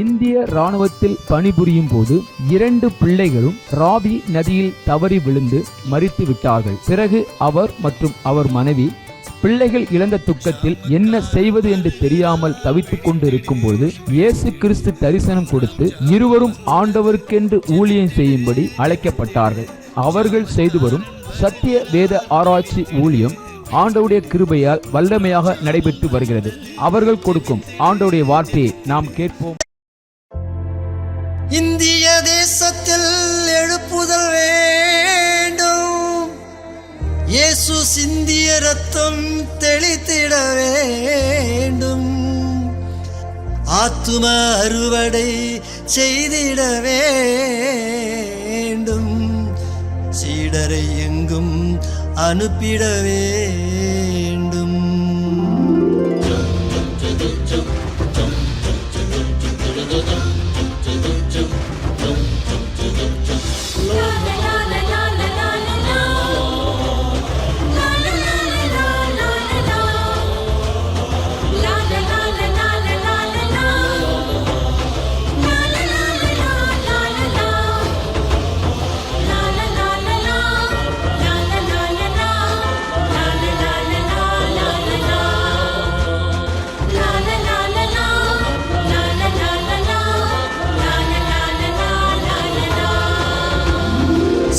இந்திய ராணுவத்தில் பணிபுரியும் போது 2 பிள்ளைகளும் ராவி நதியில் தவறி விழுந்து மரித்து விட்டார்கள். பிறகு அவர் மற்றும் அவர் மனைவி பிள்ளைகள் இழந்த துக்கத்தில் என்ன செய்வது என்று தெரியாமல் தவித்துக் கொண்டு இருக்கும் பொழுது இயேசு கிறிஸ்து தரிசனம் கொடுத்து இருவரும் ஆண்டவருக்கென்று ஊழியம் செய்யும்படி அழைக்கப்பட்டார்கள். அவர்கள் செய்து வரும் சத்திய வேத ஆராய்ச்சி ஊழியம் ஆண்டவருடைய கிருபையால் வல்லமையாக நடைபெற்று வருகிறது. அவர்கள் கொடுக்கும் ஆண்டவருடைய வார்த்தையை நாம் கேட்போம். இந்திய தேசத்தில் எழுப்புதல் வேண்டும். இயேசு சிந்திய ரத்தம் தெளித்திட வேண்டும். ஆத்தும அறுவடை செய்திட வேண்டும். சீடரை எங்கும் அனுப்பிட வேண்டும்.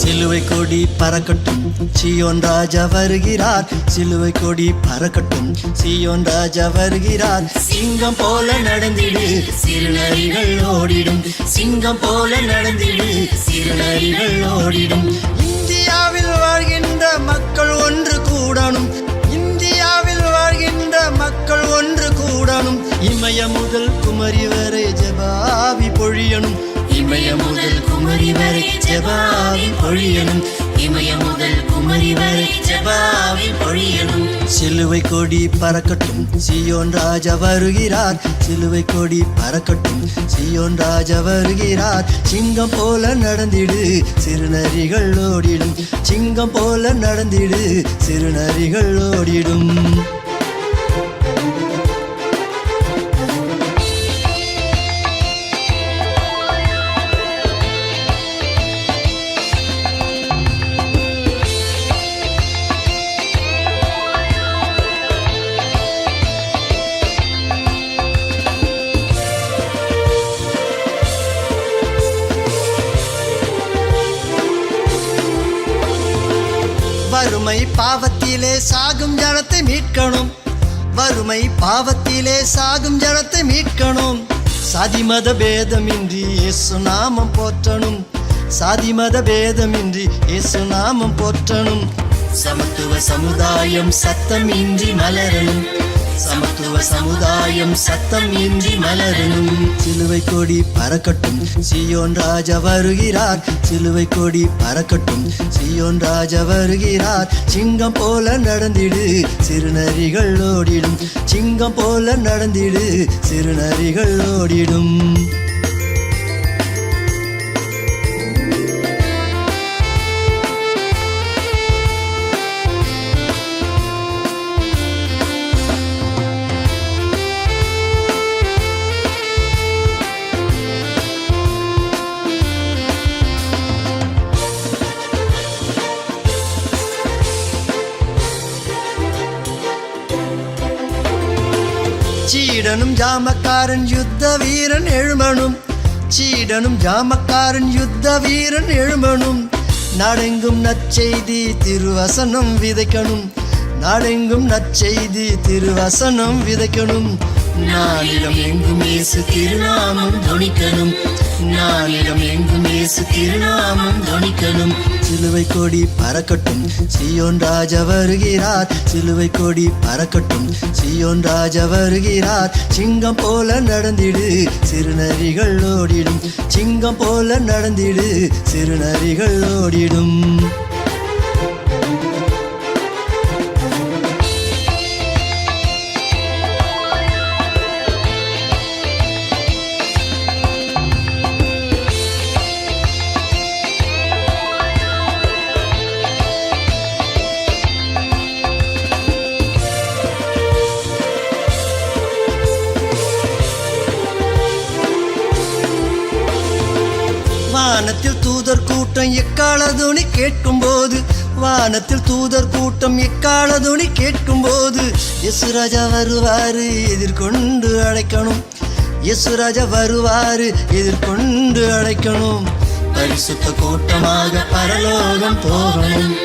சிலுவை கொடி பறக்கட்டும், சீயோன் ராஜா வருகிறார். சிலுவை கொடி பறக்கட்டும், சீயோன் ராஜா வருகிறார். சிங்கம் போல நடந்திடு, சிறுநரிகள் ஓடிடும். சிங்கம் போல நடந்திடு, சிறுநரிகள் ஓடிடும். இந்தியாவில் வாழ்கின்ற மக்கள் ஒன்று கூடணும். இந்தியாவில் வாழ்கின்ற மக்கள் ஒன்று கூடணும். இமய முதல் குமரி வரை ஜெபாவி பொழியணும். இமய முதல் குமரி வரை ஜெபாவி பொழியணும். இமய முதல் குமரி வரை ஜெபாவி பொழியணும். சிலுவை கொடி பறக்கட்டும், சீயோன் ராஜா வருகிறார். சிலுவை கொடி பறக்கட்டும், சீயோன் ராஜா வருகிறார். சிங்கம் போல நடந்திடு, சிறுநரிகள் ஓடிடும். சிங்கம் போல நடந்திடு, சிறுநரிகள் ஓடிடும். வறுமை பாவத்திலே சாகும் ஜனத்தை மீட்கணும். வறுமை பாவத்திலே சாகும் ஜனத்தை மீட்கணும். சாதி மத பேதமின்றி இயேசு நாமம் போற்றணும். சாதி மத பேதமின்றி இயேசு நாமம் போற்றணும். சமத்துவ சமுதாயம் சத்தம் இன்றி மலரணும். சமத்துவ சமுதாயம் சத்தம் இன்றி மலரணும். சிலுவை கொடி பறக்கட்டும், சீயோன் ராஜா வருகிறார். சிலுவை கொடி பறக்கட்டும், சீயோன் ராஜா வருகிறார். சிங்கம் போல நடந்திடு, சிறுநரிகள் ஓடிடும். சிங்கம் போல நடந்திடு, சிறுநரிகள் ஓடிடும். சீடனும் ஜாமக்காரன் யுத்த வீரன் எழுமனும். சீடனும் ஜாமக்காரன் யுத்த வீரன் எழுமனும். நாடெங்கும் நற்செய்தி திருவசனம் விதைக்கணும். நாடெங்கும் நற்செய்தி திருவசனம் விதைக்கணும். நாளிடம் எங்கும் இயேசு திருநாமம் தொனிக்கணும். நாளிடம் எங்கும் இயேசு திருநாமம் தொனிக்கணும். சிலுவை கொடி பறக்கட்டும், சீயோன் ராஜா வருகிறார். சிலுவை கொடி பறக்கட்டும், சீயோன் ராஜா வருகிறார். சிங்கம் போல நடந்திடு, சிறுநரிகள் ஓடிடும். சிங்கம் போல நடந்திடு, சிறுநரிகள் ஓடிடும். துணி கேட்கும்போது, வானத்தில் தூதர் கூட்டம் எக்கால துணி கேட்கும்போது, இயேசுராஜா வருவாரு எதிர்கொண்டு அழைக்கணும். இயேசுராஜா வருவாரு எதிர்கொண்டு அழைக்கணும். பரிசுத்த கூட்டமாக பரலோகம் போகணும்.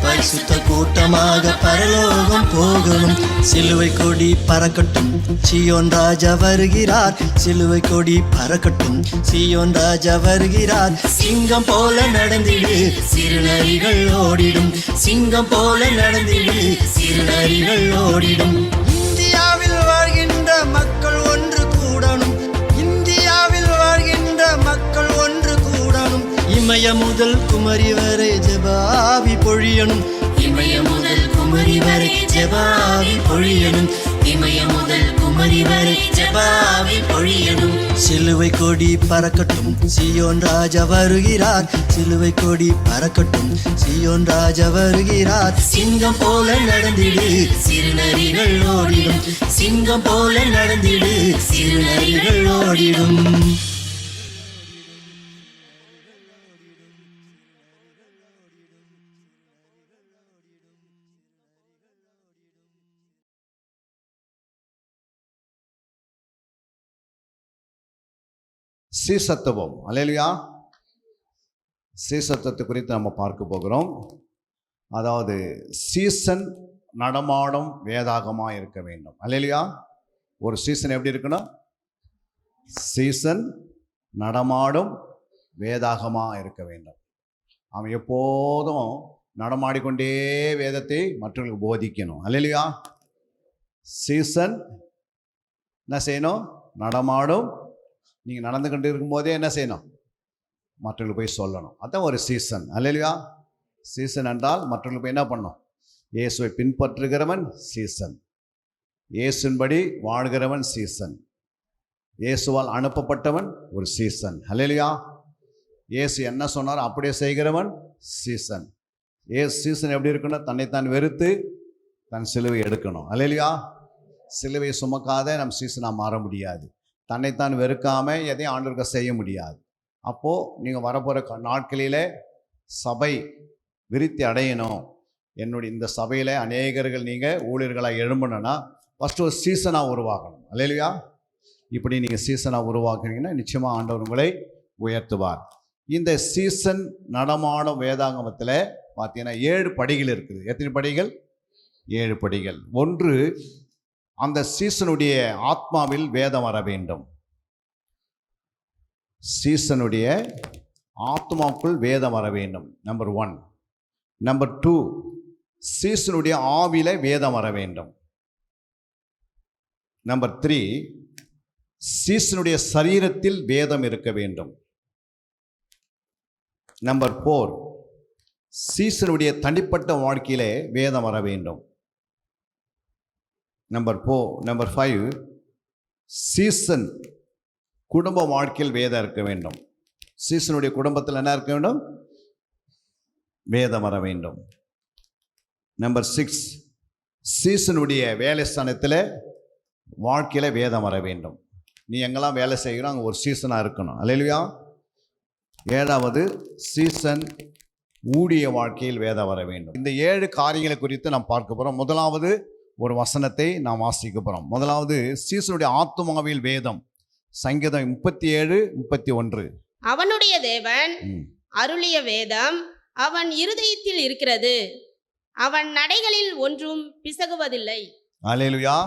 பரிசுத்த கூட்டமாக பரலோகம் போகணும். சிலுவை கொடி பறக்கட்டும், சீயோன் ராஜா வருகிறார். சிலுவை கொடி பறக்கட்டும், சீயோன் ராஜா வருகிறார். சிங்கம் போல நடந்திடு, சிறுநரிகள் ஓடிடும். சிங்கம் போல நடந்திடு, சிறுநரிகள் ஓடிடும். இந்தியாவில் வாழ்கின்ற மக்கள் ஒன்று கூடணும். இந்தியாவில் வாழ்கின்ற மக்கள் ஒன்று கூடணும். இமய முதல் குமரி வரை ஜெபாவி பொழியணும். இமய முதல் குமரி வரை ஜெபாவி பொழியணும். இமய முதல் குமரி வரை ஜெபாவி பொழியணும். சிலுவை கொடி பறக்கட்டும், சீயோன் ராஜா வருகிறார். சிலுவை கொடி பறக்கட்டும், சீயோன் ராஜா வருகிறார். சிங்கம் போல நடந்திடு, சிறுநரிகள் ஓடிடும். சிங்கம் போல நடந்திடு, சிறுநரிகள் ஓடிடும். சீசத்துவம். அல்லேலூயா. சீசத்துவத்தை குறித்து நம்ம பார்க்க போகிறோம். அதாவது சீசன் நடமாடும் வேதாகமாக இருக்க வேண்டும். அல்லேலூயா. ஒரு சீசன் எப்படி இருக்கணும்? சீசன் நடமாடும் வேதாகமாக இருக்க வேண்டும். அவன் எப்போதும் நடமாடிக்கொண்டே வேதத்தை மற்றவர்களுக்கு போதிக்கணும். அல்லேலூயா. சீசன் என்ன செய்யணும்? நடமாடும். நீங்கள் நடந்து கொண்டு இருக்கும்போதே என்ன செய்யணும்? மற்றவங்களுக்கு போய் சொல்லணும். அதான் ஒரு சீசன். அல்லேலூயா. சீசன் என்றால் மற்றவங்களுக்கு போய் என்ன பண்ணணும்? இயேசுவை பின்பற்றுகிறவன் சீசன். இயேசுவின்படி வாழ்கிறவன் சீசன். இயேசுவால் அனுப்பப்பட்டவன் ஒரு சீசன். அல்லேலூயா. இயேசு என்ன சொன்னார் அப்படியே செய்கிறவன் சீசன். சீசன் எப்படி இருக்கணும்? தன்னைத்தான் வெறுத்து தன் சிலுவை எடுக்கணும். அல்லேலூயா. சிலுவை சுமக்காத நம் சீசனாக மாற முடியாது. தன்னைத்தான் வெறுக்காமல் எதையும் ஆண்டவருக்கு செய்ய முடியாது. அப்போது நீங்கள் வரப்போகிற நாட்களில் சபை விருத்தி அடையணும். என்னுடைய இந்த சபையில் அநேகர்கள் நீங்கள் ஊழியர்களாக எழும்பணுன்னா ஃபஸ்ட்டு ஒரு சீசனாக உருவாக்கணும். அல்லேலூயா. இப்படி நீங்கள் சீசனாக உருவாக்குனீங்கன்னா நிச்சயமாக ஆண்டவர் உங்களை உயர்த்துவார். இந்த சீசன் நடமாடும் வேதாகமத்தில் பார்த்தீங்கன்னா 7 படிகள் இருக்குது. எத்தனை படிகள்? 7 படிகள். ஒன்று, அந்த சீசனுடைய ஆத்மாவில் வேதம் வர வேண்டும். சீசனுடைய ஆத்மாவுக்குள் வேதம் வர வேண்டும். நம்பர் 1. நம்பர் 2, சீசனுடைய ஆவில வேதம் வர வேண்டும். நம்பர் 3, சீசனுடைய சரீரத்தில் வேதம் இருக்க வேண்டும். நம்பர் 4, சீசனுடைய தனிப்பட்ட வாழ்க்கையிலே வேதம் வர வேண்டும். நம்பர் 5, சீசன் குடும்ப வாழ்க்கையில் வேதம் இருக்க வேண்டும். சீசனுடைய குடும்பத்தில் என்ன இருக்க வேண்டும்? வேதம் வர வேண்டும். நம்பர் 6, சீசனுடைய வேலை ஸ்தானத்தில் வாழ்க்கையில் வேதம் வர வேண்டும். நீ எங்கெல்லாம் வேலை செய்கிறோம் அங்கே ஒரு சீசனாக இருக்கணும். அல்லேலூயா. 7வது, சீசன் ஊழிய வாழ்க்கையில் வேதம் வர வேண்டும். இந்த 7 காரியங்களை குறித்து நாம் பார்க்க போகிறோம். முதலாவது ஒரு வசனத்தை நாம் வாசிக்க போகிறோம். முதலாவது, சீசனுடைய ஆத்துமாவில் வேதம். சங்கீதம் 37:31. அவனுடைய தேவன் அருளிய வேதம் அவன் இருதயத்தில் இருக்கிறது, அவன் நடைகளில் ஒன்றும் பிசகுவதில்லை. அல்லேலூயா.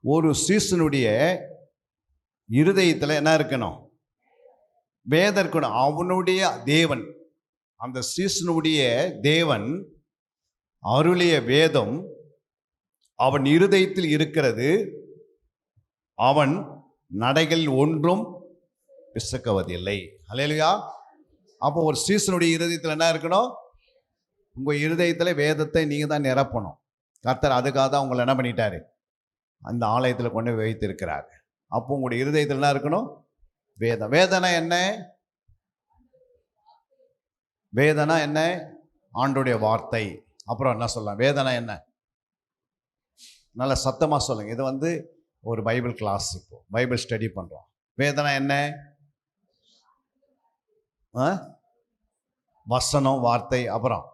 ஒரு சீசனுடைய இருதயத்தில் என்ன இருக்கணும்? வேதம் இருக்கணும். அவனுடைய தேவன், அந்த சீசனுடைய தேவன் அருளிய வேதம் அவன் இருதயத்தில் இருக்கிறது, அவன் நடைகளில் ஒன்றும் பிசக்குவதில்லை. அல்லேலூயா. அப்போ ஒரு சீசனுடைய இருதயத்தில் என்ன இருக்கணும்? உங்கள் இருதயத்தில் வேதத்தை நீங்கள் தான் நிரப்பணும். கர்த்தர் அதுக்காக தான் உங்களை என்ன பண்ணிட்டாரு? அந்த ஆலயத்தில் கொண்டு வைத்திருக்கிறார். அப்போ உங்களுடைய இருதயத்தில் என்ன இருக்கணும்? வேதம். வேதனா என்ன? வேதனா என்ன? ஆண்டோடைய வார்த்தை. அப்புறம் என்ன சொல்லலாம்? வேதனா என்ன? நல்ல சத்தமாக சொல்லுங்க. இது ஒரு பைபிள் கிளாஸ், இப்போ பைபிள் ஸ்டடி பண்ணுறோம். வேதனா என்ன? வசனம், வார்த்தை, அப்புறம்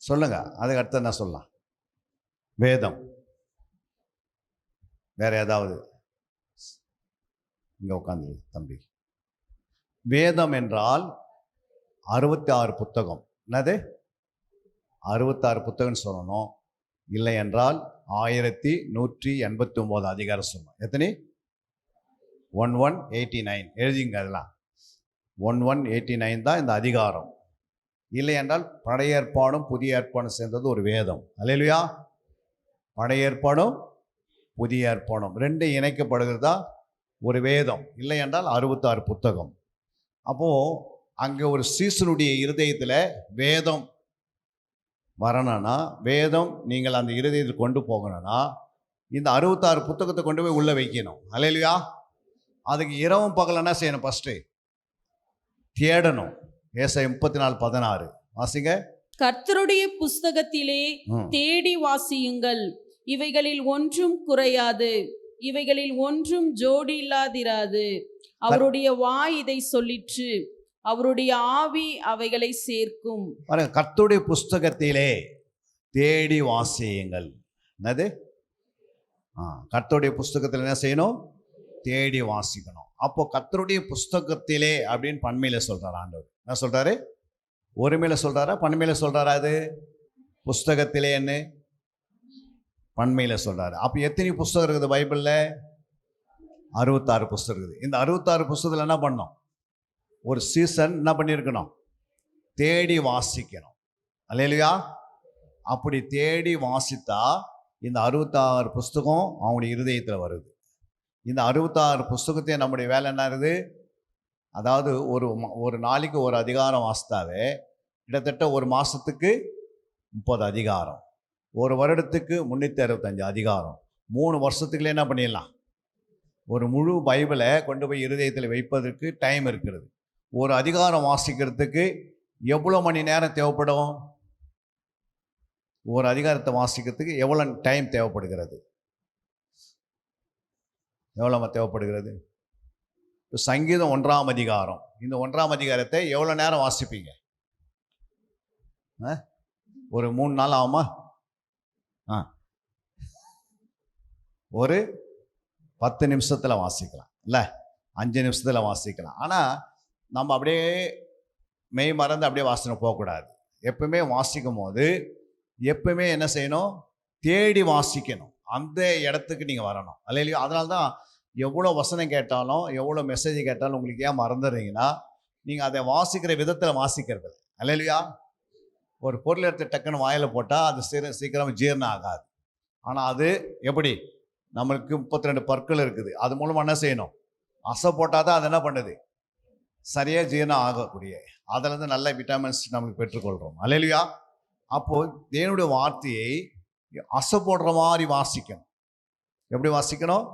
சொல்லுங்க. அதுக்கு அடுத்து என்ன சொல்லலாம்? வேதம். வேற ஏதாவது? இங்க உட்காந்து தம்பி. வேதம் என்றால் 66 புத்தகம். என்னது? 66 புத்தகம் சொல்லணும். இல்லை என்றால் 1189 அதிகாரம் சொல்லணும். எத்தனை? 1189 எழுதிங்க. அதெல்லாம் 1189 தான் இந்த அதிகாரம். இல்லை என்றால் பழைய ஏற்பாடும் புதிய ஏற்பாடும் சேர்ந்தது ஒரு வேதம். அல்லேலூயா. பழைய ஏற்பாடும் புதிய ஏற்பாடும் ரெண்டு இணைக்கப்படுகிறதா ஒரு வேதம். இல்லை என்றால் 66 புத்தகம். அப்போது அங்கே ஒரு சீசனுடைய இருதயத்தில் வேதம் வரணும்னா, வேதம் நீங்கள் அந்த இருதயத்தில் கொண்டு போகணும்னா இந்த 66 புத்தகத்தை கொண்டு போய் உள்ளே வைக்கணும். அல்லேலூயா. அதுக்கு இரவும் பகல் என்ன செய்யணும்? ஃபஸ்ட்டு தேடணும். ஏசாயா 34:16 வாசிங்க. கர்த்தருடைய புஸ்தகத்திலே தேடி வாசியுங்கள், இவைகளில் ஒன்றும் குறையாது, இவைகளில் ஒன்றும் ஜோடி இல்லாதிராது. அவருடைய வாய் இதை சொல்லிற்று, அவருடைய ஆவி அவைகளை சேர்க்கும். கர்த்தருடைய புஸ்தகத்திலே தேடி வாசியுங்கள். என்னது? கர்த்தருடைய புஸ்தகத்தில் என்ன செய்யணும்? தேடி வாசிக்கணும். அப்போ கர்த்தருடைய புஸ்தகத்திலே அப்படின்னு பன்மையில சொல்றாரு ஆண்டவர். என்ன சொல்றாரு? ஒருமையில சொல்றாரா பன்மையில சொல்றாரா? அது புஸ்தகத்திலேன்னு பன்மையில சொல்றாரு. அப்போ எத்தனை புஸ்தகம் இருக்குது பைபிளில்? 66 புஸ்தகம் இருக்குது. இந்த 66 புஸ்தகத்தில் என்ன பண்ணணும்? ஒரு சீசன் என்ன பண்ணியிருக்கணும்? தேடி வாசிக்கணும். அல்லேலூயா. அப்படி தேடி வாசித்தா இந்த 66 புஸ்தகம் அவங்களுடைய இருதயத்தில் வருது. இந்த 66 புஸ்தகத்தை நம்முடைய வேலை என்ன இருக்குது? அதாவது ஒரு நாளைக்கு ஒரு அதிகாரம் வாசித்தாவே கிட்டத்தட்ட ஒரு மாதத்துக்கு 30 அதிகாரம், ஒரு வருடத்துக்கு 365 அதிகாரம், 3 வருஷத்துக்குள்ளே என்ன பண்ணிடலாம்? ஒரு முழு பைபிளை கொண்டு போய் இருதயத்தில் வைப்பதற்கு டைம் இருக்கிறது. ஒரு அதிகாரம் வாசிக்கிறதுக்கு எவ்வளோ மணி நேரம் தேவைப்படும்? ஒரு அதிகாரத்தை வாசிக்கிறதுக்கு எவ்வளோ டைம் தேவைப்படுகிறது? எவ்வளோ தேவைப்படுகிறது? சங்கீதம் 1ஆம் அதிகாரம். இந்த 1ஆம் அதிகாரத்தை எவ்வளோ நேரம் வாசிப்பீங்க? ஒரு 3 நாள் ஆகுமா? ஒரு 10 நிமிஷத்தில் வாசிக்கலாம், இல்லை 5 நிமிஷத்தில் வாசிக்கலாம். ஆனால் நம்ம அப்படியே மெய் மறந்து அப்படியே வாசனை போகக்கூடாது. எப்பவுமே வாசிக்கும் போது எப்பவுமே என்ன செய்யணும்? தேடி வாசிக்கணும். அந்த இடத்துக்கு நீங்கள் வரணும். அல்லையா? அதனால தான் எவ்வளோ வசனம் கேட்டாலும் எவ்வளோ மெசேஜ் கேட்டாலும் உங்களுக்கு ஏன் மறந்துடுறீங்கன்னா, நீங்கள் அதை வாசிக்கிற விதத்தில் வாசிக்கிறது. அல்லையா? ஒரு பொருள் எடுத்து டக்குன்னு வாயில் போட்டால் அது சீக்கிரம் ஜீரணம் ஆகாது. ஆனால் அது எப்படி? நம்மளுக்கு 32 பற்கள் இருக்குது. அது மூலமாக என்ன செய்யணும்? அசை போட்டால் தான் அது என்ன பண்ணுது? சரியாக ஜீரணம் ஆகக்கூடிய அதிலேருந்து நல்ல விட்டமின்ஸ் நம்மளுக்கு பெற்றுக்கொள்கிறோம். அல்லேலூயா. அப்போது தேவனுடைய வார்த்தையை அசை போடுற மாதிரி வாசிக்கணும். எப்படி வாசிக்கணும்?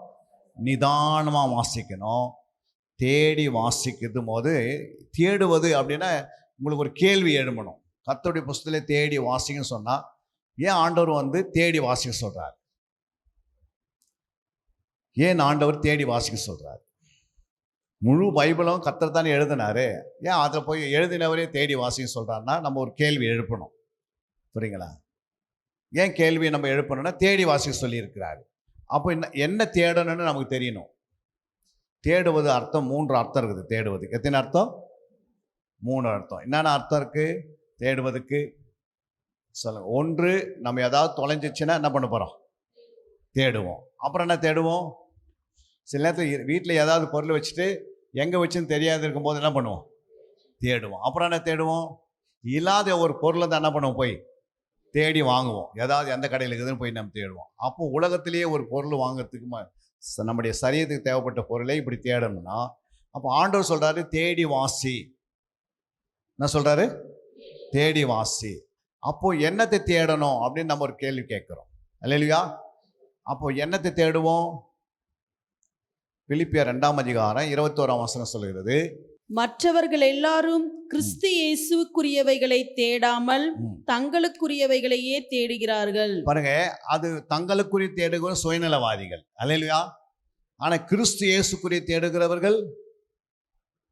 நிதானமாக வாசிக்கணும். தேடி வாசிக்கிறது போது, தேடுவது அப்படின்னா உங்களுக்கு ஒரு கேள்வி எழும்பணும். கர்த்தருடைய புஸ்தகத்திலே தேடி வாசிக்கன்னு சொன்னால் ஏன் ஆண்டவர் தேடி வாசிக்க சொல்கிறார்? ஏன் ஆண்டவர் தேடி வாசிக்க சொல்கிறார்? முழு பைபிளும் கர்த்தர் தானே எழுதினாரு. ஏன் அதில் போய் எழுதினவரே தேடி வாசிக்க சொல்கிறாருன்னா நம்ம ஒரு கேள்வி எழுப்பணும். புரியுங்களா? ஏன் கேள்வியை நம்ம எழுப்பணும்னா தேடி வாசிக்க சொல்லியிருக்கிறாரு. அப்போ என்ன தேடணும்னு நமக்கு தெரியணும். தேடுவது அர்த்தம் 3 அர்த்தம் இருக்குது. தேடுவதுக்கு எத்தனை அர்த்தம்? 3 அர்த்தம். என்னென்ன அர்த்தம் இருக்குது தேடுவதுக்கு? சொல்லுங்க. 1, நம்ம ஏதாவது தொலைஞ்சிச்சுன்னா என்ன பண்ண போகிறோம்? தேடுவோம். அப்புறம் என்ன தேடுவோம்? சில நேரத்தில் வீட்டில் ஏதாவது பொருள் வச்சுட்டு எங்கே வச்சுன்னு தெரியாது இருக்கும்போது என்ன பண்ணுவோம்? தேடுவோம். அப்புறம் என்ன தேடுவோம்? இல்லாத ஒரு பொருளை தான் என்ன பண்ணுவோம்? போய் தேடி வாங்குவோம். ஏதாவது எந்த கடையில் இருக்குதுன்னு போய் நம்ம தேடுவோம். அப்போ உலகத்திலேயே ஒரு பொருள் வாங்கிறதுக்கு நம்முடைய சரீரத்துக்கு தேவைப்பட்ட பொருளை இப்படி தேடணும்னா, அப்போ ஆண்டவர் சொல்கிறாரு தேடி வாசி. என்ன சொல்கிறாரு? தேடி வாசி. அப்போ என்னத்தை தேடணும் அப்படின்னு நம்ம ஒரு கேள்வி கேட்குறோம். அல்லேலூயா. அப்போ என்னத்தை தேடுவோம்? பிலிப்பியர் 2ஆம் அதிகாரம் 21ஆம் வசனம் சொல்கிறது, மற்றவர்கள் எல்லாரும் கிறிஸ்து இயேசுவுக்குரியவைகளை தேடாமல் தங்களுக்குரியவைகளையே தேடுகிறார்கள். பாருங்க, அது தங்களுக்குரிய தேடுகிற சுயநலவாதிகள். அல்லேலூயா. ஆனால் கிறிஸ்து இயேசுக்குரிய தேடுகிறவர்கள்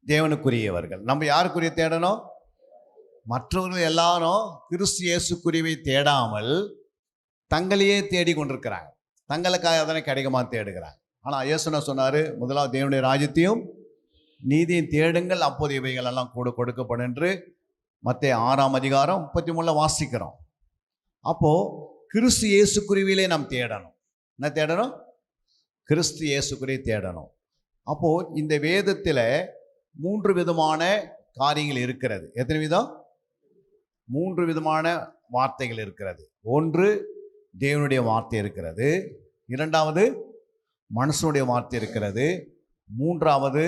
தேவனுக்குரியவர்கள். நம்ம யாருக்குரிய தேடணும்? மற்றவர்கள் எல்லாரும் கிறிஸ்து இயேசுக்குரியவை தேடாமல் தங்களையே தேடி கொண்டிருக்கிறாங்க. தங்களுக்காக அதனை கிடைக்குமா தேடுகிறாங்க. ஆனால் இயேசு என்ன சொன்னார்? முதலாவது தேவனுடைய ராஜ்யத்தையும் நீதியும் தேடுங்கள், அப்போது இவைகள் எல்லாம் கூட கொடுக்கப்படும் என்று மத்தேயு 6ஆம் அதிகாரம் 33 வாசிக்கிறோம். அப்போது கிறிஸ்து இயேசுக்குரியவிலே நாம் தேடணும். என்ன தேடணும்? கிறிஸ்து இயேசுக்குரிய தேடணும். அப்போது இந்த வேதத்தில் 3 விதமான காரியங்கள் இருக்கிறது. எத்தனை விதம்? 3 விதமான வார்த்தைகள் இருக்கிறது. ஒன்று தேவனுடைய வார்த்தை இருக்கிறது, இரண்டாவது மனுஷனுடைய வார்த்தை இருக்கிறது, மூன்றாவது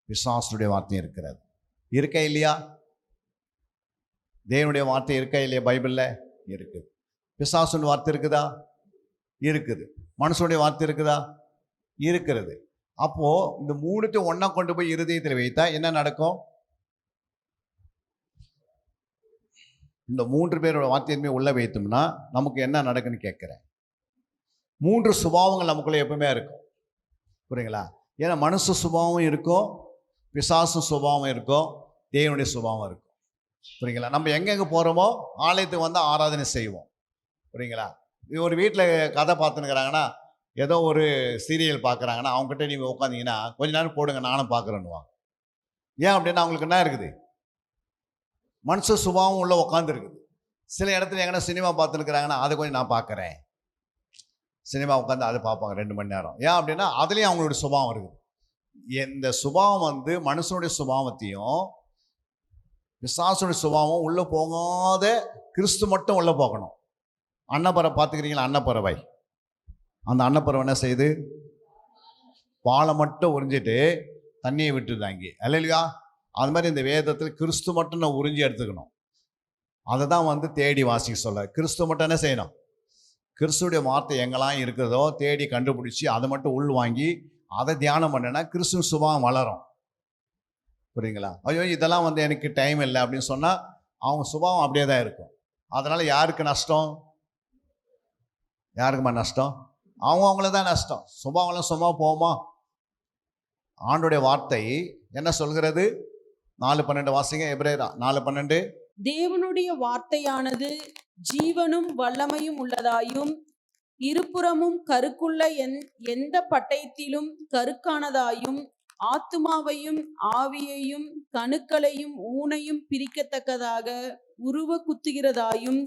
பிசாசுடைய வார்த்தை இருக்கிறது. இருக்கா இல்லையா? தேவனுடைய வார்த்தை இருக்கா இல்லையா? பைபிளில் இருக்குது. பிசாசுடைய வார்த்தை இருக்குதா? இருக்குது. மனுஷனுடைய வார்த்தை இருக்குதா? இருக்கிறது. அப்போ இந்த 3த்தையும் ஒண்ணா கொண்டு போய் இருதயத்தில் வைத்தா என்ன நடக்கும்? இந்த 3 பேரோட வார்த்தையுமே உள்ள வைத்தோம்னா நமக்கு என்ன நடக்குன்னு கேட்குறேன். 3 சுபாவங்கள் நமக்குள்ள எப்பவுமே இருக்கும். புரியுங்களா? ஏன்னா மனுஷ சுபாவம் இருக்கும், பிசாசு சுபாவம் இருக்கும், தேவனுடைய சுபாவம் இருக்கும். புரியுங்களா? நம்ம எங்கெங்கே போகிறோமோ ஆலயத்துக்கு வந்து ஆராதனை செய்வோம். புரியுங்களா? ஒரு வீட்டில் கதை பார்த்துன்னுக்கிறாங்கன்னா, ஏதோ ஒரு சீரியல் பார்க்குறாங்கன்னா அவங்ககிட்ட நீங்கள் உட்காந்திங்கன்னா கொஞ்ச நேரம் போடுங்க நானும் பார்க்குறேன்னுவாங்க. ஏன் அப்படின்னா அவங்களுக்கு என்ன இருக்குது? மனுஷ சுபாவம் உள்ள உட்காந்துருக்குது. சில இடத்துல எங்கன்னா சினிமா பார்த்துருக்குறாங்கன்னா அதை கொஞ்சம் நான் பார்க்குறேன். சினிமா உட்காந்து அதை பார்ப்பாங்க 2 மணி நேரம். ஏன் அப்படின்னா அதுலேயும் அவங்களுடைய சுபாவம் இருக்குது. இந்த சுபாவம் வந்து மனுஷனுடைய சுபாவத்தையும் பிசாசுடைய சுபாவம் உள்ளே போகாத கிறிஸ்து மட்டும் உள்ளே போகணும். அன்னப்பறவை பார்த்துக்கிறீங்களா? அன்னப்பறவை, அந்த அன்னப்பறவை என்ன செய்யுது? பாலை மட்டும் உறிஞ்சிட்டு தண்ணியை விட்டுருந்தாங்க. அல்லையா? அது மாதிரி இந்த வேதத்தில் கிறிஸ்து மட்டும் நான் உறிஞ்சி எடுத்துக்கணும். அதை தான் வந்து தேடி வாசிக்க சொல்ல. கிறிஸ்து மட்டும் என்ன செய்யணும்? கிறிஸ்துடைய வார்த்தை எங்கெல்லாம் இருக்கிறதோ தேடி கண்டுபிடிச்சி அதை மட்டும் உள் வாங்கி அதை தியானம் பண்ணேன்னா கிறிஸ்துவ சுபாவம் வளரும். புரியுங்களா? ஐயோ இதெல்லாம் வந்து எனக்கு டைம் இல்லை அப்படின்னு சொன்னால் அவங்க சுபாவம் அப்படியே தான் இருக்கும். அதனால் யாருக்கு நஷ்டம்? யாருக்குமா நஷ்டம்? அவங்கள தான் நஷ்டம். சுபாவம்லாம் சும்மா போமா? ஆண்டுடைய வார்த்தை என்ன சொல்கிறது? 4:12 வாசிங்க. எபிரேயர் 4:12. தேவனுடைய வார்த்தையானது ஜீவனும் வல்லமையும் உள்ளதாயும் இருபுறமும் கருக்குள்ள எந்த பட்டயத்திலும் கருக்கானதாயும் ஆத்துமாவையும் ஆவியையும் கணுக்களையும் ஊனையும் பிரிக்கத்தக்கதாக உருவ குத்துகிறதாயும்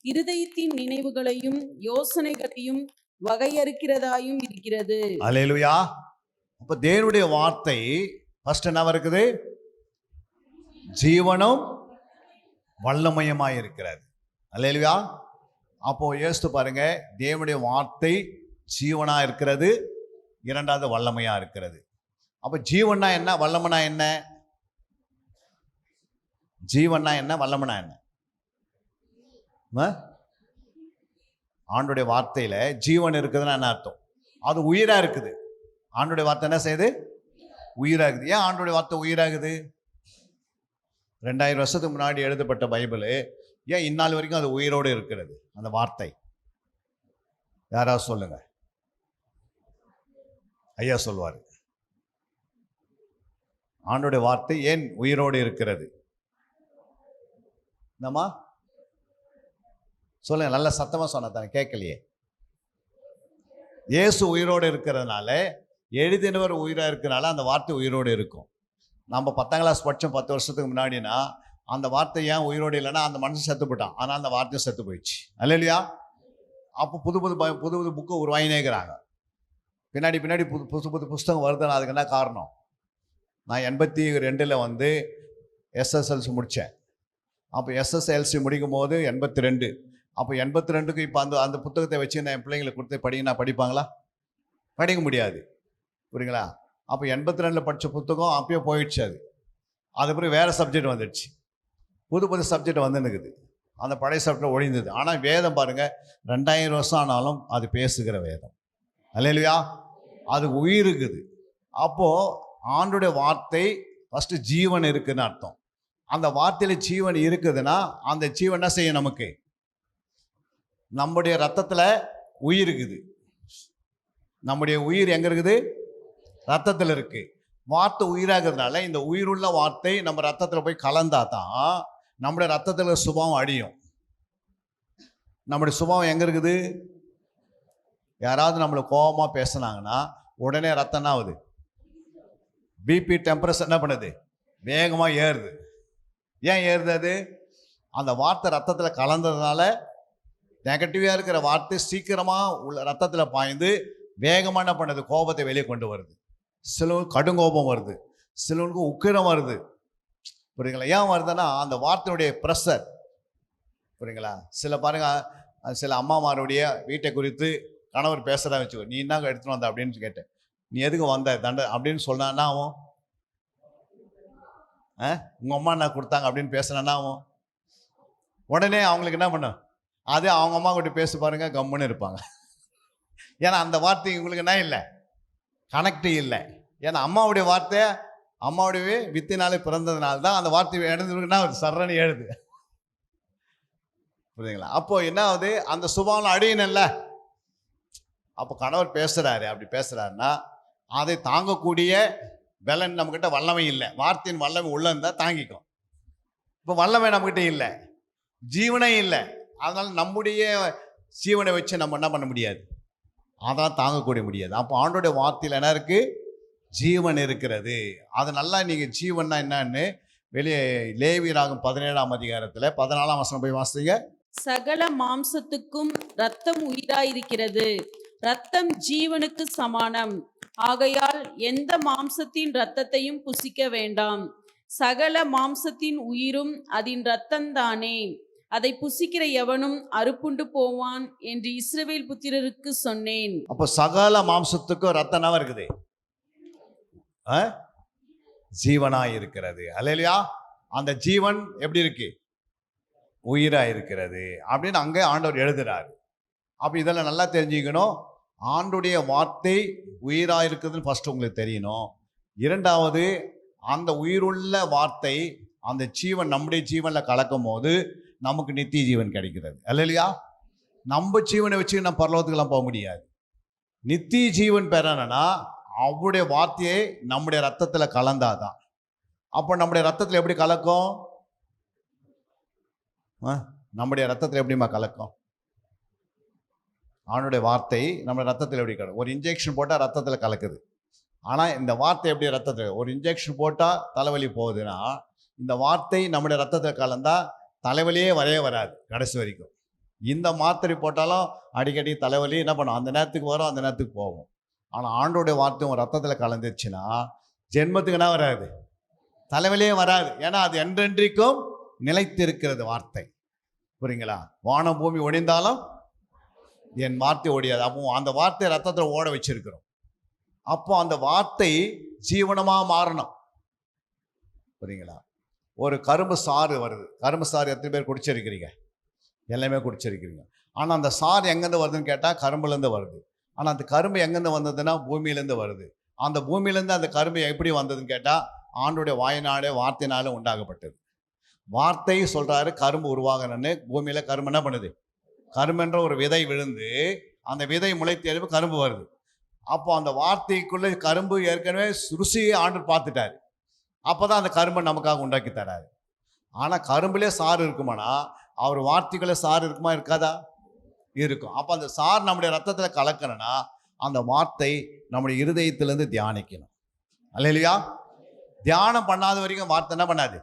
இருதயத்தின் நினைவுகளையும் யோசனைகளையும் வகையறுக்கிறதாயும் இருக்கிறது. அல்லேலூயா. அப்ப தேவனுடைய வார்த்தை ஃபர்ஸ்ட் என்ன இருக்குது? ஜீவனும் வல்லமயமாய் இருக்கிறது. அல்லேலூயா. அப்போ யோசித்து பாருங்க, தேவனுடைய வார்த்தை ஜீவனா இருக்கிறது, இரண்டாவது வல்லமையா இருக்கிறது. அப்ப ஜீவன்னா என்ன, வல்லமனா என்ன? ஜீவன்னா என்ன, வல்லமனா என்ன? ஆண்டுடைய வார்த்தையில ஜீவன் இருக்குதுன்னா என்ன அர்த்தம்? அது உயிரா இருக்குது. ஆண்டுடைய வார்த்தை என்ன செய்யுது? உயிராகுது. ஏன் ஆண்டுடைய வார்த்தை உயிராகுது? 2000 வருஷத்துக்கு முன்னாடி எழுதப்பட்ட பைபிள் ஏன் இந்நாள் வரைக்கும் அது உயிரோடு இருக்கிறது? அந்த வார்த்தை யாராவது சொல்லுங்க. ஐயா சொல்வாரு. ஆண்டுடைய வார்த்தை ஏன் உயிரோடு இருக்கிறது? என்னம்மா சொல்லுங்க, நல்ல சத்தமா சொன்ன தானே, கேட்கலையே. இயேசு உயிரோடு இருக்கிறதுனால, எழுதினவர் உயிராக இருக்கிறனால அந்த வார்த்தை உயிரோடு இருக்கும். நம்ம 10ஆம் கிளாஸ் படித்தோம் 10 வருஷத்துக்கு முன்னாடினா, அந்த வார்த்தை ஏன் உயிரோடு இல்லைன்னா அந்த மனுஷன் செத்து போட்டான், ஆனால் அந்த வார்த்தை செத்து போயிடுச்சு. அல்லையா? அப்போ புது புது புக்கு உருவாகினேங்கிறாங்க. பின்னாடி புது புஸ்தகம் வருதுன்னா அதுக்கு என்ன காரணம்? நான் 82 வந்து எஸ்எஸ்எல்சி முடித்தேன். அப்போ எஸ்எஸ்எல்சி முடிக்கும் போது 82. அப்போ 82க்கு இப்போ அந்த புத்தகத்தை வச்சு நான் என் பிள்ளைங்களுக்கு கொடுத்து படிங்கன்னா படிப்பாங்களா? படிக்க முடியாது. புரியுங்களா? அப்போ 82 படித்த புத்தகம் அப்பயே போயிடுச்சு. அது பிறகு வேறு சப்ஜெக்ட் வந்துடுச்சு, புது சப்ஜெக்ட் வந்துன்னுக்குது. அந்த பழைய சப்ஜெக்ட் ஒழிந்தது. ஆனால் வேதம் பாருங்கள், 2000 வருஷம் ஆனாலும் அது பேசுகிற வேதம். அல்லேலூயா. அது உயிர் இருக்குது. அப்போது ஆண்டுடைய வார்த்தை ஃபஸ்ட்டு ஜீவன் இருக்குதுன்னு அர்த்தம். அந்த வார்த்தையில் ஜீவன் இருக்குதுன்னா அந்த ஜீவன் என்ன செய்யும்? நமக்கு நம்முடைய ரத்தத்தில் உயிர் இருக்குது. நம்முடைய உயிர் எங்கே இருக்குது? ரத்தத்தில் இருக்குது. வார்த்தை உயிராகிறதுனால இந்த உயிருள்ள வார்த்தை நம்ம ரத்தத்தில் போய் கலந்தா தான் நம்முடைய ரத்தத்தில் சுபாவம் அழியும். நம்முடைய சுபாவம் எங்கே இருக்குது? யாராவது நம்மளை கோபமாக பேசுனாங்கன்னா உடனே ரத்தம் என்ன ஆகுது? பிபி டெம்பரேச்சர் என்ன பண்ணுது? வேகமாக ஏறுது. ஏன் ஏறுது? அது அந்த வார்த்தை ரத்தத்தில் கலந்ததுனால நெகட்டிவாக இருக்கிற வார்த்தை சீக்கிரமாக உள்ள ரத்தத்தில் பாய்ந்து வேகமாக என்ன பண்ணுது? கோபத்தை வெளியே கொண்டு வருது. சிலவனுக்கு கடுங்கோபம் வருது, சிலவனுக்கு உக்கிரம் வருது. புரியுங்களா? ஏன் வருதுன்னா அந்த வார்த்தையுடைய ப்ரெஷர். புரியுங்களா? சில பாருங்க, சில அம்மாமாருடைய வீட்டை குறித்து கணவர் பேசுகிறா வச்சுக்கோ, நீ என்ன எடுத்துகிட்டு வந்த அப்படின்னு கேட்டேன். நீ எதுக்கு வந்த தண்டை அப்படின்னு சொன்னான்னா ஆகும். உங்கள் அம்மா என்ன கொடுத்தாங்க அப்படின்னு பேசுனான்னா ஆகும். உடனே அவங்களுக்கு என்ன பண்ணும்? அதே அவங்க அம்மா கிட்ட பேசி பாருங்க, கம்முன்னு இருப்பாங்க. ஏன்னா அந்த வார்த்தை உங்களுக்கு என்ன இல்லை, கனெக்ட் இல்லை. ஏன்னா அம்மாவுடைய வார்த்தை அம்மாவுடைய வித்தினாலே பிறந்ததுனால தான் அந்த வார்த்தை எழுதுனா சரணி எழுது. புரியுதுங்களா? அப்போ என்ன ஆகுது? அந்த சுபாவம் அழியணும்ல. அப்போ கணவர் பேசுறாரு, அப்படி பேசுறாருன்னா அதை தாங்கக்கூடிய பலன் நம்மக்கிட்ட வல்லமை இல்லை. வார்த்தையின் வல்லமை உள்ள இருந்தால் தாங்கிக்கும். இப்போ வல்லமை நம்மக்கிட்ட இல்லை, ஜீவனே இல்லை. அதனால நம்முடைய ஜீவனை வச்சு நம்ம என்ன பண்ண முடியாது, அதான் தாங்கக்கூடிய முடியாது. அப்போ ஆண்டோடைய வார்த்தையில் என்ன இருக்கு? ஜீவன் இருக்கிறது. அது நல்லா நீங்கள் ஜீவன்னா என்னன்னு வெளியே லேவியராகும் 17ஆம் அதிகாரத்தில் 14ஆம் வசனம் போய் வாசிங்க. சகல மாம்சத்துக்கும் இரத்தம் உயிராயிருக்கிறது, இரத்தம் ஜீவனுக்கு சமானம். ஆகையால் எந்த மாம்சத்தின் இரத்தத்தையும் புசிக்க வேண்டாம். சகல மாம்சத்தின் உயிரும் அதன் இரத்தம்தானே. அதை புசிக்கிற எவனும் அறுப்புண்டு போவான் என்று இஸ்ரவேல் புத்திரருக்கு சொன்னேன். அப்போ சகல மாம்சத்துக்கும் ரத்தம் இருக்குது, ஜீவனாய் இருக்கிறது. அல்லேலூயா. அந்த ஜீவன் எப்படி இருக்கு? உயிராக இருக்கிறது அப்படின்னு அங்கே ஆண்டவர் எழுதுறாரு. அப்போ இதெல்லாம் நல்லா தெரிஞ்சுக்கணும். ஆண்டுடைய வார்த்தை உயிராக இருக்குதுன்னு ஃபர்ஸ்ட் உங்களுக்கு தெரியணும். இரண்டாவது, அந்த உயிருள்ள வார்த்தை அந்த ஜீவன் நம்முடைய ஜீவனில் கலக்கும் போது நமக்கு நித்திய ஜீவன் கிடைக்கிறது. அல்லையா? நம்ம ஜீவனை வச்சு நம்ம பரலோகத்துக்கெல்லாம் போக முடியாது. நித்திய ஜீவன் பெறணும்னா அவருடைய வார்த்தையை நம்முடைய ரத்தத்தில் கலந்தாதான். அப்போ நம்முடைய ரத்தத்தில் எப்படி கலக்கும்? நம்முடைய ரத்தத்தில் எப்படிமா கலக்கும்? அவனுடைய வார்த்தை நம்ம ரத்தத்தில் எப்படி கலக்கும்? ஒரு இன்ஜெக்ஷன் போட்டால் ரத்தத்தில் கலக்குது. ஆனால் இந்த வார்த்தை எப்படி ரத்தத்தில்? ஒரு இன்ஜெக்ஷன் போட்டால் தலைவலி போகுதுன்னா இந்த வார்த்தை நம்முடைய ரத்தத்தில் கலந்தால் தலைவலியே வரவே வராது கடைசி வரைக்கும். இந்த மாத்திரை போட்டாலும் அடிக்கடி தலைவலி என்ன பண்ணும்? அந்த நேரத்துக்கு வரும், அந்த நேரத்துக்கு போகும். ஆனால் ஆண்டோடைய வார்த்தை உங்கள் ரத்தத்தில் கலந்துச்சுன்னா ஜென்மத்துக்கு என்ன வராது? தலைவலியே வராது. ஏன்னா அது என்றென்றைக்கும் நிலைத்திருக்கிறது வார்த்தை. புரியுங்களா? வானம் பூமி ஒடிந்தாலும் என் வார்த்தை ஒடியாது. அப்போ அந்த வார்த்தை ரத்தத்தில் ஓட வச்சிருக்கிறோம். அப்போ அந்த வார்த்தை ஜீவனமாக மாறணும். புரியுங்களா? ஒரு கரும்பு சாறு வருது. கரும்பு சாறு எத்தனை பேர் குடிச்சிருக்கிறீங்க? எல்லாமே குடிச்சிருக்கிறீங்க. ஆனால் அந்த சாறு எங்கேருந்து வருதுன்னு கேட்டால் கரும்புலேருந்து வருது. ஆனால் அந்த கரும்பு எங்கேருந்து வந்ததுன்னா பூமியிலேருந்து வருது. அந்த பூமியிலேருந்து அந்த கரும்பு எப்படி வந்ததுன்னு கேட்டால் ஆண்டுடைய வாயினாலே வார்த்தையினாலே உண்டாகப்பட்டது. வார்த்தை சொல்கிறாரு கரும்பு உருவாகணும்னு. பூமியில் கரும்பு என்ன பண்ணுது? கரும்புன்ற ஒரு விதை விழுந்து அந்த விதை முளைத்து எழுப்பி கரும்பு வருது. அப்போ அந்த வார்த்தைக்குள்ளே கரும்பு ஏற்கனவே ருசியை ஆண்டு பார்த்துட்டாரு. அப்போ தான் அந்த கரும்பை நமக்காக உண்டாக்கி தராரு. ஆனால் கரும்புலே சாறு இருக்குமானா அவர் வார்த்தைக்குள்ளே சாறு இருக்குமா? இருக்காதா? இருக்கும். அப்போ அந்த சாறு நம்முடைய ரத்தத்தில் கலக்கணும்னா அந்த வார்த்தை நம்முடைய இருதயத்திலேருந்து தியானிக்கணும். அல்லேலூயா. தியானம் பண்ணாத வரைக்கும் வார்த்தை என்ன பண்ணாது.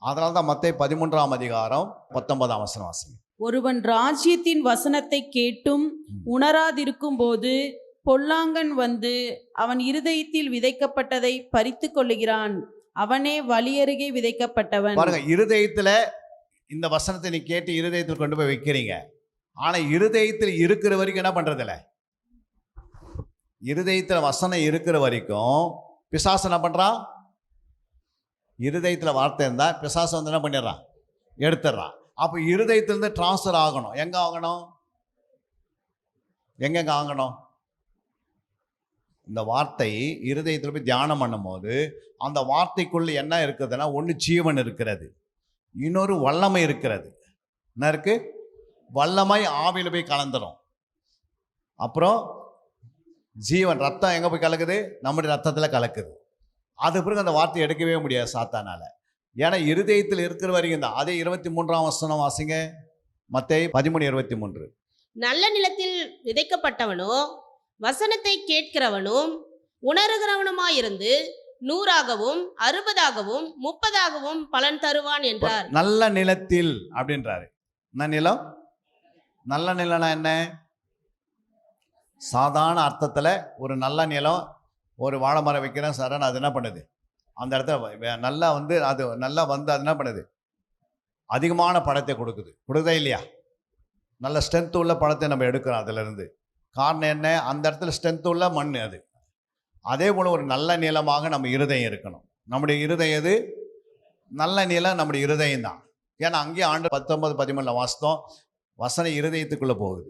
அதனால தான் மத்தேயு 13ஆம் அதிகாரம் 19ஆம் வசனம் வாசிங்க. ஒருவன் ராஜ்யத்தின் வசனத்தை கேட்டும் உணராதிருக்கும் போது பொல்லாங்கன் வந்து அவன் இருதயத்தில் விதைக்கப்பட்டதை பறித்து கொள்ளுகிறான். அவனே வழியருகே விதைக்கப்பட்டவன். பாருங்க, இருதயத்துல இந்த வசனத்தை நீ கேட்டு இருதயத்தில் கொண்டு போய் வைக்கிறீங்க. ஆனா இருதயத்தில் இருக்கிற வரைக்கும் என்ன பண்றதில்ல? இருதயத்தில் வசனம் இருக்கிற வரைக்கும் பிசாசு என்ன பண்றான்? இருதயத்தில் வார்த்தை இருந்தா பிசாசு வந்து என்ன பண்ணிடுறான்? எடுத்துடுறான். அப்போ இருதயத்திலிருந்து டிரான்ஸ்ஃபர் ஆகணும். எங்க ஆகணும்? எங்கெங்க ஆகணும்? இந்த வார்த்தை இருதயத்தில் போய் தியானம் பண்ணும் போது அந்த வார்த்தைக்குள்ள என்ன இருக்குதுன்னா, ஒன்று ஜீவன் இருக்கிறது, இன்னொரு வல்லமை இருக்கிறது. என்ன இருக்கு? வல்லமை ஆவியில் போய் கலந்துடும். அப்புறம் ஜீவன் ரத்தம் எங்கே போய் கலக்குது? நம்முடைய ரத்தத்தில் கலக்குது. அது பிறகு அந்த வார்த்தை எடுக்கவே முடியாது சாத்தானால. ஏன்னா இருதயத்தில் இருக்கிற வரைக்கும் தான். அதே 23ஆம் வசனம் வாசிங்க, மத்தேயு 13:23. நல்ல நிலத்தில் விதைக்கப்பட்டவனோ வசனத்தை கேட்கிறவனும் உணர்கிறவனுமாயிருந்து 100ஆகவும் 60ஆகவும் 30ஆகவும் பலன் தருவான் என்றார். நல்ல நிலத்தில் அப்படின்றாரு. என்ன நிலம்? நல்ல நிலம்னா என்ன? சாதாரண அர்த்தத்தில் ஒரு நல்ல நிலம், ஒரு வாழை மரம் வைக்கிறேன் சார், அது என்ன பண்ணுது? அந்த இடத்துல நல்லா வந்து அது நல்லா வந்து அது என்ன பண்ணுது? அதிகமான பழத்தை கொடுக்குதா இல்லையா? நல்ல ஸ்ட்ரென்த் உள்ள பழத்தை நம்ம எடுக்கிறோம் அதிலிருந்து. காரணம் என்ன? அந்த இடத்துல ஸ்ட்ரென்த் உள்ள மண் அது. அதே போல் ஒரு நல்ல நிலமாக நம்ம இருதயம் இருக்கணும். நம்முடைய இருதயம் எது? நல்ல நிலம் நம்முடைய இருதயம் தான். ஏன்னா அங்கேயே ஆண்டு 19-13 வாசம் வசன இருதயத்துக்குள்ளே போகுது.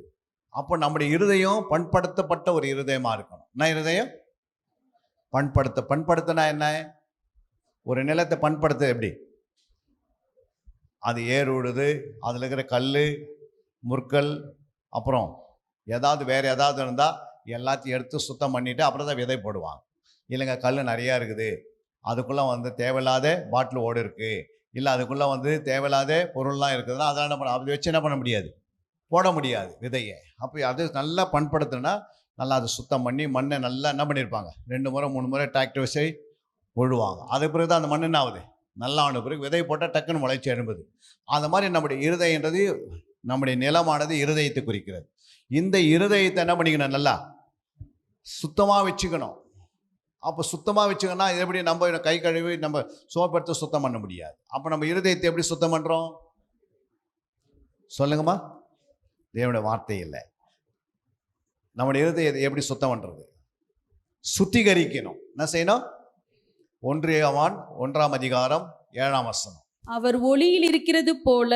அப்போ நம்முடைய இருதயம் பண்படுத்தப்பட்ட ஒரு இருதயமாக இருக்கணும். என்ன இருதயம்? பண்படுத்தினா என்ன? ஒரு நிலத்தை பண்படுத்த எப்படி? அது ஏர் விடுது, அதில் இருக்கிற கல் முற்கள் அப்புறம் ஏதாவது வேறு ஏதாவது இருந்தால் எல்லாத்தையும் எடுத்து சுத்தம் பண்ணிவிட்டு அப்புறம் தான் விதை போடுவாங்க. இல்லைங்க கல் நிறையா இருக்குது, அதுக்குள்ளே வந்து தேவையில்லாத பாட்டில் ஓடு இருக்குது, இல்லை அதுக்குள்ளே வந்து தேவையில்லாத பொருள்லாம் இருக்குதுன்னா அதெல்லாம் என்ன பண்ண, அதை வச்சு என்ன பண்ண முடியாது, போட முடியாது விதையை. அப்போ அது நல்லா பண்படுத்துனா நல்லா அதை சுத்தம் பண்ணி மண்ணை நல்லா என்ன பண்ணியிருப்பாங்க, 2 முறை 3 முறை டிராக்டர் வச்சு ஒழுவாங்க. அது பிறகு தான் அந்த மண் என்ன ஆகுது, நல்லா ஆன பிறகு விதை போட்டால் டக்குன்னு முளைச்சி எழும்புது. அந்த மாதிரி நம்முடைய இருதயன்றது, நம்முடைய நிலமானது இருதயத்தை குறிக்கிறது. இந்த இருதயத்தை என்ன பண்ணிக்கணும், நல்லா சுத்தமாக வச்சுக்கணும். அப்போ சுத்தமாக வச்சுக்கணும்னா எப்படி? நம்ம கை கழுவி நம்ம சோப்படுத்த சுத்தம் பண்ண முடியாது. அப்போ நம்ம இருதயத்தை எப்படி சுத்தம் பண்ணுறோம் சொல்லுங்கம்மா? தேவனுடைய வார்த்தை இல்லை. நம்முடைய இருதயத்தை எப்படி சுத்தம் பண்ணுறது? சுத்திகரிக்கணும். என்ன செய்யணும்? 1 யோவான் 1:7 அவர் ஒளியில் இருக்கிறது போல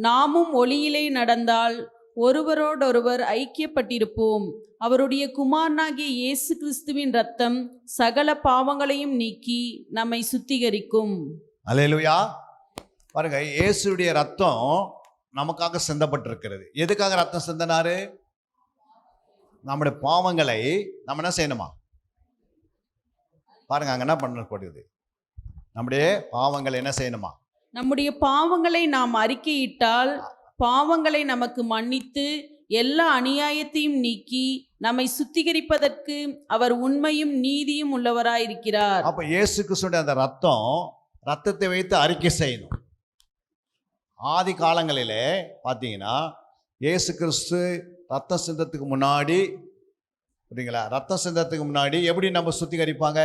நாமும் ஒளியிலே நடந்தால் ஒருவரோடொருவர் ஐக்கியப்பட்டிருப்போம். அவருடைய குமாரனாகிய இயேசு கிறிஸ்துவின் இரத்தம் சகல பாவங்களையும் நீக்கி நம்மை சுத்திகரிக்கும். அல்லேலூயா. பாருங்க, இயேசுடைய ரத்தம் நமக்காக சிந்தப்பட்டிருக்கிறது. எதுக்காக ரத்தம் சிந்தினாரு? நம்முடைய பாவங்களை நம்ம என்ன செய்யணுமா? பாருங்க, அங்க என்ன பண்ணப்படுது, நம்முடைய பாவங்களை என்ன செய்யணுமா? நம்முடைய பாவங்களை நாம் அறிக்கையிட்டால் பாவங்களை நமக்கு மன்னித்து எல்லா அநியாயத்தையும் நீக்கி நம்மை சுத்திகரிப்பதற்கு அவர் உண்மையும் நீதியும் உள்ளவராயிருக்கிறார். அப்ப இயேசு கிறிஸ்துடைய அந்த ரத்தத்தை வைத்து அறிக்கை செய்யணும். ஆதி காலங்களிலே பார்த்தீங்கன்னா இயேசு கிறிஸ்து ரத்தம் சிந்தத்துக்கு முன்னாடி, புரியுங்களா, ரத்தம் சிந்தத்துக்கு முன்னாடி எப்படி நம்ம சுத்திகரிப்பாங்க?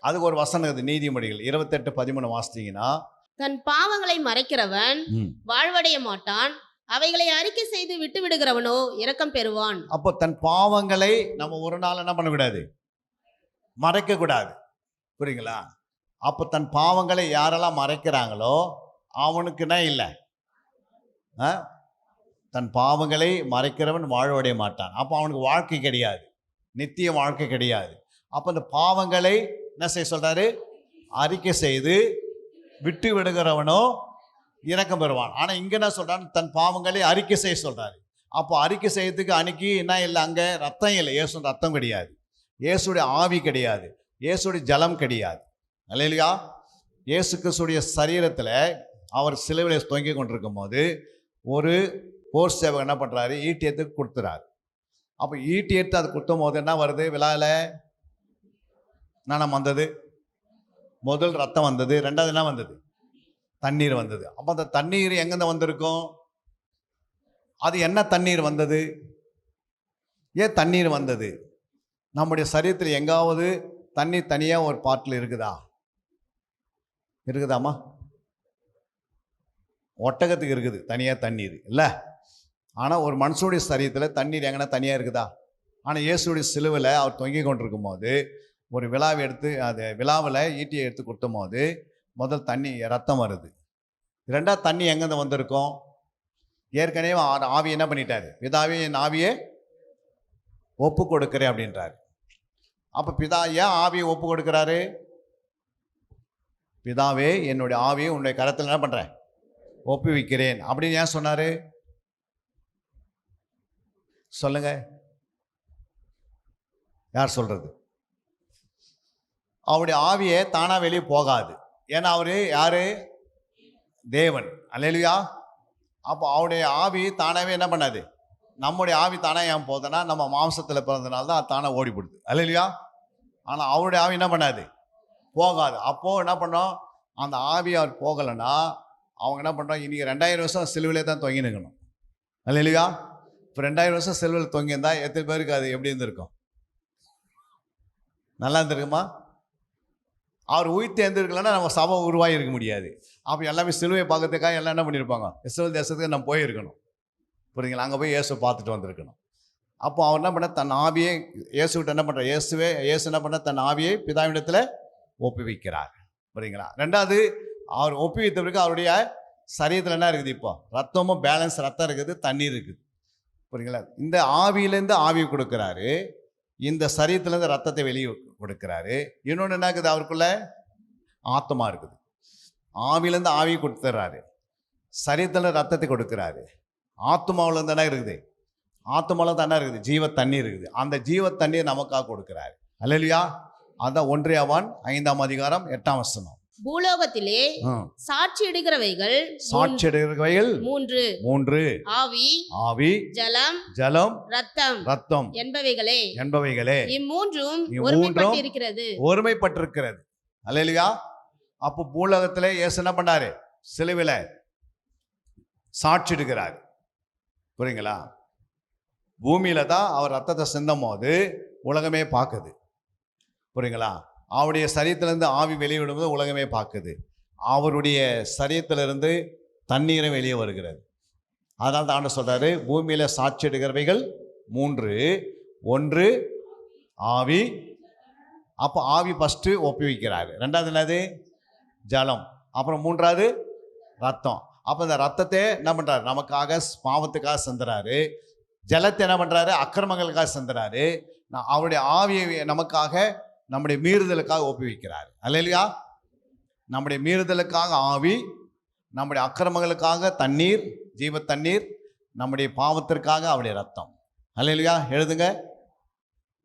அதுக்கு ஒரு வசனம் இருக்குது, நீதிமொழிகள் 28:13 வாசித்தீங்கன்னா, தன் பாவங்களை மறைக்கிறவன் வாழ்வடைய மாட்டான், அவைகளை அறிக்கை செய்து விட்டு விடுகிறவனோ இரக்கம் பெறுவான். அப்போ தன் பாவங்களை நம்ம ஒரு நாள் என்ன பண்ணக்கூடாது, மறைக்க கூடாது. புரியுங்களா? அப்போ தன் பாவங்களை யாரெல்லாம் மறைக்கிறாங்களோ அவனுக்குன்னா இல்லை, தன் பாவங்களை மறைக்கிறவன் வாழ்வடைய மாட்டான். அப்போ அவனுக்கு வாழ்க்கை கிடையாது, நித்திய வாழ்க்கை கிடையாது. அப்போ அந்த பாவங்களை என்ன செய்ய சொல்றாரு? அறிக்கை செய்து விட்டு விடுகிறவனோ இரக்கம் பெறுவான். ஆனால் இங்கே என்ன சொல்றான்? தன் பாவங்களை அறிக்கை செய்ய சொல்றாரு. அப்போ அறிக்கை செய்யறதுக்கு அன்னைக்கு என்ன இல்லை, அங்கே ரத்தம் இல்லை, இயேசு ரத்தம் கிடையாது, இயேசுடைய ஆவி கிடையாது, இயேசுடைய ஜலம் கிடையாது. அல்லேலூயா. இயேசு கிறிஸ்துடைய சரீரத்தில் அவர் சிலுவையில் தொங்கி கொண்டிருக்கும் போது ஒரு போர் சேவகர் என்ன பண்ணுறாரு? ஈட்டி எடுத்து கொடுத்துறாரு. அப்போ ஈட்டி எடுத்து அது கொடுத்தும் போது என்ன வருது? விழாவில் என்னென்ன வந்தது? முதல் ரத்தம் வந்தது, ரெண்டாவது என்ன வந்தது? தண்ணீர் வந்தது. அப்போ அந்த தண்ணீர் எங்கேருந்து வந்திருக்கும்? அது என்ன தண்ணீர் வந்தது? ஏன் தண்ணீர் வந்தது? நம்முடைய சரீரத்தில் எங்காவது தண்ணீர் தனியாக ஒரு பாட்டில் இருக்குதாம்மா? ஒட்டகத்துக்கு இருக்குது தனியாக தண்ணீர் இல்லை. ஆனால் ஒரு மனுஷனுடைய சரீரத்தில் தண்ணீர் எங்கன்னா தனியாக இருக்குதா? ஆனால் இயேசுடைய சிலுவையில் அவர் தொங்கி கொண்டிருக்கும் போது ஒரு விழாவை எடுத்து, அது விழாவில் ஈட்டியை எடுத்து கொடுத்தும் போது முதல் தண்ணி ரத்தம் வருது, ரெண்டாவது தண்ணி எங்கேருந்து வந்திருக்கும்? ஏற்கனவே ஆவி என்ன பண்ணிட்டாரு? பிதாவே என் ஆவியை ஒப்பு கொடுக்குறேன் அப்படின்றாரு. அப்போ பிதா ஏன் ஆவியை ஒப்பு கொடுக்குறாரு? பிதாவே என்னுடைய ஆவியை உன்னுடைய கரத்தில் என்ன பண்ணுறேன்? ஒப்புவிக்கிறேன் அப்படின்னு ஏன் சொன்னார்? சொல்லுங்க, யார் சொல்றது? அவருடைய ஆவியே தானாக வெளியே போகாது. ஏன்னா அவர் யார்? தேவன். அல்லேலூயா. அப்போ அவருடைய ஆவி தானாகவே என்ன பண்ணாது? நம்முடைய ஆவி தானாக ஏன் போகுதுன்னா நம்ம மாம்சத்தில் பிறந்தனால தான் அது தானாக ஓடிப்படுது. அல்லேலூயா. ஆனால் அவருடைய ஆவி என்ன பண்ணாது? போகாது. அப்போது என்ன பண்ணோம்? அந்த ஆவி அவர் போகலைன்னா அவங்க என்ன பண்ணுறோம்? இன்றைக்கி 2000 வருஷம் சிலுவிலே தான் தொங்கி நிற்கணும். அல்லேலூயா. இப்போ 2000 வருஷம் சிலுவையில் தொங்கியிருந்தா எத்தனை பேருக்கு அது எப்படி இருந்திருக்கும்? நல்லா இருந்திருக்குமா? அவர் உயிர்த்து எழுந்திருக்கலன்னா நம்ம சபை உருவாகி இருக்க முடியாது. அப்போ எல்லாமே சிலுவையை பார்க்கறதுக்காக எல்லாம் என்ன பண்ணியிருப்பாங்க? இஸ்ரவேல் தேசத்துக்கு நம்ம போயிருக்கணும். புரியுங்களா? அங்கே போய் இயேசு பார்த்துட்டு வந்திருக்கணும். அப்போ அவர் என்ன பண்ண? தன் ஆவியை இயேசுகிட்ட என்ன பண்ணுறார்? இயேசு என்ன பண்ண? தன் ஆவியை பிதாவிடத்தில் ஒப்புவிக்கிறார். புரியுங்களா? ரெண்டாவது, அவர் ஒப்புவித்த பிறகு அவருடைய சரீரத்தில் என்ன இருக்குது? இப்போ ரத்தமும் பேலன்ஸ், ரத்தம் இருக்குது, தண்ணீர் இருக்குது. புரியுங்களா? இந்த ஆவியிலேருந்து ஆவியை கொடுக்குறாரு, இந்த சரீரத்திலேருந்து ரத்தத்தை வெளியே கொடுக்குறாரு. இன்னொன்று என்ன இருக்குது? அவருக்குள்ள ஆத்மா இருக்குது. ஆவியிலேருந்து ஆவியை கொடுத்துட்றாரு, சரீரத்தில் ரத்தத்தை கொடுக்குறாரு. ஆத்மாவிலேருந்து என்ன இருக்குது? ஆத்மாவில் தான் என்ன இருக்குது? ஜீவ தண்ணீர் இருக்குது. அந்த ஜீவ தண்ணீர் நமக்காக கொடுக்குறாரு. அல்லேலூயா. அதான் 1 யோவான் 5ஆம் அதிகாரம் 8ஆம் வசனம். பூலோகத்திலே சாட்சியிடுகிறவைகள் மூன்று, ஆவி, ஜலம், ரத்தம் என்பவைகளே இம்மூன்றும் ஒருமைப்பட்டிருக்கிறது. அல்லேலூயா. அப்போ பூலோகத்திலே இயேசு என்ன பண்ணாரு? சிலுவையில சாட்சிடுகிறார். புரியுங்களா? பூமியில தான் அவர் ரத்தத்தை சிந்தும் போது உலகமே பார்க்குது. புரியுங்களா? அவருடைய சரீரத்திலிருந்து ஆவி வெளியிடும்போது உலகமே பார்க்குது. அவருடைய சரீரத்திலிருந்து தண்ணீரை வெளியே வருகிறது. அதனால தான் ஆண்டவர் சொல்றாரு, பூமியில சாட்சியிடுகிறவைகள் 3, 1 ஆவி. அப்போ ஆவி ஃபஸ்ட்டு ஒப்புவிக்கிறாரு. ரெண்டாவது என்னது? ஜலம். அப்புறம் மூன்றாவது ரத்தம். அப்போ இந்த ரத்தத்தை என்ன பண்ணுறாரு? நமக்காக பாவத்துக்காக சிந்துறாரு. ஜலத்தை என்ன பண்ணுறாரு? அக்கிரமங்களுக்காக சிந்துறாரு. அவருடைய ஆவியை நமக்காக, நம்முடைய மீறுதலுக்காக ஒப்புவிக்கிறார். அல்லேலூயா. நம்முடைய மீறுதலுக்காக ஆவி, நம்முடைய அக்கிரமங்களுக்காக தண்ணீர், ஜீவ தண்ணீர், நம்முடைய பாவத்திற்காக அவருடைய ரத்தம். அல்லேலூயா. எழுதுங்க.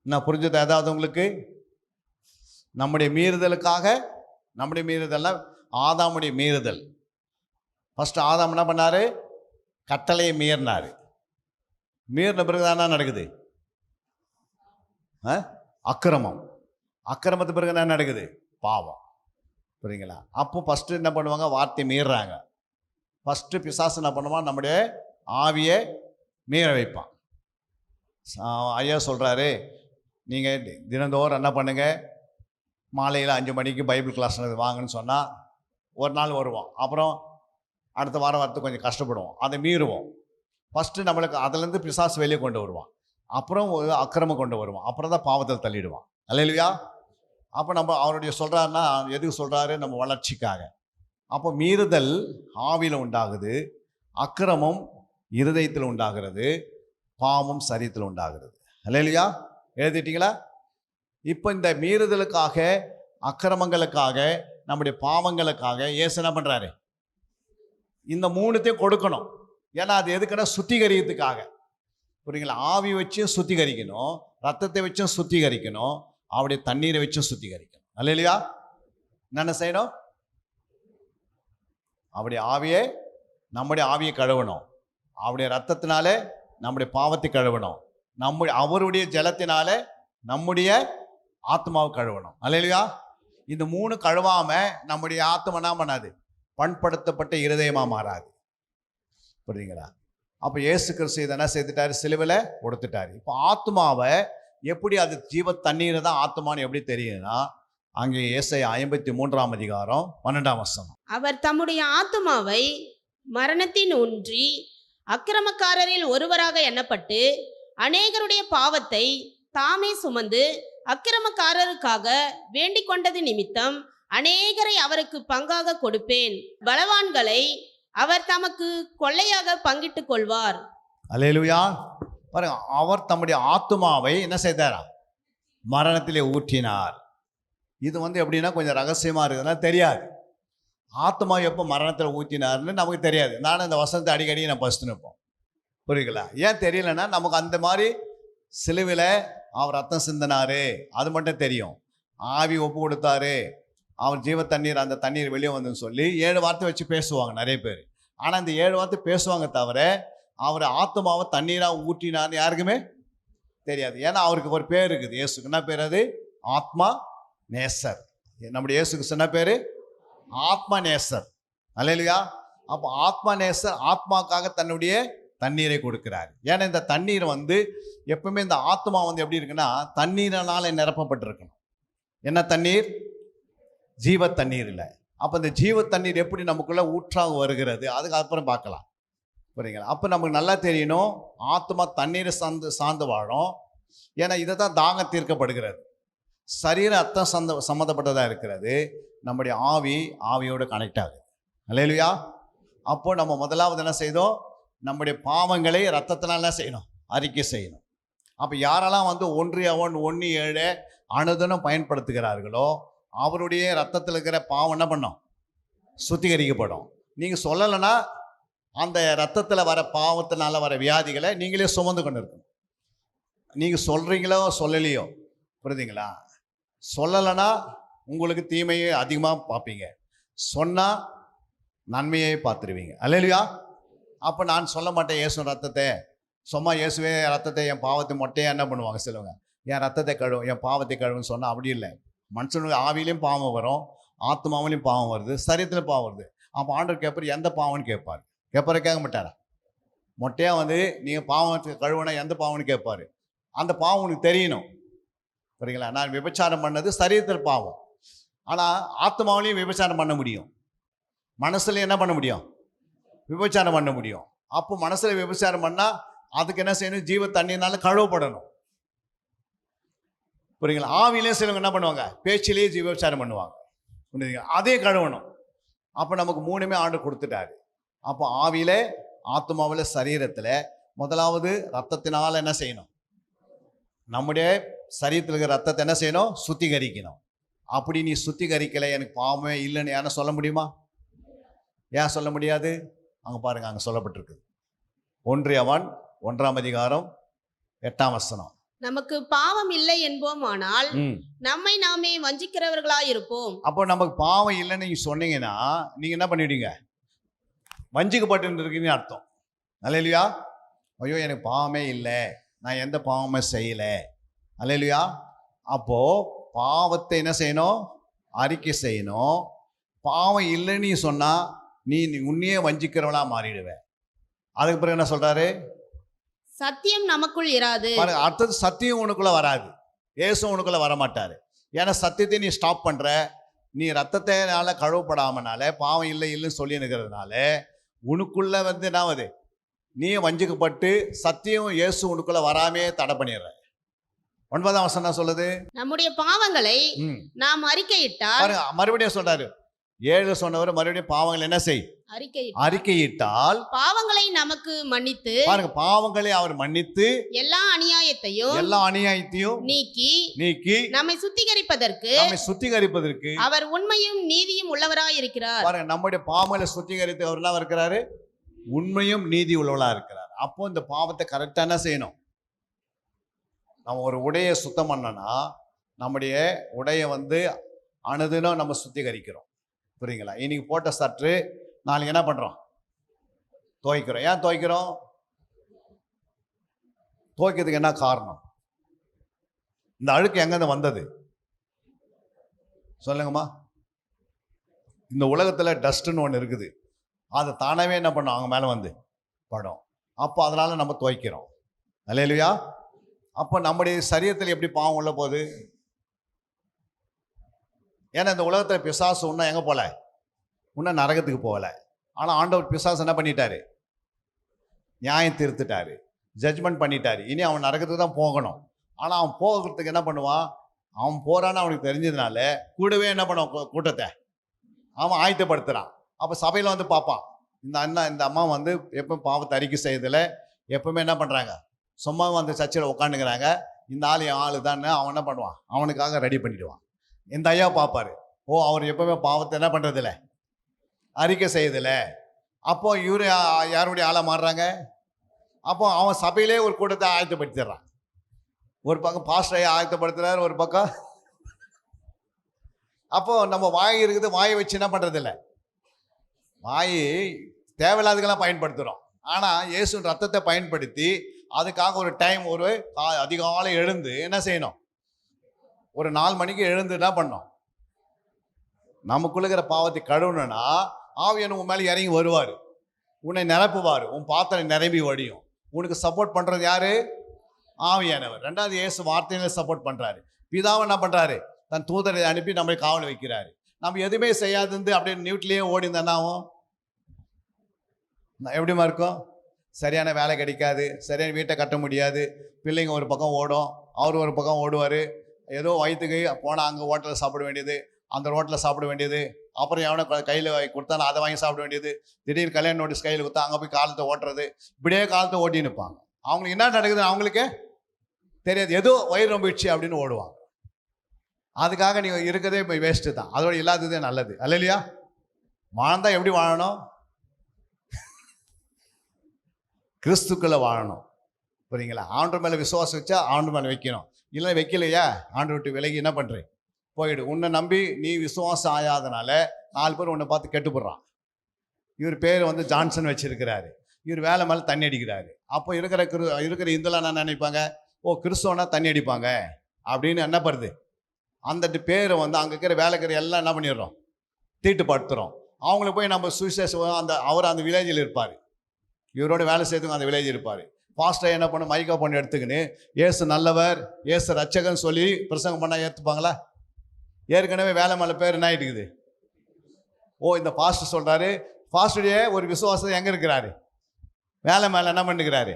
நான் புரிஞ்சது ஏதாவது உங்களுக்கு? நம்முடைய மீறுதலுக்காக, நம்முடைய மீறுதல்ல ஆதாமுடைய மீறுதல். ஃபஸ்ட்டு ஆதாம் என்ன பண்ணார்? கட்டளையை மீறினார். மீறின பிறகு தான் என்ன நடக்குது? அக்கிரமம். அக்கிரமத்து பிறகு என்ன நடக்குது? பாவம். புரியுங்களா? அப்போ ஃபஸ்ட்டு என்ன பண்ணுவாங்க? வார்த்தை மீறுறாங்க. ஃபஸ்ட்டு பிசாசு என்ன பண்ணுவான்? நம்முடைய ஆவியை மீற வைப்பான். ஐயா சொல்கிறாரு, நீங்கள் தினந்தோறும் என்ன பண்ணுங்க, மாலையில் 5 மணிக்கு பைபிள் கிளாஸ் வாங்கன்னு சொன்னால் ஒரு நாள் வருவோம். அப்புறம் அடுத்த வாரம் வரத்துக்கு கொஞ்சம் கஷ்டப்படுவோம், அதை மீறுவோம். ஃபஸ்ட்டு நம்மளுக்கு அதுலேருந்து பிசாசு வெளியே கொண்டு வருவான். அப்புறம் ஒரு அக்கிரமம் கொண்டு வருவான். அப்புறம் தான் பாவத்தில் தள்ளிடுவான். அல்லேலூயா. அப்போ நம்ம அவருடைய சொல்கிறாருன்னா எதுக்கு சொல்கிறாரு? நம்ம வளர்ச்சிக்காக. அப்போ மீறுதல் ஆவியில் உண்டாகுது, அக்கிரமம் இருதயத்தில் உண்டாகிறது, பாவம் சரீரத்தில் உண்டாகிறது. அல்லேலூயா. எழுதிட்டீங்களா? இப்போ இந்த மீறுதலுக்காக, அக்கிரமங்களுக்காக, நம்முடைய பாவங்களுக்காக இயேசு என்ன பண்ணுறாரு? இந்த 3த்தையும் கொடுக்கணும். ஏன்னா அது எதுக்குன்னா சுத்திகரிக்கிறதுக்காக. புரியுங்களா? ஆவி வச்சும் சுத்திகரிக்கணும், ரத்தத்தை வச்சும் சுத்திகரிக்கணும், அவருடைய தண்ணீரை வச்சும் சுத்திகரிக்கணும். அல்லேலூயா. என்னென்ன செய்யணும்? அவருடைய ஆவியை, நம்முடைய ஆவியை கழுவணும். அவருடைய ரத்தத்தினாலே நம்முடைய பாவத்தை கழுவணும். அவருடைய ஜலத்தினால நம்முடைய ஆத்மாவை கழுவணும். அல்லேலூயா. இந்த 3 கழுவாம நம்முடைய ஆத்மா என்ன பண்ணாது? பண்படுத்தப்பட்ட இருதயமா மாறாது. புரியுங்களா? அப்போ இயேசு கிறிஸ்து இதை என்ன செய்துட்டாரு? சிலுவையில் கொடுத்துட்டாரு. இப்போ ஆத்மாவை எப்படி, அது ஜீவ தண்ணீரை தான் ஆத்மான்னு எப்படி தெரியுதுன்னா, அங்கே ஏசாயா 53ஆம் அதிகாரம் 12ஆம் வசனம். அவர் தம்முடைய ஆத்மாவை மரணத்தின் ஊன்றி அக்கிரமக்காரரில் ஒருவராக எண்ணப்பட்டு அநேகருடைய பாவத்தை தாமே சுமந்து அக்கிரமக்காரருக்காக வேண்டிக் கொண்டது நிமித்தம் அநேகரை அவருக்கு பங்காக கொடுப்பேன். பலவான்களை அவர் தமக்கு கொள்ளையாக பங்கிட்டுக் கொள்வார். அல்லேலூயா. பாருங்க, அவர் தம்முடைய ஆத்மாவை என்ன செய்தாரா? மரணத்திலே ஊற்றினார். இது எப்படின்னா கொஞ்சம் ரகசியமா இருக்குதுன்னா தெரியாது. ஆத்மா எப்போ மரணத்தில் ஊற்றினார்னு நமக்கு தெரியாது. நானும் இந்த வசனத்தை அடிக்கடி நான் பசித்து நிற்போம். புரியுங்களா? ஏன் தெரியலன்னா, நமக்கு அந்த மாதிரி சிலுவையில் அவர் ரத்தம் சிந்தினாரு அது மட்டும் தெரியும். ஆவி ஒப்பு கொடுத்தாரு, அவர் ஜீவ தண்ணீர், அந்த தண்ணீர் வெளியே வந்துன்னு சொல்லி 7 வார்த்தை வச்சு பேசுவாங்க நிறைய பேர். ஆனால் இந்த 7 வார்த்தை பேசுவாங்க தவிர அவர் ஆத்மாவை தண்ணீராக ஊற்றினான்னு யாருக்குமே தெரியாது. ஏன்னா அவருக்கு ஒரு பேர் இருக்குது, இயேசுக்கு என்ன பேர்? அது ஆத்மா நேசர். நம்முடைய இயேசுக்கு என்ன பேர்? ஆத்மா நேசர். அல்லேலூயா. அப்போ ஆத்மா நேசர் ஆத்மாக்காக தன்னுடைய தண்ணீரை கொடுக்கிறார். ஏன்னா இந்த தண்ணீர் வந்து எப்பவுமே இந்த ஆத்மா வந்து எப்படி இருக்குன்னா தண்ணீரினால நிரப்பப்பட்டிருக்கணும். என்ன தண்ணீர்? ஜீவ தண்ணீர் இல்லை. அப்போ இந்த ஜீவ தண்ணீர் எப்படி நமக்குள்ள ஊற்றாக வருகிறது, அதுக்கு அப்புறம் பார்க்கலாம். புரியுங்களா? அப்போ நமக்கு நல்லா தெரியணும், ஆத்மா தண்ணீரை சார்ந்து வாழும். ஏன்னா இதை தான் தாகம் தீர்க்கப்படுகிறது. சரீர அர்த்தம் சம்மந்தப்பட்டதாக இருக்கிறது. நம்முடைய ஆவியோடு கனெக்ட் ஆகுது. அல்லேலூயா. அப்போ நம்ம முதலாவது என்ன செய்தோம்? நம்முடைய பாவங்களை ரத்தத்தினால் என்ன செய்யணும்? அறிக்கை செய்யணும். அப்போ யாரெல்லாம் வந்து 1 அனுதினம் பயன்படுத்துகிறார்களோ அவருடைய ரத்தத்தில் இருக்கிற பாவம் என்ன பண்ணும்? சுத்திகரிக்கப்படும். நீங்கள் சொல்லலைன்னா அந்த ரத்தத்தில் வர பாவத்தினால வர வியாதிகளை நீங்களே சுமந்து கொண்டு இருக்கணும். நீங்கள் சொல்கிறீங்களோ சொல்லலையோ, புரியுதுங்களா? சொல்லலைன்னா உங்களுக்கு தீமையை அதிகமாக பார்ப்பீங்க, சொன்னால் நன்மையை பார்த்துருவீங்க. அல்லேலூயா. அப்போ நான் சொல்ல மாட்டேன் இயேசு ரத்தத்தை, சும்மா இயேசுவே ரத்தத்தை என் பாவத்தை மொட்டையாக என்ன பண்ணுவாங்க சொல்லுவாங்க, என் ரத்தத்தை கழுவும் என் பாவத்தை கழுவுன்னு சொன்னால் அப்படி இல்லை. மனுஷனுக்கு ஆவிலையும் பாவம் வரும், ஆத்மாவிலையும் பாவம் வருது, சரீரத்திலும் பாவம் வருது. அப்போ ஆண்டவர் கேட்பார், எந்த பாவம்னு கேட்பார். கேட்பாரு? கேட்க மாட்டாரா? மொட்டையாக வந்து நீங்கள் பாவத்தை கழுவுனா எந்த பாவம்னு கேட்பார். அந்த பாவம் உனக்கு தெரியணும். புரியுங்களா? நான் விபச்சாரம் பண்ணது சரீரத்தில் பாவம், ஆனால் ஆத்மாவிலையும் விபச்சாரம் பண்ண முடியும், மனசுல என்ன பண்ண முடியும்? விபச்சாரம் பண்ண முடியும். அப்போ மனசுல விபச்சாரம் பண்ணால் அதுக்கு என்ன செய்யணும்? ஜீவ தண்ணினால கழுவப்படணும். புரியுங்களா? ஆவியிலே சிலவங்க என்ன பண்ணுவாங்க? பேச்சிலேயே விபச்சாரம் பண்ணுவாங்க, புரியுதுங்களா? அதே கழுவணும். அப்போ நமக்கு 3மே ஆண்டவர் கொடுத்துட்டாரு. அப்போ ஆவியில, ஆத்மாவில், சரீரத்தில் முதலாவது ரத்தத்தினால என்ன செய்யணும்? நம்முடைய சரீரத்தில் இருக்கிற ரத்தத்தை என்ன செய்யணும்? சுத்திகரிக்கணும். அப்படி நீ சுத்திகரிக்கலை, எனக்கு பாவமே இல்லைன்னு யாரும் சொல்ல முடியுமா? ஏன் சொல்ல முடியாது? அங்கே பாருங்க, அங்கே சொல்லப்பட்டிருக்கு 1 யோவான் 1:8. நமக்கு பாவம் இல்லை என்போமானால் நம்மை நாமே வஞ்சிக்கிறவர்களாய் இருப்போம். அப்போ நமக்கு பாவம் இல்லைன்னு நீங்க சொன்னீங்கன்னா நீங்க என்ன பண்ணிடுவீங்க? வஞ்சிக்கப்பட்டு இருக்கீங்கன்னு அர்த்தம். அல்லேலூயா. ஐயோ எனக்கு பாவமே இல்லை, நான் எந்த பாவமே செய்யலை. அல்லேலூயா. அப்போ பாவத்தை என்ன செய்யணும்? அறிக்கை செய்யணும். பாவம் இல்லைன்னு நீ சொன்னா நீ உன்னையே வஞ்சிக்கிறவளா மாறிடுவே. அதுக்கு பிறகு என்ன சொல்றாரு? சத்தியம் நமக்குள் இராது. அடுத்தது சத்தியம் உனக்குள்ள வராது, இயேசு உனக்குள்ள வரமாட்டாரு. ஏன்னா சத்தியத்தை நீ ஸ்டாப் பண்ற, நீ ரத்தத்தினால கழுவப்படாமனால பாவம் இல்லை இல்லைன்னு சொல்லி இருக்கிறதுனால உனக்குள்ள வந்து என்னாவது? நீ வஞ்சிக்கப்பட்டு சத்தியம் இயேசு உனக்குள்ள வராமே தடை பண்ணிடுற. 9ஆம் வசனம் சொல்லுது, நம்முடைய பாவங்களை நாம் அறிக்கையிட்டால். மறுபடியும் சொல்றாரு, 7 சொன்னவர் மறுபடியும் பாவங்கள் என்ன செய்? அறிக்கையிட்டால் பாவங்களை நமக்கு மன்னித்து, பாருங்க, பாவங்களை அவர் மன்னித்து எல்லா அநியாயத்தையும் நீக்கி நம்மை சுத்திகரிப்பதற்கு அவர் உண்மையும் நீதியும் உள்ளவராய் இருக்கிறார். பாருங்க, நம்முடைய பாவங்களை சுத்திகரித்து அவர் என்ன இருக்கிறாரு? உண்மையும் நீதி உள்ளவளா இருக்கிறார். அப்போ இந்த பாவத்தை கரெக்டா என்ன செய்யணும்? நம்ம ஒரு உடையை சுத்தம் பண்ணனா நம்முடைய உடையை வந்து அனுதினம் நம்ம சுத்திகரிக்கிறோம். புரியுங்களா? இன்னைக்கு போட்ட சற்று நாளைக்கு என்ன பண்றோம்? துவைக்கிறோம். ஏன் துவைக்கிறோம்? துவைக்கிறதுக்கு என்ன காரணம்? இந்த அழுக்கு எங்கேருந்து வந்தது சொல்லுங்கம்மா? இந்த உலகத்தில் டஸ்ட்னு ஒன்று இருக்குது, அதை தானாவே என்ன பண்ணோம்? அவங்க மேலே வந்து படும். அப்போ அதனால நம்ம துவைக்கிறோம். அல்லேலூயா. அப்போ நம்முடைய சரீரத்தில் எப்படி பாவம் உள்ள போகுது? ஏன்னா இந்த உலகத்தில் பிசாசு இன்னும் எங்கே போகல? இன்னும் நரகத்துக்கு போகலை. ஆனால் ஆண்டவர் பிசாசு என்ன பண்ணிட்டாரு? நியாயம் தீர்த்துட்டாரு, ஜட்ஜ்மெண்ட் பண்ணிட்டாரு. இனி அவன் நரகத்துக்கு தான் போகணும். ஆனால் அவன் போகிறதுக்கு என்ன பண்ணுவான்? அவன் போகிறான்னு அவனுக்கு தெரிஞ்சதுனால கூடவே என்ன பண்ணுவான்? கூட்டத்தை அவன் ஆயத்தப்படுத்துகிறான். அப்போ சபையில் வந்து பார்ப்பான், இந்த அம்மா வந்து எப்போ பாவத்தை அறிக்கை செய்யறதில்ல, எப்பவுமே என்ன பண்ணுறாங்க? சும்மா வந்து சர்ச்சில் உட்காந்துக்கிறாங்க. இந்த ஆள் என் ஆளு தானே அவன் என்ன பண்ணுவான்? அவனுக்காக ரெடி பண்ணிடுவான். இந்த ஐயா பார்ப்பாரு, ஓ அவர் எப்பவுமே பாவத்தை என்ன பண்ணுறதில்ல, அறிக்கை செய்யதில்ல. அப்போ இவரு யாருடைய ஆளாக மாறுறாங்க? அப்போ அவன் சபையிலே ஒரு கூட்டத்தை ஆயத்தப்படுத்திடுறான். ஒரு பக்கம் பாஸ்டரை ஆயத்தப்படுத்துறாரு, ஒரு பக்கம் அப்போ நம்ம வாய் இருக்குது, வாயை வச்சு என்ன பண்றது இல்லை, வாய் தேவையில்லாததுக்கெல்லாம் பயன்படுத்துகிறோம். ஆனால் இயேசுவின் ரத்தத்தை பயன்படுத்தி அதுக்காக ஒரு டைம், ஒரு அதிகாலை எழுந்து என்ன செய்யணும், ஒரு 4 மணிக்கு எழுந்து என்ன பண்ணோம், நமக்குள்ள பாவத்தை கழுவணும்னா ஆவியான உன் மேலே இறங்கி வருவார், உன்னை நிரப்புவார், உன் பாத்திரம் நிரம்பி வடியும். உனக்கு சப்போர்ட் பண்ணுறது யாரு? ஆவியானவர். ரெண்டாவது இயேசு வார்த்தையில சப்போர்ட் பண்ணுறாரு. பிதாவை என்ன பண்ணுறாரு? தன் தூதரை அனுப்பி நம்மளை காவல் வைக்கிறாரு. நம்ம எதுவுமே செய்யாதுந்து அப்படியே நியூட்லேயே ஓடி இருந்தாவும் எப்படிமா இருக்கும்? சரியான வேலை கிடைக்காது, சரியான வீட்டை கட்ட முடியாது, பிள்ளைங்க ஒரு பக்கம் ஓடும், அவர் ஒரு பக்கம் ஓடுவார், ஏதோ வயிற்றுக்கு போனால் அங்கே ஹோட்டலில் சாப்பிட வேண்டியது, அந்த ரோட்டில் சாப்பிட வேண்டியது, அப்புறம் எவனை கையில் கொடுத்தானோ அதை வாங்கி சாப்பிட வேண்டியது, திடீர் கல்யாண நோட்டீஸ் கையில் கொடுத்தா அங்கே போய் காலத்தை ஓட்டுறது, இப்படியே காலத்தை ஓட்டி நிற்பாங்க. அவங்களுக்கு என்ன நடக்குதுன்னு அவங்களுக்கே தெரியாது, ஏதோ வயிறு ரொம்பிடுச்சு அப்படின்னு ஓடுவாங்க. அதுக்காக நீங்கள் இருக்கிறதே இப்போ வேஸ்ட்டு தான், அதோட இல்லாததே நல்லது. அல்ல இல்லையா? வாழ்ந்தால் எப்படி வாழணும்? கிறிஸ்துக்குள்ளே வாழணும். புரியுங்களா? ஆண்டவர் மேலே விசுவாசம் வச்சா ஆண்டவர் மேலே வைக்கணும், இல்லை வைக்கலையா ஆண்டவர் விட்டு விலகி என்ன பண்ணுறேன் போயிடு. உன்னை நம்பி நீ விசுவாசம் ஆகாதனால 4 பேர் உன்னை பார்த்து கெட்டுப்படுறான். இவர் பேர் வந்து ஜான்சன் வச்சிருக்கிறாரு, இவர் வேலை மேலே தண்ணி அடிக்கிறாரு. அப்போ இருக்கிற இந்துலாம் என்ன நினைப்பாங்க, ஓ கிறிஸ்துவனா தண்ணி அடிப்பாங்க அப்படின்னு என்ன பண்ணுது, அந்த பேரை வந்து அங்கே இருக்கிற வேலைக்கிற எல்லாம் என்ன பண்ணிடுறோம், தீட்டுப்படுத்துகிறோம். அவங்கள போய் நம்ம சுவிசேஷம், அவர் அந்த வில்லேஜில் இருப்பார், இவரோட வேலை செய்யறதுக்கு அந்த வில்லேஜ் இருப்பார். பாஸ்டர் என்ன பண்ண மைக்கா பண்ணி எடுத்துக்கின்னு ஏசு நல்லவர், ஏசு ரட்சகன் சொல்லி பிரசங்கம் பண்ணால் ஏற்றுப்பாங்களா? ஏற்கனவே வேலை மேலே பேர் என்ன ஆகிட்டுக்குது. ஓ இந்த பாஸ்டர் சொல்கிறாரு, பாஸ்டருடைய ஒரு விசுவாசம் எங்கே இருக்கிறாரு, வேலை மேலே என்ன பண்ணிக்கிறாரு,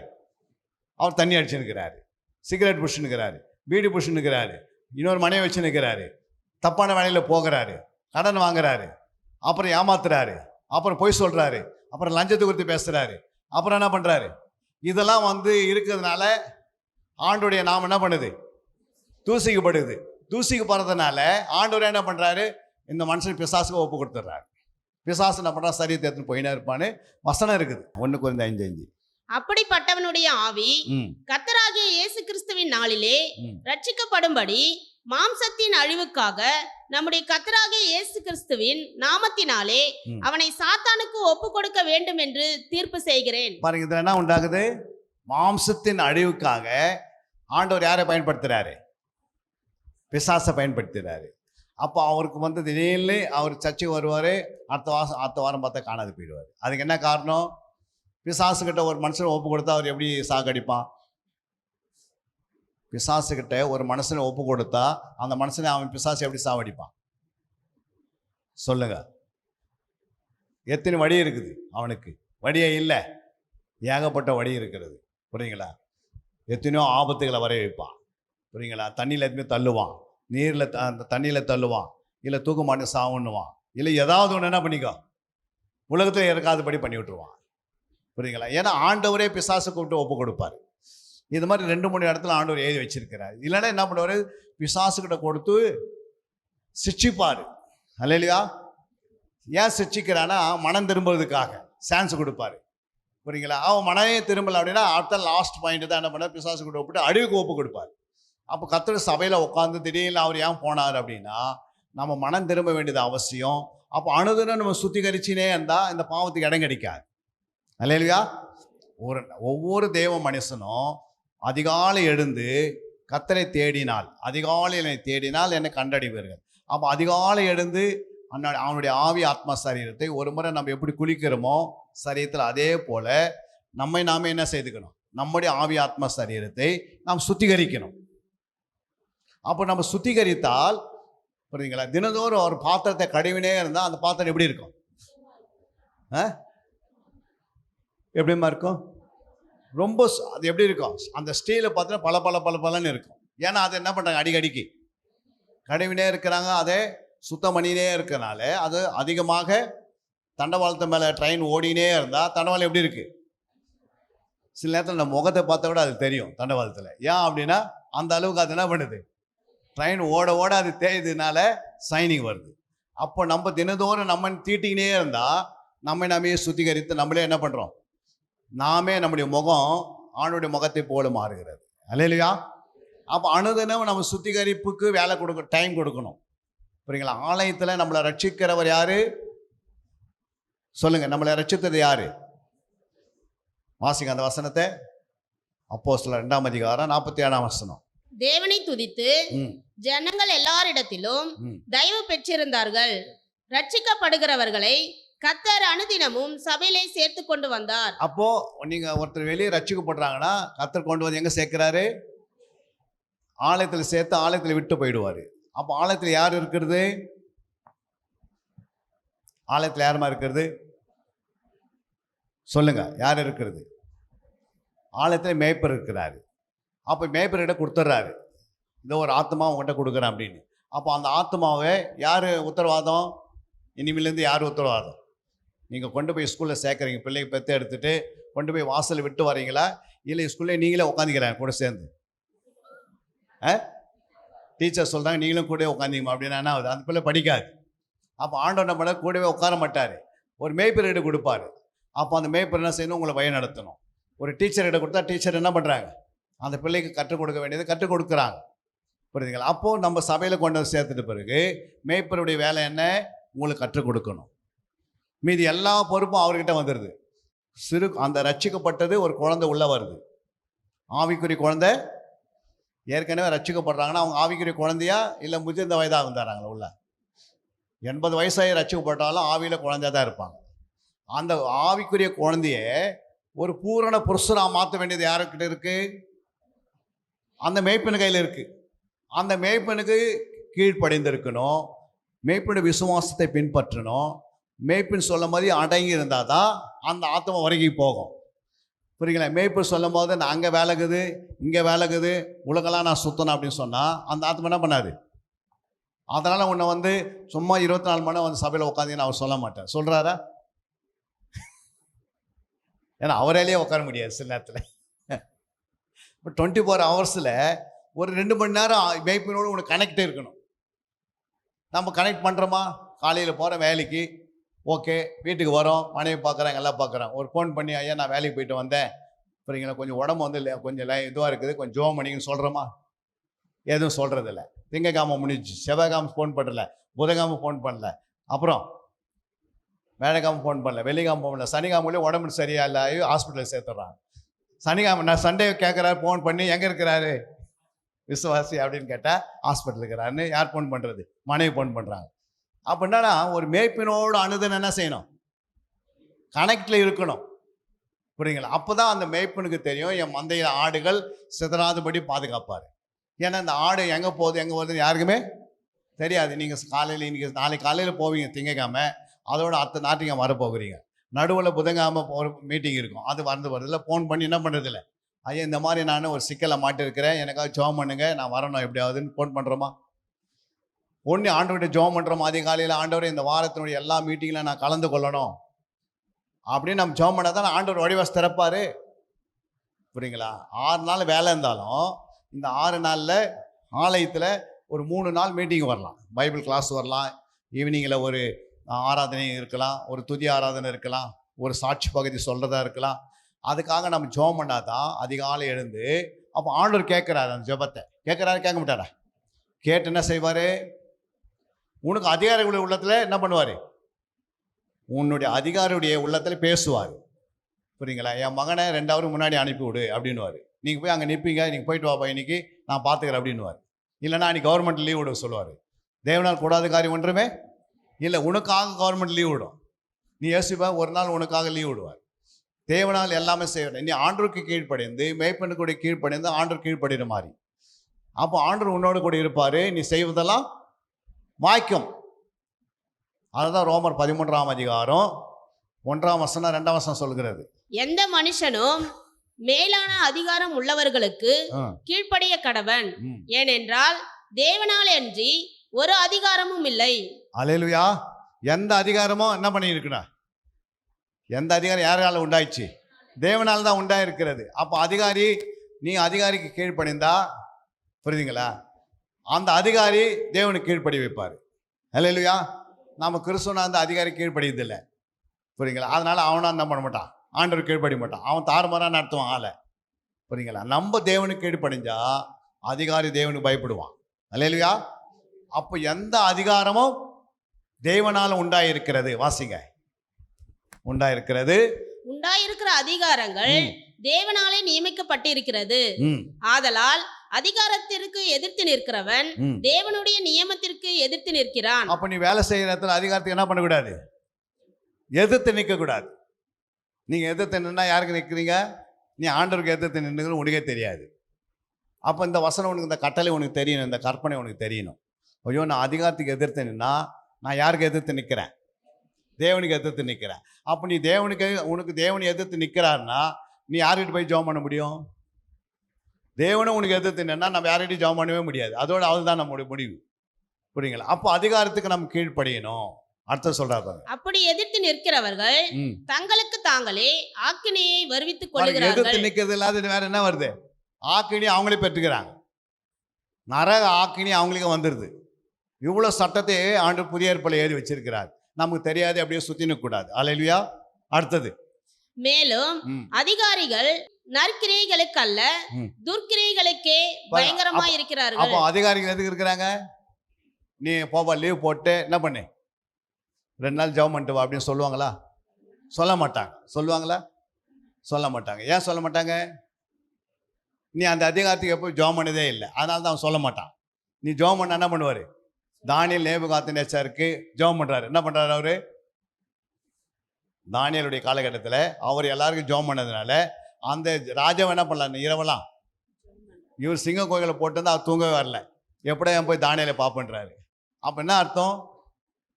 அவர் தண்ணி அடிச்சுன்னுக்கிறாரு, சிகரெட் புஷ்னுக்கிறாரு, பீடி புஷ்னுக்கிறாரு, இன்னொரு மனைவி வச்சு நிற்கிறாரு, தப்பான வேலையில் போகிறாரு, கடன் வாங்குறாரு, அப்புறம் ஏமாத்துறாரு, அப்புறம் பொய் சொல்கிறாரு, அப்புறம் லஞ்சத்தை குறித்து பேசுகிறாரு, அப்புறம் என்ன பண்ணுறாரு. இதெல்லாம் வந்து இருக்கிறதுனால ஆண்டோடைய நாம் என்ன பண்ணுது, தூசிக்கப்படுது. தூசிக்கு போகிறதுனால ஆண்டவர் என்ன பண்ணுறாரு, இந்த மனுஷன் பிசாசுக்கு ஒப்பு கொடுத்துட்றாரு. பிசாசு என்ன பண்ணுறா, சரீரத்தை எடுத்துன்னு போயினா இருப்பான்னு வசனம் இருக்குது 1 Corinthians 5:5. அப்படிப்பட்டவனுடைய ஆவி கர்த்தராகிய இயேசு கிறிஸ்துவின் நாளிலே ரட்சிக்கப்படும்படி மாம்சத்தின் அழிவுக்காக நம்முடைய கர்த்தராகிய இயேசு கிறிஸ்துவின் நாமத்தினாலே அவனை சாத்தானுக்கு ஒப்பு கொடுக்க வேண்டும் என்று தீர்ப்பு செய்கிறேன். பாருங்க, இதுல என்ன உண்டாகுது, மாம்சத்தின் அழிவுக்காக ஆண்டவர் யாரை பயன்படுத்துறாரு, பிசாசை பயன்படுத்துறாரு. அப்போ அவருக்கு வந்து திடீர்னு அவர் சர்ச்சைக்கு வருவார், அடுத்த வாரம் பார்த்தா காணாது போயிடுவார். அதுக்கு என்ன காரணம், பிசாசுக்கிட்ட ஒரு மனுஷனை ஒப்பு கொடுத்தா அவர் எப்படி சாகடிப்பான்? பிசாசுக்கிட்ட ஒரு மனுஷனை ஒப்பு கொடுத்தா அந்த மனுஷனை அவன் பிசாசு எப்படி சாவடிப்பான் சொல்லுங்க? எத்தனை வழி இருக்குது அவனுக்கு, வழியே இல்லை, ஏகப்பட்ட வழி இருக்கிறது. புரியுங்களா? எத்தனையோ ஆபத்துகளை வர வைப்பான். புரியுங்களா? தண்ணியில் எதுவுமே தள்ளுவான், நீரில் அந்த தண்ணியில் தள்ளுவான், இல்லை தூக்க மாட்டு சாவுன்னுவான், இல்லை ஏதாவது ஒன்று என்ன பண்ணிக்கோ உலகத்தில் இறக்காதபடி பண்ணி விட்டுருவான். புரியுங்களா? ஏன்னா ஆண்டவரே பிசாசை கூப்பிட்டு ஒப்பு கொடுப்பார். இது மாதிரி 2-3 இடத்துல ஆண்டவர் எழுதி வச்சிருக்கிறார். இல்லைன்னா என்ன பண்ணுவார், பிசாசுக்கிட்ட கொடுத்து சிட்சிப்பார். அல்லையா? ஏன் சிட்சிக்கிறான்னா மனம் திரும்புறதுக்காக சான்ஸ் கொடுப்பாரு. புரியுங்களா? அவன் மனமே திரும்பலை அப்படின்னா அடுத்த லாஸ்ட் பாயிண்ட் தான் என்ன பண்ணார், பிசாசுக்கிட்ட ஒப்பிட்டு அழிவுக்கு ஒப்பு கொடுப்பார். அப்போ கர்த்தர் சபையில் உட்காந்து திடீர்னு அவர் ஏன் போனார் அப்படின்னா நம்ம மனம் திரும்ப வேண்டியது அவசியம். அப்போ அனுதினம் நம்ம சுத்திகரிச்சினே இருந்தால் இந்த பாவத்துக்கு இடம் கிடைக்காது. அல்லையா? ஒவ்வொரு தேவ மனுஷனும் அதிகாலை எழுந்து கர்த்தரை தேடினால், அதிகாலையில் தேடினால் என்னை கண்டடைவீர்கள். அப்போ அதிகாலை எழுந்து அவனுடைய ஆவி ஆத்மா சரீரத்தை ஒரு முறை நம்ம எப்படி குளிக்கிறோமோ சரீரத்தில், அதே போல நம்மை நாமே என்ன செய்துக்கணும், நம்முடைய ஆவி ஆத்மா சரீரத்தை நாம் சுத்திகரிக்கணும். அப்போ நம்ம சுத்திகரித்தால், புரியுங்களா, தினந்தோறும் ஒரு பாத்திரத்தை கழுவினே இருந்தால் அந்த பாத்திரம் எப்படி இருக்கும், எப்படிமா இருக்கும், ரொம்ப அது எப்படி இருக்கும், அந்த ஸ்டீலை பார்த்தா பல இருக்கும். ஏன்னா அது என்ன பண்ணுறாங்க, அடிக்கடிக்கு கழுவினே இருக்கிறாங்க, அதே சுத்தம் பண்ணினே இருக்கிறனால அது அதிகமாக தண்டவாளத்து மேலே ட்ரெயின் ஓடினே இருந்தால் தண்டவாளம் எப்படி இருக்குது, சில நேரத்தில் நம்ம முகத்தை பார்த்தா கூட அது தெரியும் தண்டவாளத்தில். ஏன் அப்படின்னா அந்த அளவுக்கு அது என்ன பண்ணுது, ட்ரெயின் ஓட ஓட அது தேய்துனால சைனிங் வருது. அப்போ நம்ம தினந்தோறும் நம்ம தீட்டிக்கினே இருந்தால் நாமே சுத்திகரித்து நம்மளே என்ன பண்ணுறோம், நாமே நம்முடைய முகம் ஆணுடைய முகத்தை போல மாறுகிறது. அல்லையா? அப்போ அனுதினம் நம்ம சுத்திகரிப்புக்கு வேலை டைம் கொடுக்கணும். புரியுங்களா? ஆலயத்தில் நம்மளை ரட்சிக்கிறவர் யாரு? சொல்லுங்க, நம்மளை ரட்சித்தது யாரு? வாசிங்க அந்த வசனத்தை. அப்போஸ்தலர் 2ஆம் அதிகாரம் 47ஆம் வசனம். தேவனை துதித்து ம், ஜனங்கள் எல்லாரிடத்திலும் ம். தயவு பெற்றிருந்தார்கள். ரட்சிக்கப்படுகிறவர்களை கர்த்தர் அனுதினமும் சபையிலே சேர்த்து கொண்டு வந்தார். அப்போ நீங்க ஒருத்தர் வெளியே ரட்சிக்கப்படுறாங்கன்னா கர்த்தர் கொண்டு வந்து எங்க சேர்க்கிறாரு? ஆலயத்தில் சேர்த்து ஆலயத்தில் விட்டு போயிடுவாரு. அப்போ ஆலயத்தில் யார் இருக்கிறது? ஆலயத்தில் யாருமா இருக்கிறது? சொல்லுங்க, யார் இருக்கிறது? ஆலயத்தில் மேய்ப்பர் இருக்கிறாரு. அப்போ மேய்ப்பர்கிட்ட கொடுத்துட்றாரு, இந்த ஒரு ஆத்மா உங்கள்கிட்ட கொடுக்குறேன் அப்படின்னு. அப்போ அந்த ஆத்மாவை யார் உத்தரவாதம்? இனிமேலேருந்து யார் உத்தரவாதம்? நீங்கள் கொண்டு போய் ஸ்கூலில் சேர்க்குறீங்க, பிள்ளைங்க பெற்று எடுத்துகிட்டு கொண்டு போய் வாசல் விட்டு வரீங்களா, இல்லை ஸ்கூல்லே நீங்களே உட்காந்துக்கிறேன் கூட சேர்ந்து? டீச்சர் சொல்கிறாங்க நீங்களும் கூட உட்காந்திங்கம்மா அப்படின்னா என்ன ஆகுது? அந்த பிள்ளை படிக்காது. அப்போ ஆண்டவர் நம்மள கூடவே உட்கார மாட்டார், ஒரு மேய்ப்பர்கிட்ட கொடுப்பாரு. அப்போ அந்த மேய்ப்பர் என்ன செய்யணும்? உங்களை வழி நடத்தணும். ஒரு டீச்சர்கிட்ட கொடுத்தா டீச்சர் என்ன பண்ணுறாங்க? அந்த பிள்ளைக்கு கற்றுக் கொடுக்க வேண்டியது கற்றுக் கொடுக்குறாங்க. புரியுதுங்களா? அப்போது நம்ம சபையில் கொண்டு வந்து சேர்த்துட்டு பிறகு மேய்ப்பருடைய வேலை என்ன? உங்களுக்கு கற்றுக் கொடுக்கணும். மீதி எல்லா பொறுப்பும் அவர்கிட்ட வந்துடுது. அந்த ரட்சிக்கப்பட்டது ஒரு குழந்தை உள்ளே வருது, ஆவிக்குரிய குழந்தை. ஏற்கனவே ரட்சிக்கப்படுறாங்கன்னா அவங்க ஆவிக்குரிய குழந்தையா இல்லை முதிர்ந்த வயதாக வந்துடுறாங்களா உள்ள? 80 வயசாகி ரட்சிக்கப்பட்டாலும் ஆவியில் குழந்தையா தான் இருப்பாங்க. அந்த ஆவிக்குரிய குழந்தைய ஒரு பூரண புருஷனாக மாற்ற வேண்டியது யாருக்கிட்ட இருக்கு? அந்த மேய்ப்பன் கையில் இருக்கு. அந்த மேய்ப்பனுக்கு கீழ்ப்படைந்திருக்கணும், மேய்ப்பனுடைய விசுவாசத்தை பின்பற்றணும், மேய்ப்பன் சொல்லும் போது அடங்கி இருந்தால் தான் அந்த ஆத்மா வரைக்கும் போகும். புரியுங்களா? மேய்ப்பன் சொல்லும் போது நான் அங்கே வேலைக்குது இங்கே வேலைக்குது உலகெல்லாம் நான் சுற்றணும் அப்படின்னு சொன்னால் அந்த ஆத்மா என்ன பண்ணாது? அதனால் உன்னை வந்து சும்மா 24 மணி நேரம் வந்து சபையில் உட்காந்தீங்கன்னு அவர் சொல்ல மாட்டார். சொல்கிறாரா? ஏன்னா அவராலேயே உட்கார முடியாது சில நேரத்தில். இப்போ 24 ஹவர்ஸில் ஒரு 2 மணி நேரம் மேய்ப்பனோடு உனக்கு கனெக்ட் இருக்கணும். நம்ம கனெக்ட் பண்ணுறோமா? காலையில் போகிற வேலைக்கு ஓகே, வீட்டுக்கு வரோம், மனைவி பார்க்குறாங்க, எல்லாம் பார்க்குறாங்க. ஒரு ஃபோன் பண்ணி ஐயா நான் வேலைக்கு போயிட்டு வந்தேன், புரியுங்களா, கொஞ்சம் உடம்பு வந்து கொஞ்சம் இதுவாக இருக்குது, கொஞ்சம் ஜோம் பண்ணிங்கன்னு சொல்கிறோமா? எதுவும் சொல்கிறதில்ல. திங்கக்கிழமை முடிஞ்சு, செவ்வாய்க்கிழமை ஃபோன் பண்ணல, புதன்கிழமை ஃபோன் பண்ணல, அப்புறம் வேலைக்கிழமை ஃபோன் பண்ணல, வெள்ளிக்கிழமை ஃபோன் பண்ணல, சனிக்கிழமையிலே உடம்பு சரியா இல்லை, ஹாஸ்பிட்டலில் சேர்த்துட்றாங்க. சனிக்கிழமை நான் சண்டே கேட்குறாரு ஃபோன் பண்ணி, எங்கே இருக்கிறாரு விசுவாசி அப்படின்னு கேட்டால் ஹாஸ்பிட்டல் இருக்கிறாருன்னு யார் ஃபோன் பண்ணுறது? மனைவி ஃபோன் பண்ணுறாங்க. அப்போ என்னன்னா ஒரு மேய்ப்பினோடு அணுதன் என்ன செய்யணும்? கனெக்டில் இருக்கணும். புரியுங்களா? அப்போ தான் அந்த மேய்ப்பனுக்கு தெரியும் என் மந்தையில் ஆடுகள் சிதறாதபடி பாதுகாப்பார். ஏன்னா இந்த ஆடு எங்கே போகுது எங்கே வருதுன்னு யாருக்குமே தெரியாது. நீங்கள் காலையில் இன்றைக்கி நாளைக்கு காலையில் போவீங்க திங்கக்கிழமை, அதோட ஞாயிற்றுக்கிழமை வரப்போகிறீங்க, நடுவில் புதன்கிழமை ஒரு மீட்டிங் இருக்கும், அது வரதில்லை. ஃபோன் பண்ணி என்ன பண்ணுறதில்ல, ஐயா இந்த மாதிரி நான் ஒரு சிக்கலை மாட்டிருக்கிறேன், எனக்காக ஜெபம் பண்ணுங்க, நான் வரணும் எப்படியாவதுன்னு ஃபோன் பண்ணுறோமா? ஒன்று ஆண்டவர்கிட்ட ஜெபம் பண்ணுறோம், அதிகாலையில் ஆண்டவர் இந்த வாரத்தினுடைய எல்லா மீட்டிங்கில் நான் கலந்து கொள்ளணும் அப்படின்னு நம்ம ஜெபம் பண்ணால் தான் ஆண்டவர் வடிவாசி திறப்பார். புரியுங்களா? 6 நாள் வேலை இருந்தாலும் இந்த 6 நாளில் ஆலயத்தில் ஒரு 3 நாள் மீட்டிங் வரலாம், பைபிள் கிளாஸ் வரலாம், ஈவினிங்கில் ஒரு ஆராதனை இருக்கலாம், ஒரு துதி ஆராதனை இருக்கலாம், ஒரு சாட்சி பகுதி சொல்கிறதா இருக்கலாம். அதுக்காக நம்ம ஜெபம் பண்ணால் தான் அதிகாலை எழுந்து அப்போ ஆண்டவர் கேட்குறாரு, அந்த ஜெபத்தை கேட்குறாரு, கேட்க மாட்டாரா? கேட்டு என்ன செய்வார்? உனக்கு அதிகாரிகளுடைய உள்ளத்தில் என்ன பண்ணுவார்? உன்னுடைய அதிகாரியுடைய உள்ளத்தில் பேசுவார். புரியுங்களா? என் மகனை 2 ஹவர் முன்னாடி அனுப்பிவிடு அப்படின்னுவார். நீங்கள் போய் அங்கே நிற்பீங்க, நீங்கள் போயிட்டு வாப்பா இன்னைக்கு நான் பார்த்துக்கிறேன் அப்படின்னுவார். இல்லைனா அன்றைக்கி கவர்மெண்ட் லீவ் விட சொல்லுவார். தேவனால் கூடாத காரியம் ஒன்றுமே இல்லை, உனக்காக கவர்மெண்ட் லீவ் விடும். நீ யோசிப்பா, ஒரு நாள் உனக்காக லீவ் விடுவார். தேவனால் எல்லாமே செய்வார். நீ ஆண்டவருக்கு கீழ்ப்படைந்து மேய்ப்பனுக்குடைய கீழ்ப்படைந்து ஆண்டவர் கீழ்ப்படிற மாதிரி. அப்போ ஆண்டவர் உன்னோடு கூட இருப்பார், நீ செய்வதெல்லாம் வாய்க்கும். அதுதான் ரோமர் 13ஆம் அதிகாரம் 1ஆம் வசனம் 2ஆம் வசனம் சொல்கிறது. எந்த மனுஷனும் மேலான அதிகாரம் உள்ளவர்களுக்கு கீழ்ப்படிய கடவன், ஏனென்றால் தேவனால் அன்றி ஒரு அதிகாரமும் இல்லை. அல்லேலூயா. எந்த அதிகாரமும் என்ன பண்ணியிருக்கணும்? எந்த அதிகாரம் யாரால உண்டாயிடுச்சு? தேவனால் தான் உண்டாயிருக்கிறது. அப்போ அதிகாரி, நீ அதிகாரிக்கு கீழ்ப்படிந்தா, புரியுதுங்களா, அந்த அதிகாரி தேவனுக்கு கீழ்ப்படி வைப்பார். அல்லேலூயா. நம்ம கிறிஸ்துவனா அந்த அதிகாரி கீழ்ப்படியதில்லை, புரியுங்களா? அதனால அவனா என்ன பண்ண மாட்டான்? ஆண்டவர் கீழ்ப்படிய மாட்டான், அவன் தாறுமாறாக நடத்துவான் ஆளை. புரியுங்களா? நம்ம தேவனுக்கு கீழ்ப்படிஞ்சா அதிகாரி தேவனுக்கு பயப்படுவான். அல்லேலூயா. அப்போ எந்த அதிகாரமும் தேவனால உண்டாயிருக்கிறது? வாசிங்க. உண்டாயிருக்கிறது. உண்டாயிருக்கிற அதிகாரங்கள் தேவனாலே நியமிக்கப்பட்டிருக்கிறது. ம், ஆதலால் அதிகாரத்திற்கு எதிர்த்து நிற்கிறவன் ம். தேவனுடைய நியமத்திற்கு எதிர்த்து நிற்கிறான். அப்ப நீ வேலை செய்யற இடத்துல அதிகாரத்துக்கு என்ன பண்ணக்கூடாது? எதிர்த்து நிற்க கூடாது. நீங்க எதிர்த்து நின்னா யாருக்கு நிற்கிறீங்க? நீ ஆண்டவருக்கு எதிர்த்து நின்றுன்னு உனக்கே தெரியாது. அப்போ இந்த வசனம் உனக்கு, இந்த கட்டளை உனக்கு தெரியணும், இந்த கற்பனை உனக்கு தெரியணும். ஐயோ, நான் அதிகாரத்துக்கு எதிர்த்து நின்னா நான் யாருக்கு எதிர்த்து நிற்கிறேன்? தேவனுக்கு எதிர்த்து நிற்கிறேன். அப்போ நீ உனக்கு தேவனை எதிர்த்து நிற்கிறாருன்னா நீ யார்கிட்ட போய் ஜெபம் பண்ண முடியும்? தேவனும் உனக்கு எதிர்த்து நின்னா நம்ம யார்கிட்டையும் ஜெபம் பண்ணவே முடியாது. அதோட அதுதான் நம்மளுடைய முடிவு. புரியுங்களா? அப்போ அதிகாரத்துக்கு நம்ம கீழ்ப்படியணும். அர்த்தம் சொல்றாரு. அப்படி எதிர்த்து நிற்கிறவர்கள் தங்களுக்கு தாங்களே ஆக்கினையை வருவித்துக் எதிர்த்து கொள்ளுகிறார்கள். நிற்கிறது இல்லாத வேற என்ன வருது? ஆக்கினி அவங்களே பெற்றுக்கிறாங்க. நரக ஆக்கினி அவங்களுக்கு வந்துடுது. இவ்வளோ சட்டத்தை ஆண்டவர் புதிய ஏற்பாட்டில் எழுதி வச்சிருக்கிறார். நமக்கு தெரியாது, அப்படியே சுத்தி நிற்கக்கூடாது. அல்லேலூயா. அடுத்தது, மேலும் அதிகாரிகள் நற்கிரைகளுக்கு அல்ல துர்க்கிரைகளுக்கே பயங்கரமா இருக்கிறார்கள். அப்போ அதிகாரிகள் எதுக்கு இருக்கிறாங்க? நீ போவா, லீவ் போட்டு என்ன பண்ணு, 2 நாள் ஜெபம் பண்ணிட்டு வா அப்படின்னு சொல்லுவாங்களா? சொல்ல மாட்டாங்க. சொல்லுவாங்களா? சொல்ல மாட்டாங்க. ஏன் சொல்ல மாட்டாங்க? நீ அந்த அதிகாரத்துக்கு எப்போ ஜெபம் பண்ணதே இல்லை, அதனால தான் அவன் சொல்ல மாட்டான். நீ ஜெபம் பண்ண என்ன பண்ணுவார்? தானியேல் நேபுகாத்நேச்சாருக்கு ஜெபம் பண்ணுறாரு. என்ன பண்ணுறாரு அவரு? தானியேலுடைய காலகட்டத்தில் அவர் எல்லாருக்கும் ஜெபம் பண்ணதுனால அந்த ராஜாவை என்ன பண்ணலாம்? இரவெல்லாம் இவர் சிங்க கோயிலை போட்டு அவர் தூங்கவே வரல. எப்படியா போய் தானியேலை பார்ப்பன்றாரு. அப்போ என்ன அர்த்தம்?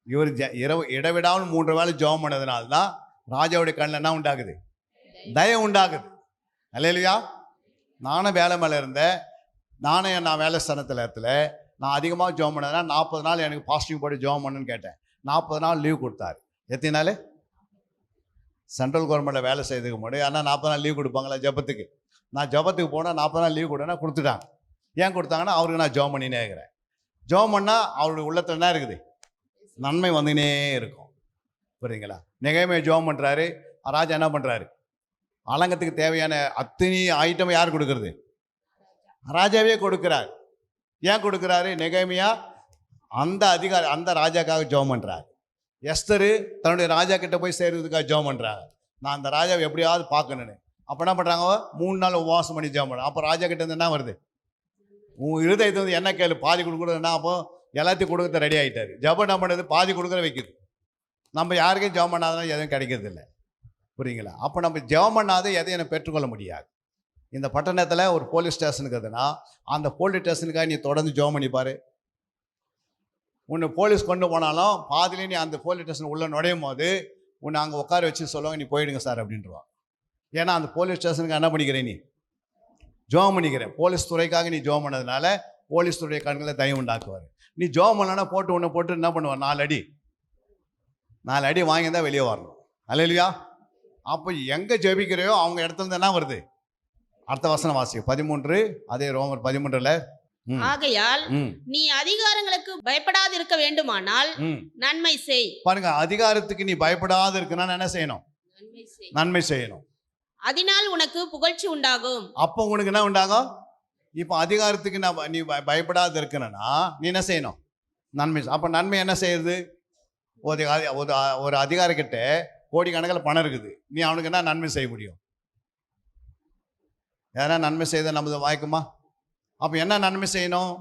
இவர் இரவு இடைவிடாமல் 3 வேளை ஜெபம் பண்ணதுனால தான் ராஜாவுடைய கண்ணில் என்ன உண்டாகுது? தயவு உண்டாகுது. அல்லேலூயா. நானும் வேலை மேலே இருந்தேன். நான் வேலை ஸ்தானத்தில் இடத்துல நான் அதிகமாக ஜெபம் பண்ணதுனா 40 நாள் எனக்கு பாசிட்டிவ் போட்டு ஜெபம் பண்ணுன்னு கேட்டேன். 40 நாள் லீவ் கொடுத்தாரு. எத்தனை நாள்? சென்ட்ரல் கவர்மெண்ட்டில் வேலை செய்யறதுக்கு முன்னாடி ஆனால் 40 நாள் லீவ் கொடுப்பாங்களா ஜெபத்துக்கு? நான் ஜெபத்துக்கு போனால் 40 நாள் லீவ் கொடுன்னா கொடுத்துட்டாங்க. ஏன் கொடுத்தாங்கன்னா அவருக்கு நான் ஜெபம் பண்ணினே இருக்கிறேன். ஜெபம் பண்ணால் அவருடைய உள்ளத்தில் என்ன இருக்குது? நன்மை வந்துனே இருக்கும். புரியுங்களா? நெகேமியா ஜெபம் பண்ணுறாரு. ராஜா என்ன பண்ணுறாரு? அலங்கத்துக்கு தேவையான அத்தனை ஐட்டம் யார் கொடுக்கறது? ராஜாவே கொடுக்குறார். ஏன் கொடுக்குறாரு? நெகேமியா அந்த ராஜாக்காக ஜெபம் பண்ணுறாரு. எஸ்தரு தன்னுடைய ராஜா கிட்ட போய் சேர்றதுக்காக ஜெபம் பண்ணுறாங்க. நான் அந்த ராஜாவை எப்படியாவது பார்க்கணுன்னு. அப்போ என்ன பண்ணுறாங்க? 3 நாள் உபவாசம் பண்ணி ஜெபம் பண்ணுறாங்க. அப்போ ராஜா கிட்ட இருந்து என்ன வருது? உன் இருதயத்தை வந்து என்ன கேளு, பாதி கொடுக்குறதுன்னா அப்போ எல்லாத்தையும் கொடுக்க ரெடி ஆகிட்டாரு. ஜெபம் என்ன பண்ணுறது? பாதி கொடுக்குற வைக்குது. நம்ம யாருக்கும் ஜெபம் பண்ணாதான் எதுவும் கிடைக்கிறது இல்லை. புரியுங்களா? அப்போ நம்ம ஜெபம் பண்ணாத எதையும் எனக்கு பெற்றுக்கொள்ள முடியாது. இந்த பட்டணத்தில் ஒரு போலீஸ் ஸ்டேஷன் இருக்குதுன்னா அந்த போலீஸ் ஸ்டேஷனுக்காக நீ தொடர்ந்து ஜெபம் பண்ணிப்பாரு. உன்னை போலீஸ் கொண்டு போனாலும் பாதிலே நீ அந்த போலீஸ் ஸ்டேஷன் உள்ளே நுழையும் போது உன்னை அங்கே உட்கார வச்சு சொல்லுவாங்க, நீ போயிடுங்க சார் அப்படின்ட்டுருவான். ஏன்னா அந்த போலீஸ் ஸ்டேஷனுக்கு என்ன பண்ணிக்கிறேன்? நீ ஜெபம் பண்ணிக்கிறேன். போலீஸ் துறைக்காக நீ ஜெபம் பண்ணதுனால போலீஸ் துறை கண்களை தயவு உண்டாக்குவார். நீ ஜெபம் பண்ணலன்னா உன்னை போட்டு என்ன பண்ணுவான்? 4 அடி வாங்கி தான் வெளியே வரணும். அல்லேலூயா. அப்போ எங்கே ஜெபிக்கிறையோ அவங்க இடத்துல இருந்து என்ன வருது? அடுத்த வசனம் வாசி 13. அதே ரோமர் 13ல் ஆகையால் நீ அதிகாரங்களுக்கு பயப்படாதிருக்க வேண்டுமானால் நன்மை செய். பாருங்க, அதிகாரத்துக்கு நீ பயப்படாத இருக்குன்னா என்ன செய்யணும்? நன்மை செய்யணும். அதனால் உனக்கு புகழ்ச்சி உண்டாகும். அப்போ உனக்கு என்ன உண்டாகும்? இப்போ அதிகாரத்துக்கு நீ பயப்படாத இருக்கணும்னா நீ என்ன செய்யணும்? நன்மை. அப்போ நன்மை என்ன செய்யுது? ஒரு அதிகாரிக்கிட்ட கோடிக்கணக்கில் பணம் இருக்குது. நீ அவனுக்கு என்ன நன்மை செய்ய முடியும்? ஏன்னா நன்மை செய்த நமது வாய்க்குமா? அப்போ என்ன நன்மை செய்யணும்?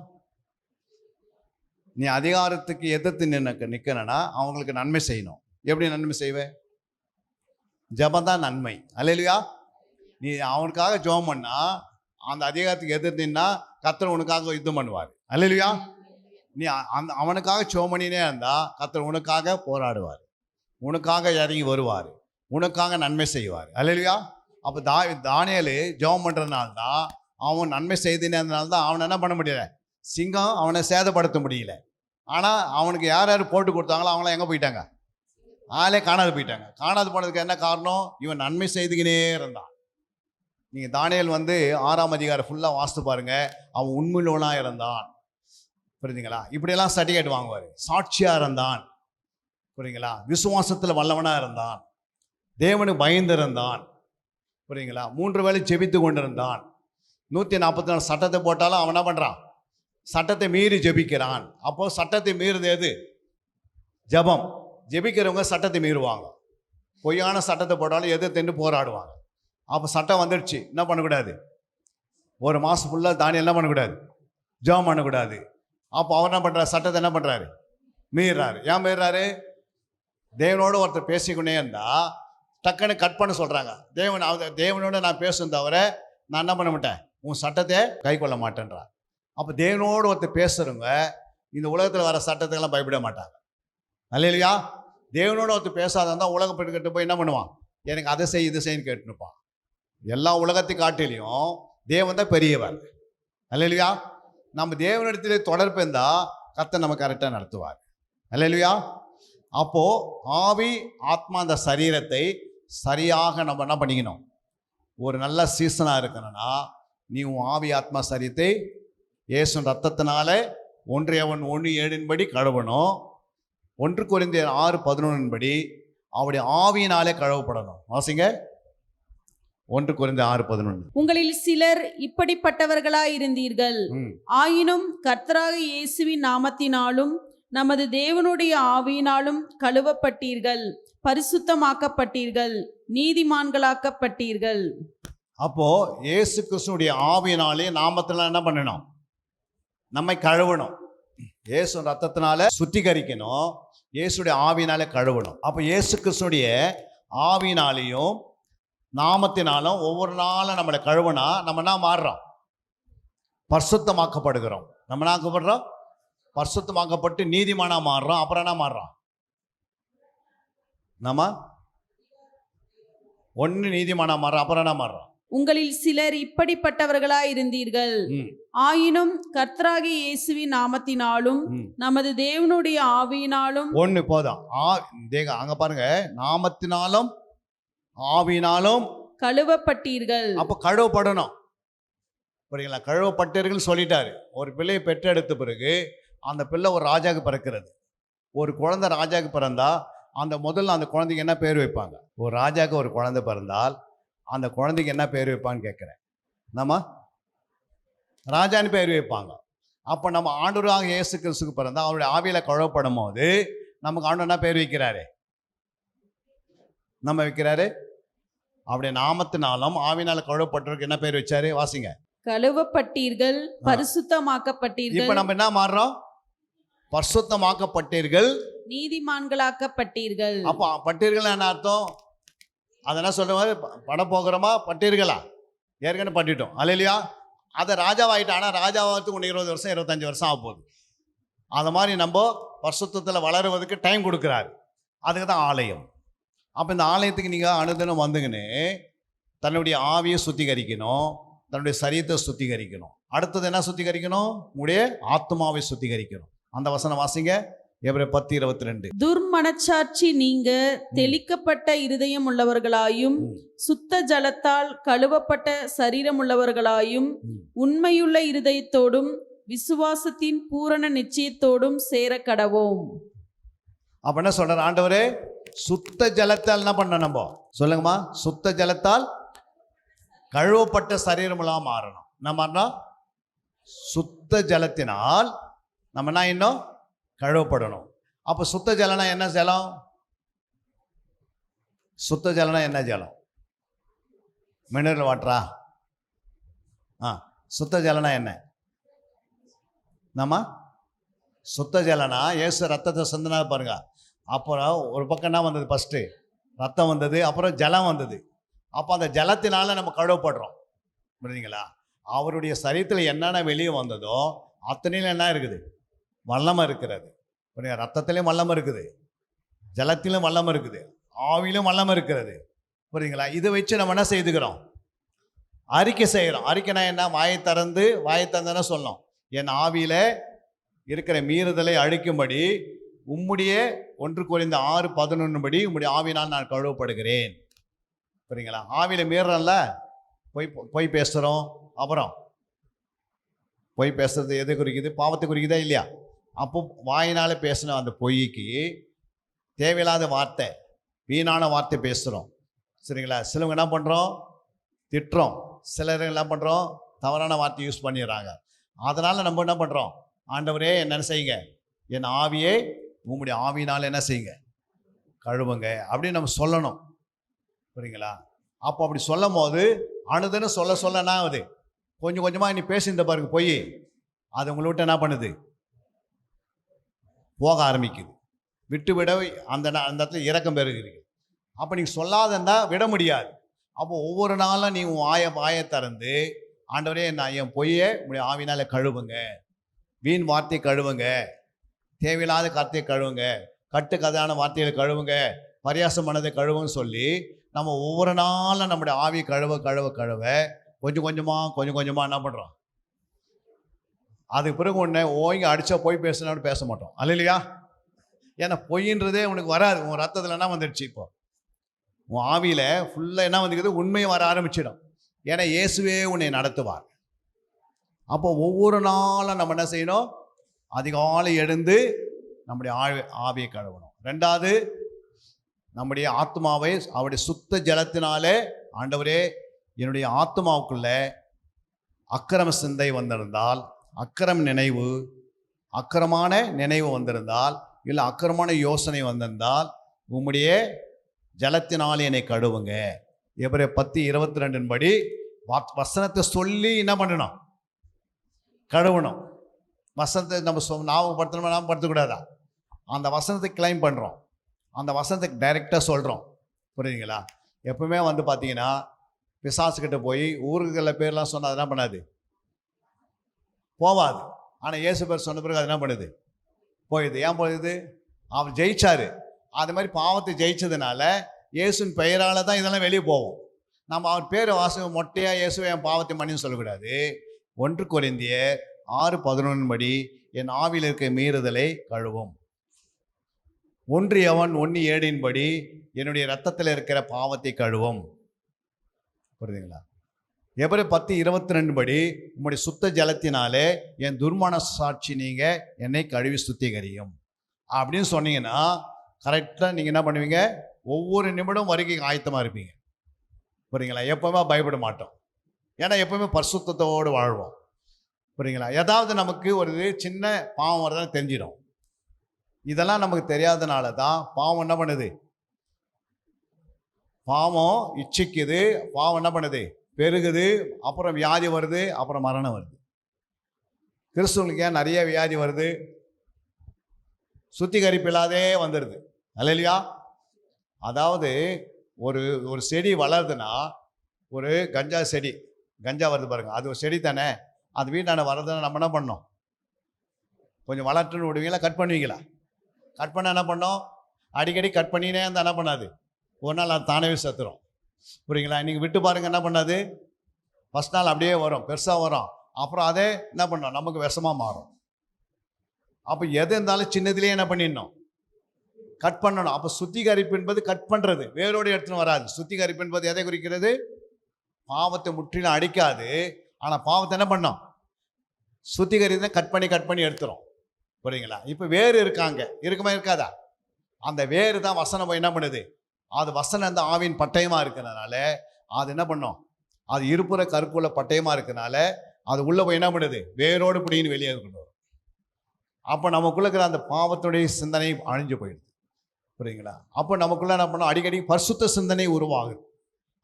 நீ அதிகாரத்துக்கு எதிர்த்து நிற்கணும்னா அவங்களுக்கு நன்மை செய்யணும். எப்படி நன்மை செய்வேன்? ஜெபம் தான் நன்மை. அல்லேலூயா. நீ அவனுக்காக ஜெபம் பண்ணா அந்த அதிகாரத்துக்கு எதிர்த்துன்னா கர்த்தர் உனக்காக யுத்தம் பண்ணுவார். அல்லேலூயா. நீ அவனுக்காக ஜெபம் பண்ணினே இருந்தா கர்த்தர் உனக்காக போராடுவார், உனக்காக இறங்கி வருவார், உனக்காக நன்மை செய்வார். அல்லேலூயா. அப்போ தானியேல் ஜெபம் பண்ணுறதுனால தான் அவன் நன்மை செய்தனால தான் அவனை என்ன பண்ண முடியல? சிங்கம் அவனை சேதப்படுத்த முடியல. ஆனால் அவனுக்கு யார் யார் போட்டு கொடுத்தாங்களோ அவங்களாம் எங்கே போயிட்டாங்க? ஆளே காணாது போயிட்டாங்க. காணாது போனதுக்கு என்ன காரணம்? இவன் நன்மை செய்துக்கினே இருந்தான். நீங்கள் தானியேல் 6ஆம் அதிகாரம் ஃபுல்லாக வாசித்து பாருங்க. அவன் உண்மையுள்ளவனாக இருந்தான். புரியுதுங்களா? இப்படியெல்லாம் சர்டிஃபிகேட் வாங்குவார். சாட்சியாக இருந்தான். புரியுங்களா? விசுவாசத்தில் வல்லவனாக இருந்தான். தேவனுக்கு பயந்து இருந்தான். புரியுங்களா? 3 வேளை ஜெபித்து கொண்டிருந்தான். 144 சட்டத்தை போட்டாலும் அவன் என்ன பண்ணுறான்? சட்டத்தை மீறி ஜெபிக்கிறான். அப்போ சட்டத்தை மீறுது எது? ஜெபம். ஜெபிக்கிறவங்க சட்டத்தை மீறுவாங்க. பொய்யான சட்டத்தை போட்டாலும் எதிர்த்து போராடுவாங்க. அப்போ சட்டம் வந்துடுச்சு, என்ன பண்ணக்கூடாது? ஒரு மாதம் ஃபுல்லாக தானியம் என்ன பண்ணக்கூடாது? ஜெபம் பண்ணக்கூடாது. அப்போ அவர் என்ன பண்ணுறாரு? சட்டத்தை என்ன பண்ணுறாரு? மீறாரு. ஏன் மீறாரு? தேவனோடு ஒருத்தர் பேசிக்கொண்டே இருந்தால் டக்குன்னு கட் பண்ண சொல்கிறாங்க. தேவனோட நான் பேசும் தவிர நான் என்ன பண்ண மாட்டேன், உன் சட்டத்தை கை கொள்ள மாட்டேன்றார். அப்போ தேவனோடு ஒருத்தர் பேசுகிறவங்க இந்த உலகத்தில் வர சட்டத்துக்கெல்லாம் பயப்பட மாட்டாங்க. அல்லையா? தேவனோட ஒருத்தர் பேசாத இருந்தால் உலகம் பெண்கிட்ட போய் என்ன பண்ணுவான்? எனக்கு அதை செய் இது செய்யன்னு கேட்டுனுப்பான். எல்லா உலகத்தை காட்டிலையும் தேவன் தான் பெரியவர். அல்லையா? நம்ம தேவனிடத்திலே தொடர்பு இருந்தால் கர்த்தர் நம்ம கரெக்டாக நடத்துவார். அல்லையா? அப்போது ஆவி ஆத்மா அந்த சரீரத்தை சரியாக நம்ம என்ன பண்ணிக்கணும்? ஒரு நல்ல சீசனாக இருக்கணும்னா நீ உன் ஆவி ஆத்மா சரீரத்தை இயேசு ரத்தத்தினால 1:7 கழுவணும். 1 கொரிந்தியர் 6:11 அவருடைய ஆவியினாலே கழுவப்படணும். வாசிங்க 1 கொரிந்தியர் 6:11. உங்களில் சிலர் இப்படிப்பட்டவர்களாயிருந்தீர்கள். ஆயினும் கர்த்தராக இயேசுவின் நாமத்தினாலும் நமது தேவனுடைய ஆவியினாலும் கழுவப்பட்டீர்கள், பரிசுத்தமாக்கப்பட்டீர்கள், நீதிமான்களாக்கப்பட்டீர்கள். அப்போ இயேசு கிறிஸ்துடைய ஆவியினாலே நாமத்தினால என்ன பண்ணணும்? நம்மை கழுவணும். இயேசு ரத்தத்தினால சுத்திகரிக்கணும், இயேசுடைய ஆவியினாலே கழுவணும். அப்போ இயேசு கிறிஸ்துடைய ஆவியினாலேயும் நாமத்தினாலும் ஒவ்வொரு நாளும் நம்மளை கழுவுனா நம்ம என்ன மாறுறோம்? பரிசுத்தமாக்கப்படுகிறோம். நம்ம என்ன ஆக்கப்படுறோம்? பரிசுத்தமாக்கப்பட்டு நீதிமானா மாறுறோம். அப்புறம் என்ன மாறுறோம்? நம்ம ஒன்று நீதிமானா மாறுறோம். அப்புறம் என்ன மாறுறோம்? உங்களில் சிலர் இப்படிப்பட்டவர்களாயிருந்தீர்கள். ஆயினும் கர்த்தராகிய இயேசுவின் நாமத்தினாலும் நமது தேவனுடைய ஆவியினாலும். ஒன்று போதும். அங்க பாருங்க, நாமத்தினாலும் ஆவியினாலும் கழுவப்பட்டீர்கள். அப்போ கழுவப்படணும். புரியுங்களா? கழுவப்பட்டீர்கள் சொல்லிட்டாரு. ஒரு பிள்ளையை பெற்றெடுத்த பிறகு அந்த பிள்ளை ஒரு ராஜாவுக்கு பிறக்கிறது. ஒரு குழந்தை ராஜாவுக்கு பிறந்தா அந்த முதல்ல அந்த குழந்தைக்கு என்ன பேர் வைப்பாங்க? ஒரு ராஜாவுக்கு ஒரு குழந்தை பிறந்தால் அந்த குழந்தைக்கு என்ன பேர் வைப்பான்னு கேட்குறேன். நம்ம ராஜான்னு பேர் வைப்பாங்க. அப்போ நம்ம ஆண்டவராக இயேசு கிறிஸ்துக்கு பிறந்தா அவருடைய ஆவியில் கழுவப்படும் போது நமக்கு ஆண்டவர் என்ன பேர் வைக்கிறாரு? நம்ம வைக்கிறாரு. அவருடைய நாமத்தினாலும் ஆவியினால கழுவப்பட்டவருக்கு என்ன பேர் வச்சாரு? வாசிங்க. கழுவப்பட்டீர்கள், பரிசுத்தமாக்கப்பட்டீர்கள். இப்ப நம்ம என்ன மாறுறோம்? பரிசுத்தமாக்கப்பட்டீர்கள், நீதிமான்களாக்கப்பட்டீர்கள். அப்போ பட்டீர்கள் என்ன அர்த்தம்? அதை என்ன சொல்ற? பட போகிறோமா? பட்டீர்களா? ஏற்கனவே பட்டிட்டோம். அல்லையா? அதை ராஜாவாயிட்டோம். ஆனால் ராஜாவாகிறதுக்கு 20 வருஷம் 25 வருஷம் ஆக போகுது. அது மாதிரி நம்ம பரிசுத்தத்தில் வளருவதற்கு டைம் கொடுக்குறாரு. அதுக்கு தான் ஆலயம். அப்போ இந்த ஆலயத்துக்கு நீங்கள் அனுதினம் வந்துங்கன்னு தன்னுடைய ஆவியை சுத்திகரிக்கணும், தன்னுடைய சரீரத்தை சுத்திகரிக்கணும். அடுத்தது என்ன சுத்திகரிக்கணும்? உங்களுடைய ஆத்மாவை சுத்திகரிக்கணும். அந்த வசனம் வாசிங்க, எபிரேயர் 10:22. துர்மனச்சாட்சி நீங்க தெளிக்கப்பட்ட இருதயம் உள்ளவர்களாயும் சுத்த ஜலத்தால் கழுவப்பட்ட சரீரம் உள்ளவர்களாயும் உண்மையுள்ள இருதயத்தோடும் விசுவாசத்தின் பூரண நிச்சயத்தோடும் சேர கடவோம். அப்ப என்ன சொல்றார் ஆண்டவரே? சுத்த ஜலத்தால் என்ன பண்ண? நம்ம சொல்லுங்கம்மா. சுத்த ஜலத்தால் கழுவப்பட்ட சரீரமெல்லாம் மாறணும். என்ன மாறணும்? சுத்த ஜலத்தினால் நம்ம என்ன இன்னும் கழுவப்படணும். அப்போ சுத்த ஜலம்னா என்ன ஜலம்? சுத்த ஜலம்னா என்ன ஜலம்? மினரல் வாட்டரா? சுத்த ஜலம்னா என்ன? நம்ம சுத்த ஜலம்னா இயேசு ரத்தத்தை சிந்தினா பாருங்க. அப்புறம் ஒரு பக்கம் என்ன வந்தது? ஃபஸ்ட்டு ரத்தம் வந்தது, அப்புறம் ஜலம் வந்தது. அப்போ அந்த ஜலத்தினால நம்ம கழுவப்படுறோம். புரியுதுங்களா? அவருடைய சரீரத்தில் என்னென்ன வெளியே வந்ததோ அத்தனையிலும் என்ன இருக்குது? வல்லமை இருக்கிறது. புரியுங்க? ரத்தத்திலையும் வல்லமை இருக்குது, ஜலத்திலும் வல்லமை இருக்குது, ஆவியிலும் வல்லமை இருக்கிறது. புரியுதுங்களா? இதை வச்சு நம்ம என்ன செய்துக்கிறோம்? அறிக்கை செய்கிறோம். அறிக்கைனா என்ன? வாயை திறந்துன்னா சொல்லணும், என் ஆவியில் இருக்கிற மீறுதலை அழிக்கும்படி உம்முடைய 1 கொரிந்தியர் 6:11 உம்முடைய ஆவியினால் நான் கழுவப்படுகிறேன். புரியுங்களா? ஆவியில் மீறல பொய் பேசுகிறோம். அப்புறம் பொய் பேசுறது எதை குறிக்குது? பாவத்தை குறிக்குதா இல்லையா? அப்போ வாயினால் பேசின அந்த பொய்க்கு தேவையில்லாத வார்த்தை, வீணான வார்த்தை பேசுகிறோம். சரிங்களா? சிலவங்க என்ன பண்ணுறோம்? திட்டுறோம். சிலர் என்ன பண்ணுறோம்? தவறான வார்த்தை யூஸ் பண்ணிடுறாங்க. அதனால் நம்ம என்ன பண்ணுறோம், ஆண்டவரே என்ன செய்யுங்க, என் ஆவியை உங்களுடைய ஆவியினால் என்ன செய்யுங்க, கழுவுங்க அப்படின்னு நம்ம சொல்லணும். புரியுங்களா? அப்போ அப்படி சொல்லும் போது அனுதினம் சொல்ல சொல்ல என்ன ஆகுது, கொஞ்சம் கொஞ்சமாக நீ பேசியிருந்த பாருங்க போய் அது உங்களை விட்டு என்ன பண்ணுது, போக ஆரம்பிக்குது. விட்டு விட அந்த இடத்துல இரக்கம் பெறுகிறீர்கள். அப்போ நீங்கள் சொல்லாதன்னா விட முடியாது. அப்போ ஒவ்வொரு நாளும் நீ உன் வாயை திறந்து, ஆண்டவரே நான் என் பொய்யை உங்களுடைய ஆவினால கழுவுங்க, வீண் வார்த்தையை கழுவுங்க, தேவையில்லாத கார்த்தையை கழுவுங்க, கட்டுக்கதான வார்த்தைகளை கழுவுங்க, பரியாசம் பண்ணதை கழுவுன்னு சொல்லி நம்ம ஒவ்வொரு நாளும் நம்முடைய ஆவியை கழுவ கழுவ கழுவ கொஞ்சம் கொஞ்சமாக என்ன பண்ணுறோம், அதுக்கு பிறகு ஒன்று ஓய்ங்க அடித்தா போய் பேசினாலும் பேச மாட்டோம். அல்லையா? ஏன்னா பொய்ன்றதே உனக்கு வராது. உன் ரத்தத்தில் என்ன வந்துடுச்சு, இப்போ உன் ஆவியில் ஃபுல்லாக என்ன வந்துக்குது, உண்மையை வர ஆரம்பிச்சிடும். ஏன்னா இயேசுவே உன்னை நடத்துவார். அப்போ ஒவ்வொரு நாளும் நம்ம என்ன செய்யணும், அதிகாலை எழுந்து நம்முடைய ஆவியை கழுவணும். ரெண்டாவது, நம்முடைய ஆத்மாவை அவருடைய சுத்த ஜலத்தினாலே, ஆண்டவரே என்னுடைய ஆத்மாவுக்குள்ள அக்கிரம சிந்தை வந்திருந்தால், அக்கிரமான நினைவு வந்திருந்தால், இல்லை அக்கிரமான யோசனை வந்திருந்தால் உம்முடைய ஜலத்தினால் என்னை கழுவுங்க. எபிரேயர் 10:22 படி வசனத்தை சொல்லி என்ன பண்ணணும், கழுவணும். வசனத்தை நம்ம ஞாபகப்படுத்தணுமா, ஞாபகப்படுத்தக்கூடாதா? அந்த வசனத்தை கிளைம் பண்ணுறோம், அந்த வசனத்தை டைரெக்டாக சொல்கிறோம். புரியுதுங்களா? எப்பவுமே வந்து பார்த்தீங்கன்னா பிசாசுக்கிட்ட போய் ஊர்களில் பேர்லாம் சொன்னால் அது என்ன பண்ணாது, போவாது. ஆனால் இயேசு பேர் சொன்ன பிறகு அது என்ன பண்ணுது, போயிடுது. ஏன் போயிடுது? அவர் ஜெயிச்சாரு. அது மாதிரி பாவத்தை ஜெயிச்சதுனால இயேசுவின் பெயரால் தான் இதெல்லாம் வெளியே போகும். நம்ம அவர் பேரை வாசகம் மொட்டையாக இயேசுவை என் பாவத்தை மன்னின்னு சொல்லக்கூடாது. 1 கொரிந்தியர் 6:11 படி என் ஆவியில் இருக்க மீறுதலை கழுவும். 1 யோவான் 1:7 படி என்னுடைய ரத்தத்தில் இருக்கிற பாவத்தை கழுவும். புரியுதுங்களா? எபிரேயர் 10:22 படி உங்களுடைய சுத்த ஜலத்தினாலே என் துர்மன சாட்சி நீங்க என்னை கழுவி சுத்திகரியும் அப்படின்னு சொன்னீங்கன்னா கரெக்டாக நீங்கள் என்ன பண்ணுவீங்க, ஒவ்வொரு நிமிடம் வரைக்கும் ஆயத்தமாக இருப்பீங்க. புரியுங்களா? எப்பவுமே பயப்பட மாட்டோம். ஏன்னா எப்பவுமே பரிசுத்தத்தோடு வாழ்வோம். புரியுங்களா? ஏதாவது நமக்கு ஒரு சின்ன பாவம் வரதான் தெரிஞ்சிடும். இதெல்லாம் நமக்கு தெரியாதனால தான் பாவம் என்ன பண்ணுது, பாவம் இச்சிக்குது, பாவம் என்ன பண்ணுது, பெருகுது, அப்புறம் வியாதி வருது, அப்புறம் மரணம் வருது. கிறிஸ்துவனுக்கு ஏன் நிறைய வியாதி வருது, சுத்திகரிப்பு இல்லாதே வந்துடுது. அல்லையா? அதாவது ஒரு செடி வளருதுன்னா, ஒரு கஞ்சா செடி, கஞ்சா வருது பாருங்க, அது ஒரு செடி தானே, அது வீட்டான வர்றதுன்னா நம்ம என்ன பண்ணோம், கொஞ்சம் வளர்த்துன்னு விடுவீங்களா, கட் பண்ணுவீங்களா? கட் பண்ண என்ன பண்ணோம், அடிக்கடி கட் பண்ணினே இருந்தால் என்ன பண்ணாது, ஒரு நாள் அது தானே செத்துரும். புரியுங்களா? நீங்கள் விட்டு பாருங்கள், என்ன பண்ணாது, ஃபஸ்ட் நாள் அப்படியே வரும், பெருசாக வரும், அப்புறம் அதே என்ன பண்ணோம், நமக்கு விஷமாக மாறும். அப்போ எது இருந்தாலும் சின்னதுலேயே என்ன பண்ணிடணும், கட் பண்ணணும். அப்போ சுத்திகரிப்பு என்பது கட் பண்ணுறது, வேரோடு எடுத்துன்னு வராது. சுத்திகரிப்பு என்பது எதை குறிக்கிறது, பாவத்தை முற்றிலும் அடிக்காது, ஆனால் பாவத்தை என்ன பண்ணோம், சுத்திகரித்து கட் பண்ணி எடுத்துரும். புரியுங்களா? இப்போ வேறு இருக்குமா இருக்காதா? அந்த வேறு தான் வசனம் என்ன பண்ணுது, அது வசனம் அந்த ஆவின் பட்டயமாக இருக்கிறதுனால அது என்ன பண்ணும், அது இருப்புற கருப்புள்ள பட்டயமாக இருக்கிறதுனால அது உள்ளே போய் என்ன பண்ணுது, வேரோடு பிடின்னு வெளியே இருக்கணும். அப்போ நமக்குள்ள இருக்கிற அந்த பாவத்துடைய சிந்தனை அழிஞ்சு போயிடுது. புரியுங்களா? அப்போ நமக்குள்ள என்ன பண்ணோம், அடிக்கடி பரிசுத்த சிந்தனை உருவாகுது.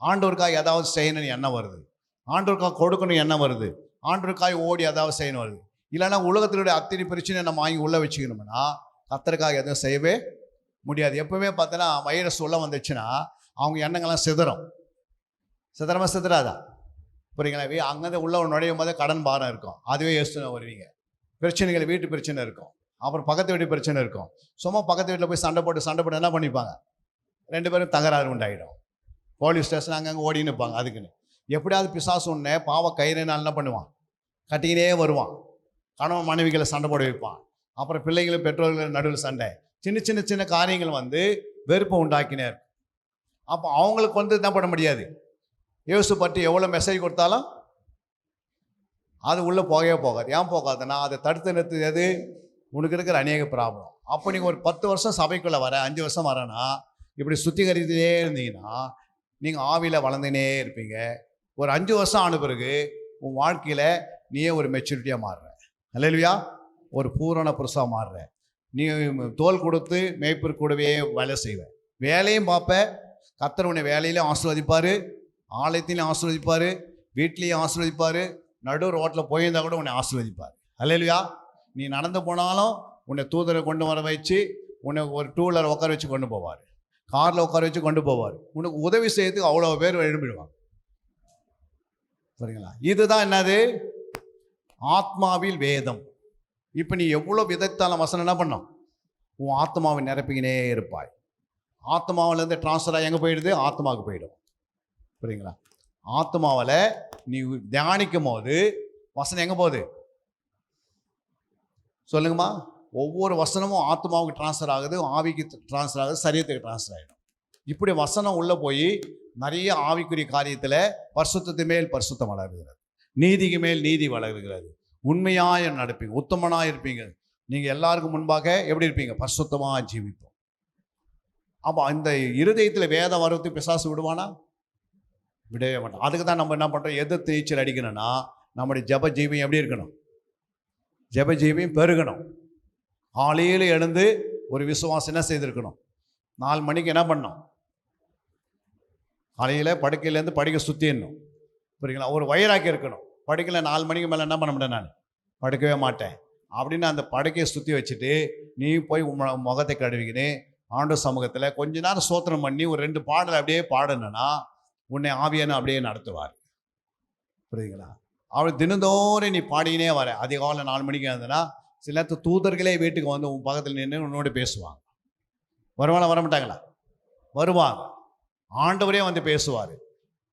ஆண்டவருக்காக ஏதாவது செய்யணும்னு எண்ணம் வருது, ஆண்டவருக்காக கொடுக்கணும் எண்ணம் வருது, ஆண்டவருக்காக ஓடி ஏதாவது செய்யணும் வருது. இல்லைன்னா உலகத்தினுடைய அத்தனை பிரச்சனை நம்ம வாங்கி உள்ளே வச்சுக்கணும்னா கர்த்தருக்காக எதுவும் செய்யவே முடியாது. எப்பவுமே பார்த்தோன்னா வைரஸ் உள்ள வந்துச்சுன்னா அவங்க எண்ணங்கள்லாம் சிதறாதா? புரியுங்களா? அங்கேருந்து உள்ள நுழையும் போதே கடன் பாரம் இருக்கும், அதுவே யோசிச்சு வருவீங்க. பிரச்சனைகள், வீட்டு பிரச்சனை இருக்கும், அப்புறம் பக்கத்து வீட்டு பிரச்சனை இருக்கும். சும்மா பக்கத்து வீட்டில் போய் சண்டை போட்டு என்ன பண்ணிப்பாங்க, 2 பேரும் தகராறு உண்டாயிடும். போலீஸ் ஸ்டேஷன் அங்கங்கே ஓடின்னு இருப்பாங்க. அதுக்குன்னு எப்படியாவது பிசாசு ஒன்று பாவ கயிறுனால் என்ன பண்ணுவான், கட்டிக்கினே வருவான். கணவன் மனைவிகளை சண்டை போட வைப்பான். அப்புறம் பிள்ளைகளும் பெற்றோர்கள் நடுவில் சண்டை, சின்ன காரியங்கள் வந்து வெறுப்பை உண்டாக்கினே இருக்கும். அப்போ அவங்களுக்கு வந்து என்ன பண்ண முடியாது, இயேசு பற்றி எவ்வளோ மெசேஜ் கொடுத்தாலும் அது உள்ளே போகவே போகாது. ஏன் போகாதுன்னா அதை தடுத்து நிறுத்துறது உனக்கு இருக்கிற அநேக ப்ராப்ளம். அப்போ நீங்கள் ஒரு 10 வருஷம் சபைக்குள்ளே 5 வருஷம் வரேன்னா இப்படி சுத்திகரித்துட்டே இருந்தீங்கன்னா நீங்கள் ஆவியில் வளர்ந்துனே இருப்பீங்க. ஒரு 5 வருஷம் ஆன பிறகு உன் வாழ்க்கையில் நீயே ஒரு மெச்சூரிட்டியாக மாறுற. அல்லேலூயா. ஒரு பூரண புருஷாக மாறுற. நீ தோல் கொடுத்து மேய்ப்பர் கூடவே வேலை செய்வ, வேலையும் பார்ப்ப. கர்த்தர் உன்னை வேலையிலையும் ஆசீர்வதிப்பார், ஆலயத்திலையும் ஆசீர்வதிப்பார், வீட்லேயும் ஆசீர்வதிப்பார், நடு ரோட்டில் போயிருந்தா கூட உன்னை ஆசீர்வதிப்பார். அல்லேலூயா. நீ நடந்து போனாலும் உன்னை தூதரை கொண்டு வர வச்சு உன்னை ஒரு டூ வீலர் உட்கார வச்சு கொண்டு போவார், காரில் உட்கார வச்சு கொண்டு போவார். உனக்கு உதவி செய்யறதுக்கு அவ்வளோ பேர் எழுப்பிடுவாங்க. சரிங்களா? இதுதான் என்னது? ஆத்மாவில் வேதம். இப்போ நீ எவ்வளோ விதத்தான வசனம் என்ன பண்ணோம்? உன் ஆத்மாவை நிரப்பிக்கினே இருப்பாய். ஆத்மாவிலேருந்து டிரான்ஸ்ஃபராக எங்கே போயிடுது? ஆத்மாவுக்கு போயிடும். புரியுங்களா? ஆத்மாவில் நீ தியானிக்கும் போது வசனம் எங்கே போகுது சொல்லுங்கம்மா? ஒவ்வொரு வசனமும் ஆத்மாவுக்கு டிரான்ஸ்ஃபர் ஆகுது, ஆவிக்கு டிரான்ஸ்ஃபர் ஆகுது, சரீரத்துக்கு டிரான்ஸ்ஃபர் ஆகிடும். இப்படி வசனம் உள்ளே போய் நிறைய ஆவிக்குரிய காரியத்தில் பரிசுத்தத்து மேல் பரிசுத்தம் வளர்கிறது, நீதிக்கு மேல் நீதி வளர்கிறது, உண்மையாக நடப்பீங்க, உத்தமனாக இருப்பீங்க. நீங்கள் எல்லாருக்கும் முன்பாக எப்படி இருப்பீங்க? பரிசுத்தமாக ஜீவிப்போம். அப்போ இந்த இருதயத்தில் வேத வரத்துக்கு பிசாசு விடுவானா? விடவே மாட்டோம். அதுக்கு தான் நம்ம என்ன பண்ணுறோம்? எதிர்த்து நீச்சல் அடிக்கணும்னா நம்முடைய ஜப ஜீவியம் எப்படி இருக்கணும்? ஜப ஜீவியம் பெருகணும். காலையில் எழுந்து ஒரு விசுவாசம் என்ன செய்திருக்கணும்? 4 மணிக்கு என்ன பண்ணணும்? காலையில் படுக்கையிலேருந்து படுக்கை சுற்றிடணும். புரியுங்களா? ஒரு வயிறாக்கி இருக்கணும். படுக்கையில் 4 மணிக்கு மேலே என்ன பண்ண முடியும்? நான் படுக்கவே மாட்டேன் அப்படின்னு அந்த படுக்கையை சுற்றி வச்சுட்டு நீ போய் முகத்தை கழுவிக்கின்னு ஆண்டு சமூகத்தில் கொஞ்ச நேரம் சோத்திரம் பண்ணி ஒரு 2 பாடல் அப்படியே பாடணுன்னா உன்னை ஆவியான அப்படியே நடத்துவார். புரியுதுங்களா? அவள் தினந்தோறும் நீ பாடினே வர. அதிகாலை 4 மணிக்கு இருந்ததுன்னா சில நேரத்து தூதர்களே வீட்டுக்கு வந்து உன் பக்கத்தில் நின்று உன்னோட பேசுவாங்க. வருவாங்களா? வர மாட்டாங்களா? வருவாங்க. ஆண்டவரே வந்து பேசுவார்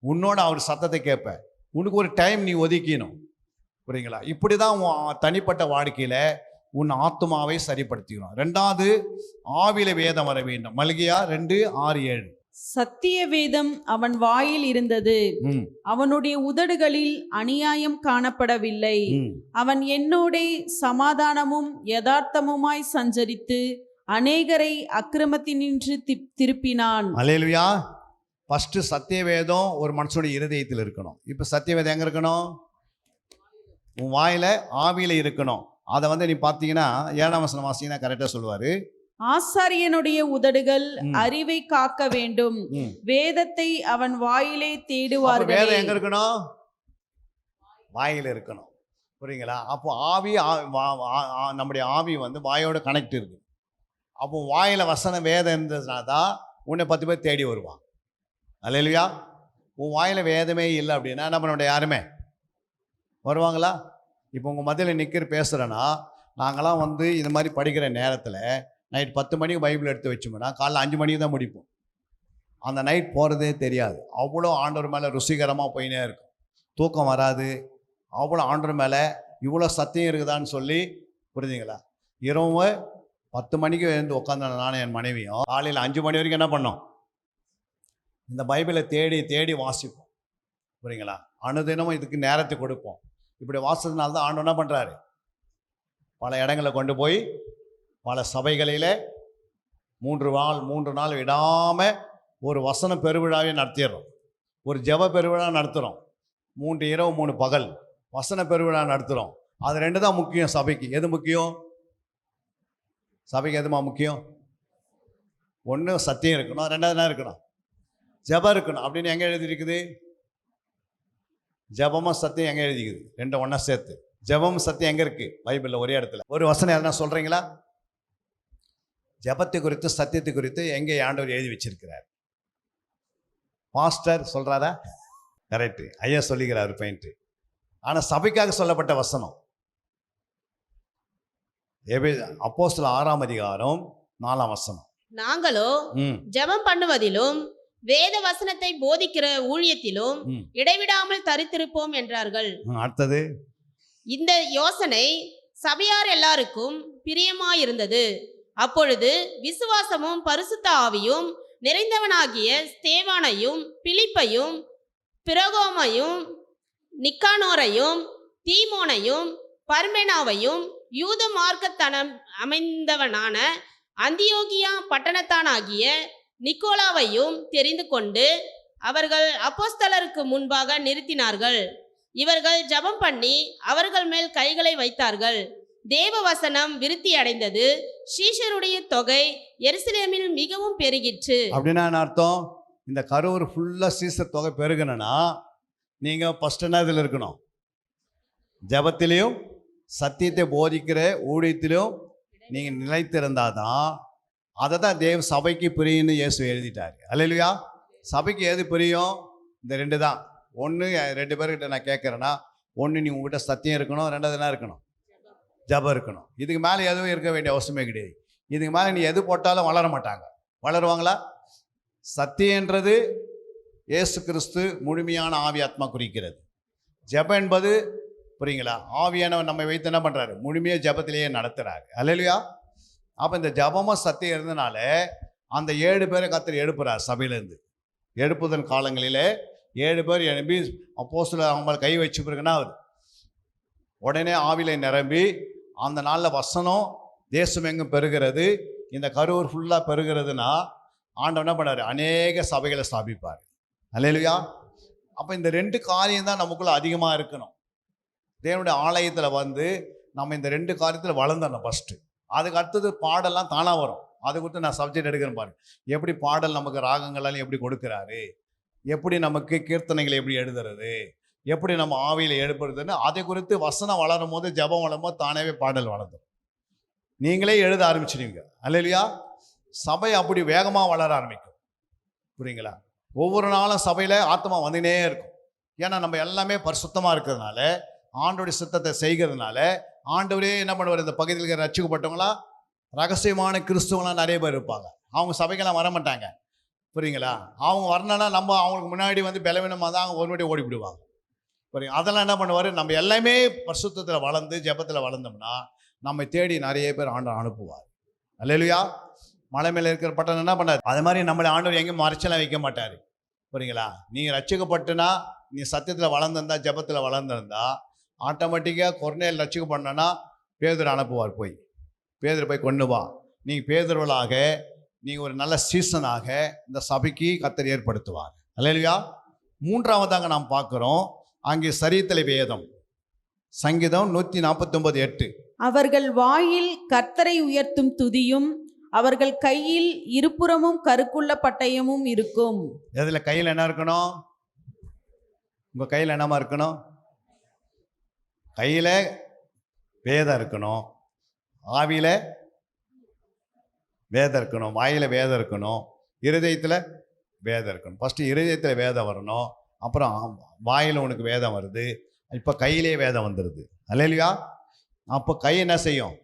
உன்னோட. அவர் சத்தத்தை கேட்ப. உனக்கு ஒரு டைம் நீ ஒதுக்கணும். புரியுங்களா? இப்படி தான் உன் தனிப்பட்ட வாழ்க்கையில் உன் ஆத்மாவை சரிப்படுத்திக்கணும். 2வது ஆவில வேதம் வர வேண்டும். மல்கியா 2:6-7. சத்திய வேதம் அவன் வாயில் இருந்தது, அவனுடைய உதடுகளில் அநியாயம் காணப்படவில்லை. அவன் என்னோடே சமாதானமும் யதார்த்தமுமாய் சஞ்சரித்து அநேகரை அக்கிரமத்தினின்று திருப்பினான். அல்லேலூயா. ஃபர்ஸ்ட் சத்திய வேதம் ஒரு மனுஷனுடைய இருதயத்தில் இருக்கணும். இப்போ சத்திய வேதம் எங்க இருக்கணும்? உன் வாயில ஆவியில இருக்கணும். அதை வந்து நீ பார்த்தீங்கன்னா 7ஆம் வசனம் வாசிங்கன்னா கரெக்டாக சொல்லுவாரு. ஆசாரியனுடைய உதடுகள் அறிவை காக்க வேண்டும், வேதத்தை அவன் வாயிலே தேடுவார்கள். வேதம் எங்க இருக்கணும்? வாயில இருக்கணும். புரியுங்களா? அப்போ ஆவி நம்முடைய ஆவி வந்து வாயோட கனெக்ட் இருக்கு. அப்போ வாயில வசனம் வேதம் இருந்ததுனா தான் உன்னை 10 பேர் தேடி வருவான். அல்லேலூயா. உன் வாயில வேதமே இல்லை அப்படின்னா நம்மளோட யாருமே வருவாங்களா? இப்போ உங்கள் மத்தியில் நிற்கிற பேசுகிறேன்னா நாங்களாம் வந்து இந்த மாதிரி படிக்கிற நேரத்தில் நைட் 10 மணிக்கு பைபிள் எடுத்து வச்சோம்னா காலைல 5 மணிக்கு தான் முடிப்போம். அந்த நைட் போகிறதே தெரியாது. அவ்வளோ ஆண்டவர் மேலே ருசிகரமாக போயினே இருக்கும். தூக்கம் வராது. அவ்வளோ ஆண்டவர் மேலே இவ்வளோ சத்தியம் இருக்குதான்னு சொல்லி, புரிஞ்சுங்களா? இரவு 10 மணிக்கு எழுந்து உட்காந்து நானும் என் மனைவியும் காலையில் 5 மணி வரைக்கும் என்ன பண்ணோம்? இந்த பைபிளை தேடி தேடி வாசிப்போம். புரியுங்களா? அனுதினமும் இதுக்கு நேரத்தை கொடுப்போம். இப்படி வாசித்ததுனால தான் ஆண்டவர் என்ன பண்ணுறாரு? பல இடங்களை கொண்டு போய் பல சபைகளில் 3 நாள் விடாமல் ஒரு வசன பெருவிழாவே நடத்திடுறோம். ஒரு ஜெப பெருவிழா நடத்துகிறோம். 3 இரவு 3 பகல் வசன பெருவிழா நடத்துகிறோம். அது 2 தான் முக்கியம் சபைக்கு. எது முக்கியம்? சபைக்கு எதுமா முக்கியம்? ஒன்று சத்தியம் இருக்கணும், 2வது என்ன இருக்கணும்? ஜெபம் இருக்கணும். அப்படின்னு எங்கே எழுதியிருக்குது? ஜெபமும் சத்தியம் எங்கே எழுதிக்குது? 2 ஒன்றா சேர்த்து. ஜெபமும் சத்தியம் எங்கே இருக்குது? பைபிளில் ஒரே இடத்துல. ஒரு வசனம் எதனா சொல்கிறீங்களா? ஜெபத்தை குறித்து சத்தியத்தை குறித்து எங்கே ஆண்டவர் எழுதி வச்சிருக்கிறார்? பாஸ்டர் சொல்கிறாரா? கரெக்டு, ஐயா சொல்லிக்கிறார் பாயிண்ட்டு. ஆனால் சபைக்காக சொல்லப்பட்ட வசனம் அப்போஸ்தலர் 6ஆம் அதிகாரம் 4ஆம் வசனம். நாங்களோ ஜெபம் பண்ணுவதிலும் வேத வசனத்தை போதிக்கிற ஊழியத்திலும் இடைவிடாமல் தரித்திருப்போம் என்றார்கள். அடுத்தது, இந்த யோசனை சபையார் எல்லாருக்கும் பிரியமாயிருந்தது. அப்பொழுது விசுவாசமும் பரிசுத்த ஆவியும் நிறைந்தவனாகிய ஸ்தேவானையும் பிலிப்பையும் பிரகோமையும் நிக்கானோரையும் தீமோனையும் பர்மெனாவையும் யூத மார்க்கத்தனம் அமைந்தவனான அந்தியோகியா பட்டணத்தானாகிய நிக்கோலாவையும் தெரிந்து கொண்டு அவர்கள் அப்போஸ்தலருக்கு முன்பாக நிறுத்தினார்கள். இவர்கள் ஜெபம் பண்ணி அவர்கள் மேல் கைகளை வைத்தார்கள். தேவ வசனம் விருத்தி அடைந்தது. சீஷருடைய தொகை எருசலேமில் மிகவும் பெருகிற்று. அப்படின்னா என்ன அர்த்தம்? இந்த கரூர் ஃபுல்லாக சீசர் தொகை பெருகணும்னா நீங்கள் ஃபஸ்ட் என்ன இதில் இருக்கணும்? ஜெபத்திலையும் சத்தியத்தை போதிக்கிற ஊழியத்திலும் நீங்கள் நிலைத்திருந்தால் தான் அதை தான் தேவ சபைக்கு பிரியும்னு இயேசு எழுதிட்டார். அல்லேலூயா. சபைக்கு எது பிரியும்? இந்த ரெண்டு தான். ஒன்று, ரெண்டு பேர்கிட்ட நான் கேட்குறேன்னா, ஒன்று நீ உங்ககிட்ட சத்தியம் இருக்கணும், ரெண்டாவது என்ன இருக்கணும்? ஜெபம் இருக்கணும். இதுக்கு மேலே எதுவும் இருக்க வேண்டிய அவசியமே கிடையாது. இதுக்கு மேலே நீ எது போட்டாலும் வளர மாட்டாங்க. வளருவாங்களா? சத்தியன்றது இயேசு கிறிஸ்து முழுமையான ஆவி ஆத்மா குறிக்கிறது. ஜெபம் என்பது புரியுங்களா? ஆவியானவர் நம்மை வைத்து என்ன பண்ணுறாரு? முழுமையாக ஜெபத்திலேயே நடத்துகிறாரு. அல்லேலூயா. அப்போ இந்த ஜெபமும் சத்தியம் இருந்தனால அந்த 7 பேரை கர்த்தர் எழுப்புறார் சபையிலேருந்து. எழுப்புதல் காலங்களிலே 7 பேர் எழுப்பி அப்போஸ்தலர் அவங்க கை வச்சு பிறகுன்னா உடனே ஆவிலை நிரம்பி அந்த நாளில் வசனம் தேசம் எங்கும் பெருகிறது. இந்த கரூர் ஃபுல்லாக பெருகிறதுனா ஆண்டவர் என்ன பண்ணார்? அநேக சபைகளை ஸ்தாபிப்பார். அல்லேலூயா. அப்போ இந்த 2 காரியம் தான் நமக்குள்ள அதிகமாக இருக்கணும். தேவனுடைய ஆலயத்தில் வந்து நம்ம இந்த 2 காரியத்தில் வளர்ந்தணும் ஃபஸ்ட்டு. அதுக்கு அடுத்தது பாடலாம் தானாக வரும். அது குறித்து நான் சப்ஜெக்ட் எடுக்கிறேன் பாருங்க. எப்படி பாடல் நமக்கு ராகங்களாலும் எப்படி கொடுக்குறாரு, எப்படி நமக்கு கீர்த்தனைகளை எப்படி எழுதுறது, எப்படி நம்ம ஆவியில் எழுப்புறதுன்னு அதை குறித்து வசனம் வளரும் போது ஜெபம் வளரும் போது தானாகவே பாடல் வளர்ந்துடும். நீங்களே எழுத ஆரம்பிச்சிடுவீங்க. அல்லேலூயா. சபை அப்படி வேகமாக வளர ஆரம்பிக்கும். புரியுங்களா? ஒவ்வொரு நாளும் சபையில் ஆத்மா வந்துனே இருக்கும். ஏன்னா நம்ம எல்லாமே பரிசுத்தமாக இருக்கிறதுனால, ஆண்டோடைய சித்தத்தை செய்கிறதுனால, ஆண்டவரே என்ன பண்ணுவார்? இந்த பகுதியில் ரட்சிக்கப்பட்டவங்களா ரகசியமான கிறிஸ்துவங்களாம் நிறைய பேர் இருப்பாங்க. அவங்க சபைக்கெல்லாம் வரமாட்டாங்க. புரியுங்களா? அவங்க வரணும்னா நம்ம அவங்களுக்கு முன்னாடி வந்து பலவீனமாக தான் அவங்க ஒரு வாட்டி ஓடிவிடுவாங்க. புரியுங்க? அதெல்லாம் என்ன பண்ணுவார்? நம்ம எல்லாமே பரிசுத்தத்தில் வளர்ந்து ஜெபத்தில் வளர்ந்தோம்னா நம்மை தேடி நிறைய பேர் ஆண்டவர் அனுப்புவார். அல்லேலூயா. மலை மேலே இருக்கிற பட்டன் என்ன பண்ணார்? அது மாதிரி நம்மளை ஆண்டவர் எங்கேயும் மறைச்சலாம் வைக்க மாட்டார். புரியுங்களா? நீங்கள் ரட்சிக்கப்பட்டுனா, நீ சத்தியத்தில் வளர்ந்துருந்தா, ஜெபத்தில் வளர்ந்துருந்தா, ஆட்டோமேட்டிக்காக கொர்நேல் ரட்சிக்கப்படணும்னா பேதுரு அனுப்புவார். பேதுரு போய் கொண்டு வா. நீங்கள் பேதுருவலாக நீங்கள் ஒரு நல்ல சீசனாக இந்த சபைக்கு கர்த்தர் ஏற்படுத்துவார். அல்லேலூயா. மூன்றாவதாக நாம் பார்க்குறோம், அங்கே சரீரத்தில் வேதம். சங்கீதம் 149:8. அவர்கள் வாயில் கர்த்தரை உயர்த்தும் துதியும் அவர்கள் கையில் இருபுறமும் கருக்குள்ள பட்டயமும் இருக்கும். இதில் கையில் என்ன இருக்கணும்? உங்கள் கையில் என்னமா இருக்கணும்? கையில் வேதம் இருக்கணும், ஆவியில் வேதம் இருக்கணும், வாயில் வேதம் இருக்கணும், இருதயத்தில் வேதம் இருக்கணும். ஃபஸ்ட்டு இருதயத்தில் வேதம் வரணும், அப்புறம் வாயில் உனக்கு வேதம் வருது, இப்போ கையிலே வேதம் வந்துடுது. அல்லேலூயா. அப்போ கை என்ன செய்யும்?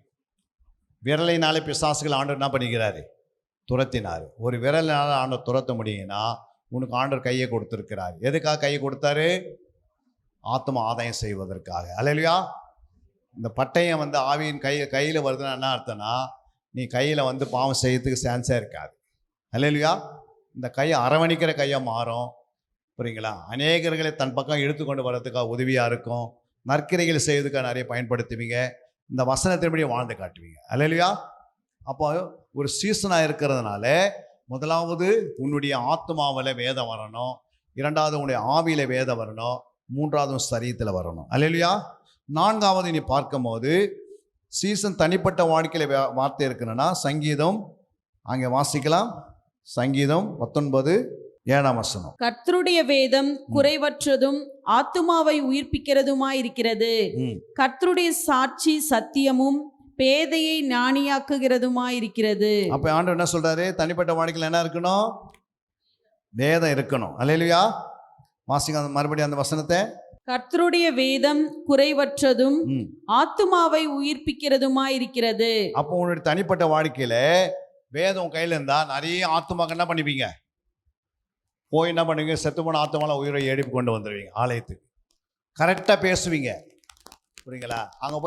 விரலினாலே பிசாசுகள் ஆண்டவர் என்ன பண்ணிக்கிறாரு? துரத்தினார். ஒரு விரலினால ஆண்டவர் துரத்த முடியுங்கன்னா உனக்கு ஆண்டவர் கையை கொடுத்துருக்கிறார். எதுக்காக கையை கொடுத்தாரு? ஆத்மா ஆதாயம் செய்வதற்காக. அல்லேலூயா. இந்த பட்டயம் வந்து ஆவியின் கையில் வருதுன்னா என்ன அர்த்தம்னா, நீ கையில் வந்து பாவம் செய்யறதுக்கு சான்ஸே இருக்காது. அல்லேலூயா. இந்த கையை அரவணிக்கிற கையாக மாறும். புரியுங்களா? அநேகர்களை தன் பக்கம் இழுத்துக்கொண்டு வர்றதுக்காக உதவியாக இருக்கும். நற்கிரைகள் செய்வதுக்காக நிறைய பயன்படுத்துவீங்க. இந்த வசனத்தின்படி வாழ்ந்து காட்டுவீங்க. அல்லேலூயா. அப்போ ஒரு சீசனாக இருக்கிறதுனால முதலாவது உன்னுடைய ஆத்மாவில் வேதம் வரணும், இரண்டாவது உன்னுடைய ஆவியில் வேதம் வரணும், மூன்றாவது சரீரத்தில் வரணும். அல்லேலூயா. நான்காவது நீ பார்க்கும்போது சீசன் தனிப்பட்ட வாழ்க்கையில் வார்த்தை இருக்குன்னா சங்கீதம் அங்கே வாசிக்கலாம். சங்கீதம் 19:7. கர்த்தருடைய வேதம் குறைவற்றதும் ஆத்துமாவை உயிர்ப்பிக்கிறதுமாயிருக்கிறது. கர்த்தருடைய சாட்சி சத்தியமும் பேதையை ஞானியாக்குகிறதுமாயிருக்கிறது. அப்ப ஆண்டவர் என்ன சொல்றாரு? தனிப்பட்ட வாழ்க்கையில் என்ன இருக்கணும்? வேதம் இருக்கணும். அல்லேலூயா. வாசிங்க மறுபடியும் அந்த வசனத்தை. கர்த்தருடைய வேதம் குறைவற்றதும் ஆத்துமாவை உயிர்ப்பிக்கிறதுமாயிருக்கிறது. அப்போ உன்னுடைய தனிப்பட்ட வாழ்க்கையில வேதம் கையில் இருந்தா நிறைய ஆத்துமாக்கு என்ன பண்ணிப்பீங்க? போய் என்ன பண்ணுவீங்க? செத்து போன ஆத்மால உயிரை எழுப்பி கொண்டு வந்துடுவீங்க ஆலயத்துக்கு. கரெக்டாக பேசுவீங்க. புரியுங்களா? அங்கே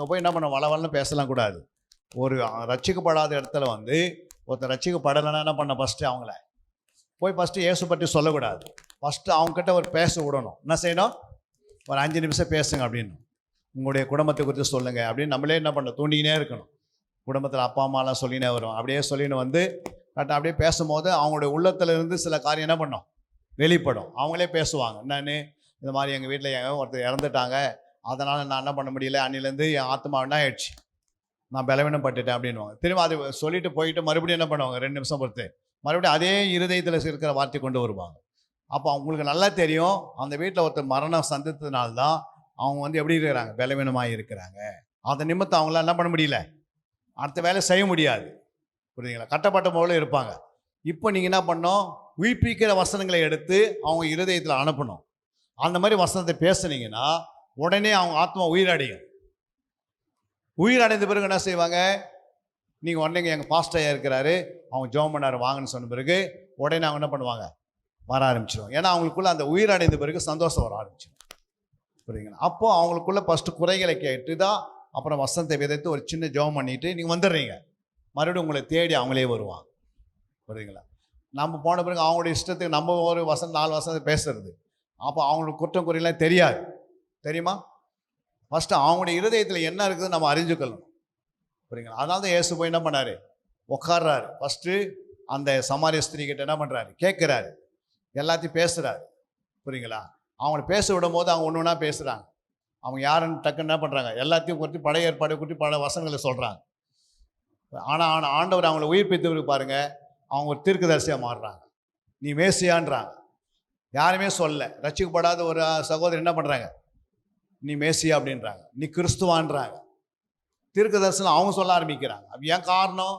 போய் என்ன பண்ண வளவலன்னு பேசலாம் கூடாது. ஒரு ரட்சிக்கப்படாத இடத்துல வந்து ஒருத்தர் ரட்சிக்கப்படலைன்னா என்ன பண்ண? ஃபஸ்ட்டு இயேசு பற்றி சொல்லக்கூடாது. ஃபஸ்ட்டு அவங்ககிட்ட ஒரு பேச விடணும். என்ன செய்யணும்? ஒரு 5 நிமிஷம் பேசுங்க அப்படின்னு. உங்களுடைய குடும்பத்தை குறித்து சொல்லுங்கள் அப்படின்னு நம்மளே என்ன பண்ண தூண்டிக்கினே இருக்கணும். குடும்பத்தில் அப்பா அம்மாலாம் சொல்லினே வரும். அப்படியே சொல்லின்னு வந்து கரெக்டாக அப்படியே பேசும்போது அவங்களுடைய உள்ளத்தில் இருந்து சில காரியம் என்ன பண்ணும்? வெளிப்படும். அவங்களே பேசுவாங்க. என்னன்னு இந்த மாதிரி எங்கள் வீட்டில் ஒருத்தர் இறந்துட்டாங்க, அதனால் நான் என்ன பண்ண முடியல, அன்னிலேருந்து என் ஆத்மா என்ன ஆயிடுச்சு, நான் பலவீனப்பட்டுட்டேன் அப்படின்வாங்க. திரும்ப அது சொல்லிட்டு போயிட்டு மறுபடியும் என்ன பண்ணுவாங்க, 2 நிமிஷம் பொறுத்து மறுபடியும் அதே இருதயத்தில் இருக்கிற வார்த்தை கொண்டு வருவாங்க. அப்போ அவங்களுக்கு நல்லா தெரியும், அந்த வீட்டில் ஒருத்தர் மரணம் சந்தித்ததுனால்தான் அவங்க எப்படி இருக்கிறாங்க, பலவீனமாக இருக்கிறாங்க. அதை நிமித்தம் அவங்களாம் என்ன பண்ண முடியல, அடுத்த வேலை செய்ய முடியாது. புரியுதுங்களா? கட்டப்பட்ட போல இருப்பாங்க. இப்போ நீங்கள் என்ன பண்ணணும், உயிர்ப்பிக்கிற வசனங்களை எடுத்து அவங்க இருதயத்தில் அனுப்பணும். அந்த மாதிரி வசனத்தை பேசுனீங்கன்னா உடனே அவங்க ஆத்மா உயிரடையும். உயிரடைந்த பிறகு என்ன செய்வாங்க, நீங்கள் உடனே எங்கள் பாஸ்டர் இருக்கிறாரு, அவங்க ஜெபம் பண்ணாரு வாங்கன்னு சொன்ன பிறகு உடனே அவங்க என்ன பண்ணுவாங்க, வர ஆரம்பிச்சிடுவாங்க. ஏன்னா அவங்களுக்குள்ள அந்த உயிரடைந்த பிறகு சந்தோஷம் வர ஆரம்பிச்சிடும். புரியுதுங்களா? அப்போது அவங்களுக்குள்ள ஃபஸ்ட்டு குறைகளை கேட்டு தான் அப்புறம் வசனத்தை விதைத்து ஒரு சின்ன ஜெபம் பண்ணிவிட்டு நீங்கள் வந்துடுறீங்க. மறுபடியும் உங்களை தேடி அவங்களே வருவாங்க. புரியுதுங்களா? நம்ம போன பிறகு அவங்களுடைய இஷ்டத்துக்கு நம்ம ஒரு வசனம் 4 வசனத்தை பேசுறது, அப்போ அவங்களுக்கு குற்றம் குறையெல்லாம் தெரியாது. தெரியுமா? ஃபஸ்ட்டு அவங்களுடைய இருதயத்தில் என்ன இருக்குதுன்னு நம்ம அறிஞ்சுக்கணும். புரியுங்களா? அதனால தான் இயேசு போய் என்ன பண்ணார், உட்கார்றாரு. ஃபஸ்ட்டு அந்த சமாரிய ஸ்திரீ கிட்ட என்ன பண்ணுறாரு, கேட்குறாரு, எல்லாத்தையும் பேசுகிறாரு. புரியுங்களா? அவங்கள பேச விடும் போது அவங்க ஒன்று ஒன்றா பேசுகிறாங்க. அவங்க யாருன்னு டக்குன்னு என்ன பண்ணுறாங்க, எல்லாத்தையும் குறித்து பழைய ஏற்பாடை குறித்து பல வசனங்களை சொல்கிறாங்க. ஆனால் ஆண்டவர் அவங்கள உயிர்ப்பித்து பாருங்கள், அவங்க ஒரு தீர்க்கதரிசியாக மாறுறாங்க. நீ மேசியான்றாங்க. யாருமே சொல்ல, ரட்சிக்கப்படாத ஒரு சகோதரி என்ன பண்ணுறாங்க, நீ மேசியா அப்படின்றாங்க, நீ கிறிஸ்துவான்றாங்க. தீர்க்கதரிசனம் அவங்க சொல்ல ஆரம்பிக்கிறாங்க. அப்போ ஏன் காரணம்,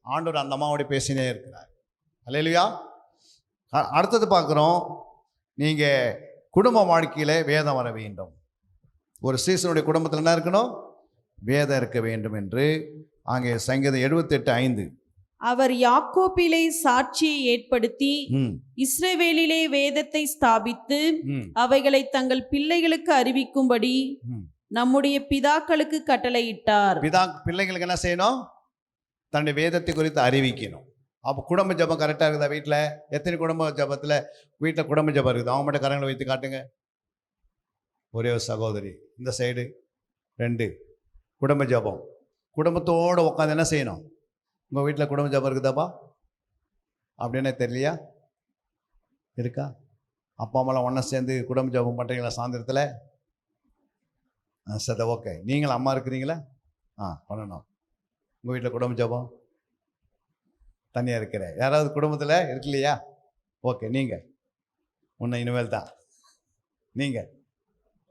ஆண்டவர் அந்த அம்மாவோட பேசினே இருக்கிறார். அல்லேலூயா. அடுத்தது பார்க்குறோம், நீங்கள் குடும்ப வாழ்க்கையில் வேதம் வர வேண்டும். ஒரு சீசனுடைய குடும்பத்தில் என்ன இருக்கணும், வேதம் இருக்க வேண்டும் என்று அங்கே சங்கீதம் 78:5. அவர் யாக்கோபிலே சாட்சியை ஏற்படுத்தி இஸ்ரவேலிலே வேதத்தை ஸ்தாபித்து அவைகளை தங்கள் பிள்ளைகளுக்கு அறிவிக்கும்படி நம்முடைய பிதாக்களுக்கு கட்டளையிட்டார். பிள்ளைங்களுக்கு என்ன செய்யணும், தன்னுடைய வேதத்தை குறித்து அறிவிக்கணும். அப்போ குடும்ப ஜபம் கரெக்டாக இருக்குதா வீட்டில்? எத்தனை குடும்ப ஜபத்தில் வீட்டில் குடும்ப ஜபம் இருக்குது? அவங்க மட்டும் கரங்களை வைத்து காட்டுங்க. ஒரே ஒரு சகோதரி இந்த சைடு 2 குடும்ப ஜபம். குடும்பத்தோடு உட்காந்து என்ன செய்யணும், உங்கள் வீட்டில் குடும்ப ஜபம் இருக்குதாப்பா அப்படின்னே தெரியலையா? இருக்கா? அப்பா அம்மாலாம் ஒன்றா சேர்ந்து குடும்ப ஜபம் பண்ணுறீங்களா சாயந்தரத்தில்? சரி, ஓகே. நீங்களும் அம்மா இருக்கிறீங்களா? பண்ணணும். உங்கள் வீட்டில் குடும்ப ஜபம் தனியாக இருக்கிற யாராவது குடும்பத்தில் இருக்கு இல்லையா? ஓகே. நீங்கள் இன்னும் இனிமேல் தான். நீங்கள்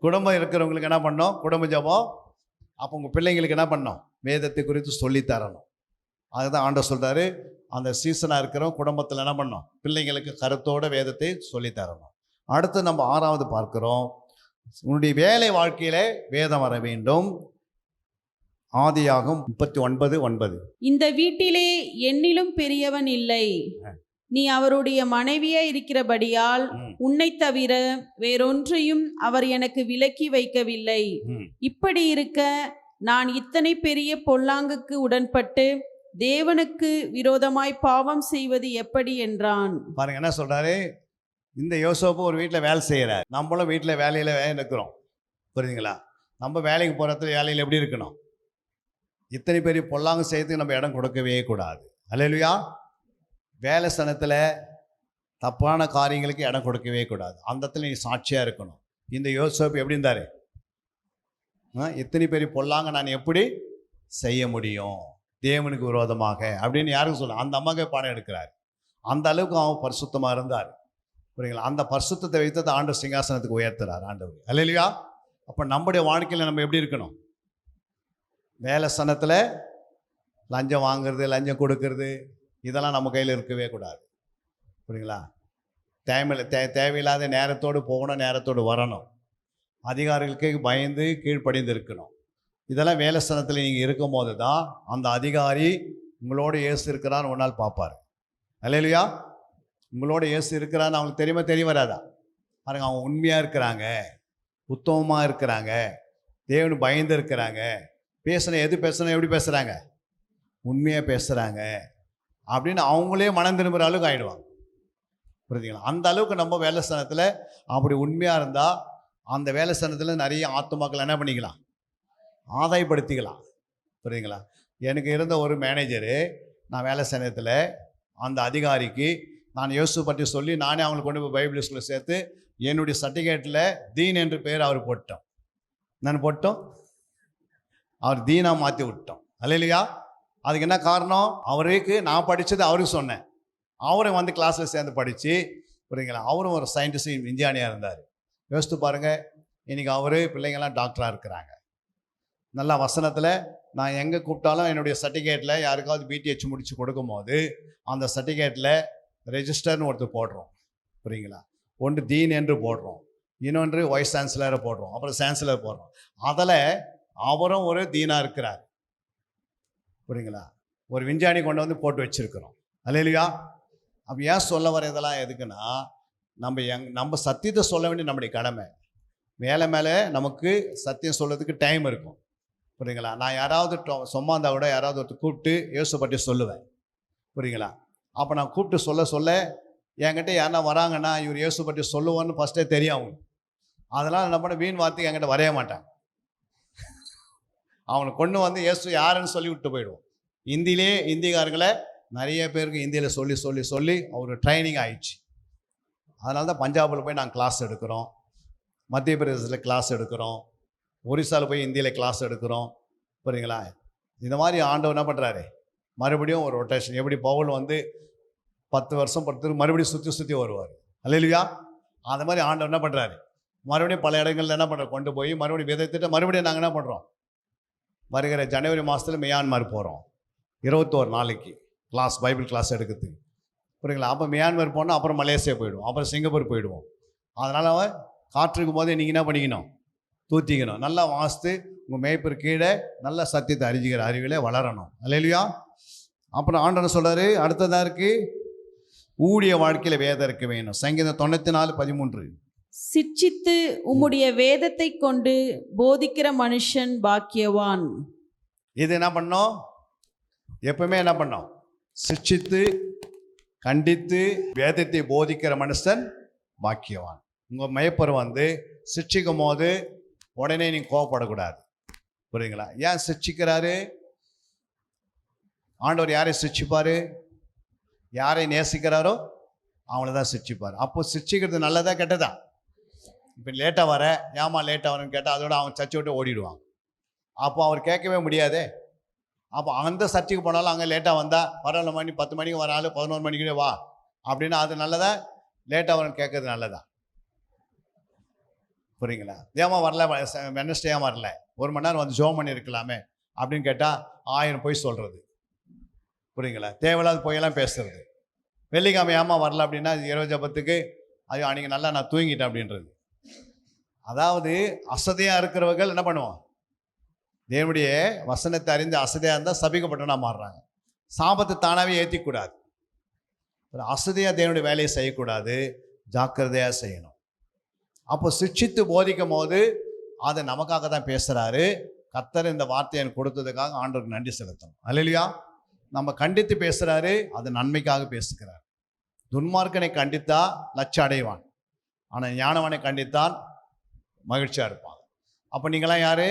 குடும்பம் இருக்கிறவங்களுக்கு என்ன பண்ணணும், குடும்ப ஜபம். அப்போ உங்கள் பிள்ளைங்களுக்கு என்ன பண்ணணும், வேதத்தை குறித்து சொல்லித்தரணும். அதுதான் ஆண்டவர் சொல்கிறாரு, அந்த சீசனாக இருக்கிறோம் குடும்பத்தில் என்ன பண்ணணும், பிள்ளைங்களுக்கு கருத்தோட வேதத்தை சொல்லித்தரணும். அடுத்து நம்ம 6வது பார்க்கிறோம், உன்னுடைய வேலை வாழ்க்கையிலே வேதம் வர வேண்டும். ஆதியாகமம் 39:9. இந்த வீட்டிலே என்னிலும் பெரியவன் இல்லை, நீ அவருடைய மனைவியா இருக்கிறபடியால் உன்னை தவிர வேறொன்றையும் அவர் எனக்கு விலக்கி வைக்கவில்லை. இப்படி இருக்க நான் இத்தனை பெரிய பொல்லாங்குக்கு உடன்பட்டு தேவனுக்கு விரோதமாய் பாவம் செய்வது எப்படி என்றான். பாருங்க என்ன சொல்றாரு, இந்த யோசேப்பு ஒரு வீட்டில் வேலை செய்கிறார், நம்மளும் வீட்டில் வேலையில் இருக்கிறோம். புரியுதுங்களா? நம்ம வேலைக்கு போகிறதுல வேலையில் எப்படி இருக்கணும், இத்தனை பெரிய பொல்லாங்கு செய்யறதுக்கு நம்ம இடம் கொடுக்கவே கூடாது. அல்லேலூயா. வேலை ஸ்தானத்தில் தப்பான காரியங்களுக்கு இடம் கொடுக்கவே கூடாது. அந்த இடத்துல நீ சாட்சியாக இருக்கணும். இந்த யோசேப்பு எப்படி இருந்தார், இத்தனை பெரிய பொல்லாங்க நான் எப்படி செய்ய முடியும் தேவனுக்கு விரோதமாக அப்படின்னு யாருக்கும் சொல்ல, அந்த அம்மாவே பாடம் எடுக்கிறார். அந்த அளவுக்கு அவன் பரிசுத்தமாக இருந்தார். புரியுங்களா? அந்த பரிசுத்தத்தை வைத்து ஆண்டவர் சிங்காசனத்துக்கு உயர்த்துறார் ஆண்டவர். அல்லேலூயா. அப்போ நம்முடைய வாழ்க்கையில் நம்ம எப்படி இருக்கணும், வேலை ஸ்தானத்தில் லஞ்சம் வாங்குறது, லஞ்சம் கொடுக்கறது, இதெல்லாம் நம்ம கையில் இருக்கவே கூடாது. புரியுங்களா? தேவையில்லாத நேரத்தோடு போகணும், நேரத்தோடு வரணும், அதிகாரிகளுக்கு பயந்து கீழ்ப்படிந்து இருக்கணும். இதெல்லாம் வேலை ஸ்தானத்தில் நீங்கள் இருக்கும் போது தான் அந்த அதிகாரி உங்களோட இயேசு இருக்கிறான்னு ஒரு நாள் பார்ப்பார். அல்லேலூயா. உங்களோட இயேசு இருக்கிறான்னு அவங்களுக்கு தெரிய வராதா? பாருங்க, அவங்க உண்மையாக இருக்கிறாங்க, உத்தமமாக இருக்கிறாங்க, தேவனு பயந்து இருக்கிறாங்க, எது பேசணும் எப்படி பேசுகிறாங்க, உண்மையாக பேசுகிறாங்க அப்படின்னு அவங்களே மனம் திரும்புகிற அளவுக்கு ஆகிடுவாங்க. புரியுதுங்களா? அந்த அளவுக்கு நம்ம வேலை ஸ்தானத்தில் அப்படி உண்மையாக இருந்தால் அந்த வேலை ஸ்தானத்தில் நிறைய ஆத்துமாக்கள் என்ன பண்ணிக்கலாம், ஆதாயப்படுத்திக்கலாம். புரியுதுங்களா? எனக்கு இருந்த ஒரு மேனேஜரு, நான் வேலை ஸ்தானத்தில் அந்த அதிகாரிக்கு நான் இயேசு பற்றி சொல்லி நானே அவங்களுக்கு கொண்டு போய் பைபிள் ஸ்கூலில் சேர்த்து என்னுடைய சர்டிஃபிகேட்டில் தீன் என்று பேர் அவர் போட்டோம். நான் போட்டோம், அவர் தீனா மாற்றி விட்டோம். அல்லையா? அதுக்கு என்ன காரணம்? அவருக்கு நான் படித்தது அவருக்கு சொன்னேன். அவரை வந்து கிளாஸில் சேர்ந்து படித்து, புரியுங்களா, அவரும் ஒரு சயின்டிஸ்ட் விஞ்ஞானியாக இருந்தார். யோசித்து பாருங்கள், இன்றைக்கி அவர் பிள்ளைங்கள்லாம் டாக்டராக இருக்கிறாங்க. நல்லா வசனத்தில் நான் எங்கே கூப்பிட்டாலும் என்னுடைய சர்டிஃபிகேட்டில் யாருக்காவது பிடிஹெச் முடித்து கொடுக்கும்போது அந்த சர்டிஃபிகேட்டில் ரெஜிஸ்டர்னு ஒருத்தர் போடுறோம். புரியுங்களா? ஒன்று தீன் என்று போடுறோம், இன்னொன்று வைஸ் சான்சலரை போடுறோம், அப்புறம் சான்சலர் போடுறோம். அதில் அவரும் ஒரு தீனாக இருக்கிறார். புரியுங்களா? ஒரு விஞ்ஞானி கொண்டு வந்து போட்டு வச்சுருக்கிறோம். அல்லையா? அப்போ ஏன் சொல்ல வர இதெல்லாம் எதுக்குன்னா, நம்ம சத்தியத்தை சொல்ல வேண்டிய நம்முடைய கடமை. மேலே நமக்கு சத்தியம் சொல்கிறதுக்கு டைம் இருக்கும். புரியுங்களா? நான் யாராவது சும்மா இருந்தால் கூட யாராவது ஒருத்தர் கூப்பிட்டு இயேசு பற்றி சொல்லுவேன். புரியுங்களா? அப்போ நான் கூப்பிட்டு சொல்ல என்கிட்ட யாருன்னா வராங்கன்னா இவர் இயேசு பற்றி சொல்லுவோன்னு ஃபஸ்ட்டே தெரியும் அவங்க. அதெல்லாம் என்ன பண்ண, வீண் வார்த்தைக்கு என்கிட்ட வரைய மாட்டாங்க. அவனை கொண்டு வந்து இயேசு யாருன்னு சொல்லி விட்டு போயிடுவோம். இந்திக்காரங்களை நிறைய பேருக்கு இந்தியில் சொல்லி அவர் ட்ரைனிங் ஆயிடுச்சு. அதனால தான் பஞ்சாபில் போய் நாங்கள் கிளாஸ் எடுக்கிறோம், மத்திய பிரதேசத்தில் கிளாஸ் எடுக்கிறோம், ஒரிசாவில் போய் இந்தியில் கிளாஸ் எடுக்கிறோம். புரியுங்களா? இந்த மாதிரி ஆண்டவர் என்ன பண்ணுறாரு, மறுபடியும் ஒரு ரொட்டேஷன். எப்படி பவுல் வந்து 10 வருஷம் பொறுத்து மறுபடியும் சுற்றி வருவார். அல்லையா? அந்த மாதிரி ஆண்டவர் என்ன பண்ணுறாரு, மறுபடியும் பல இடங்களில் என்ன பண்ணுறோம், கொண்டு போய் மறுபடியும் விதைத்திட்டு மறுபடியும் நாங்கள் என்ன பண்ணுறோம், வருகிற ஜனவரி மாதத்தில் மியான்மர் போகிறோம். 21 நாளைக்கு கிளாஸ், பைபிள் கிளாஸ் எடுக்கிறதுக்கு. புரியுங்களா? அப்போ மியான்மர் போனால் அப்புறம் மலேசியா போயிடுவோம், அப்புறம் சிங்கப்பூர் போயிடுவோம். அதனால் காற்றுக்கும் போதே நீங்கள் என்ன பண்ணிக்கணும், தூத்திக்கணும். நல்லா வாசித்து உங்கள் மேய்ப்பர் கீழே நல்ல சத்தியத்தை அறிஞ்சிக்கிற அறிவிலே வளரணும். அல்லையா? அப்புறம் ஆண்டவர் சொல்கிறாரு, அடுத்ததாக இருக்குது ஊழிய வாழ்க்கையில் வேதம் இருக்க வேணும். சங்கீதம் 94:13. சிட்சித்து உம்முடைய வேதத்தை கொண்டு போதிக்கிற மனுஷன் பாக்கியவான். இது என்ன பண்ணோம், எப்பவுமே என்ன பண்ணோம், சிட்சித்து கண்டித்து வேதத்தை போதிக்கிற மனுஷன் பாக்கியவான். உங்கள் மேய்ப்பர் வந்து சிட்சிக்கும் போது உடனே நீங்கள் கோவப்படக்கூடாது. புரியுங்களா? ஏன் சிட்சிக்கிறாரு? ஆண்டவர் யாரை சிட்சிப்பார்? யாரை நேசிக்கிறாரோ அவங்கள தான் சிட்சிப்பார். அப்போ சிட்சிக்கிறது நல்லதா கெட்டதா? இப்போ லேட்டாக வர, ஏமா லேட்டாக வரேன்னு கேட்டால் அதோட அவன் சர்ச்சை விட்டு ஓடிடுவாங்க. அப்போ அவர் கேட்கவே முடியாது. அப்போ அந்த சர்ச்சுக்கு போனாலும் அங்கே லேட்டாக வந்தால், பரவாயில்ல மணி 10 மணிக்கு வர ஆள் 11 மணிக்கு வா அப்படின்னா அது நல்லதா? லேட்டாக வரேன்னு கேட்கறது நல்லதா? புரியுங்களா? ஏமா வரல, வெனஸ்டே ஏன் வரல, 1 மணி நேரம் வந்து ஜோம் பண்ணி இருக்கலாமே அப்படின்னு கேட்டால் 1000 பொய் சொல்கிறது. புரியுங்களா? தேவையில்லாத பொய்யெல்லாம் பேசுறது. வெள்ளிக்கிழமை ஏமா வரல அப்படின்னா இரவு ஜபத்துக்கு ஐயோ அன்றைக்கி நல்லா நான் தூங்கிட்டேன் அப்படின்றது. அதாவது அசதியாக இருக்கிறவர்கள் என்ன பண்ணுவோம், தேவனுடைய வசனத்தை அறிந்து அசதியாக இருந்தால் சபிக்கப்பட்டனா மாறுறாங்க. சாபத்தை தானாகவே ஏற்றிக்கூடாது. அசதியாக தேவனுடைய வேலையை செய்யக்கூடாது, ஜாக்கிரதையாக செய்யணும். அப்போ சிட்சித்து போதிக்கும் போது அதை நமக்காக தான் பேசுகிறாரு. கர்த்தர் இந்த வார்த்தையை எனக்கு கொடுத்ததுக்காக ஆண்டவருக்கு நன்றி செலுத்தணும். அல்லையா? நம்ம கண்டித்து பேசுகிறாரு, அது நன்மைக்காக பேசுகிறார். துன்மார்க்கனை கண்டித்தா லட்சம் அடைவான், ஆனால் ஞானவானை கண்டித்தான் மகிழ்ச்சியாக இருப்பாங்க. அப்போ நீங்களாம் யார்?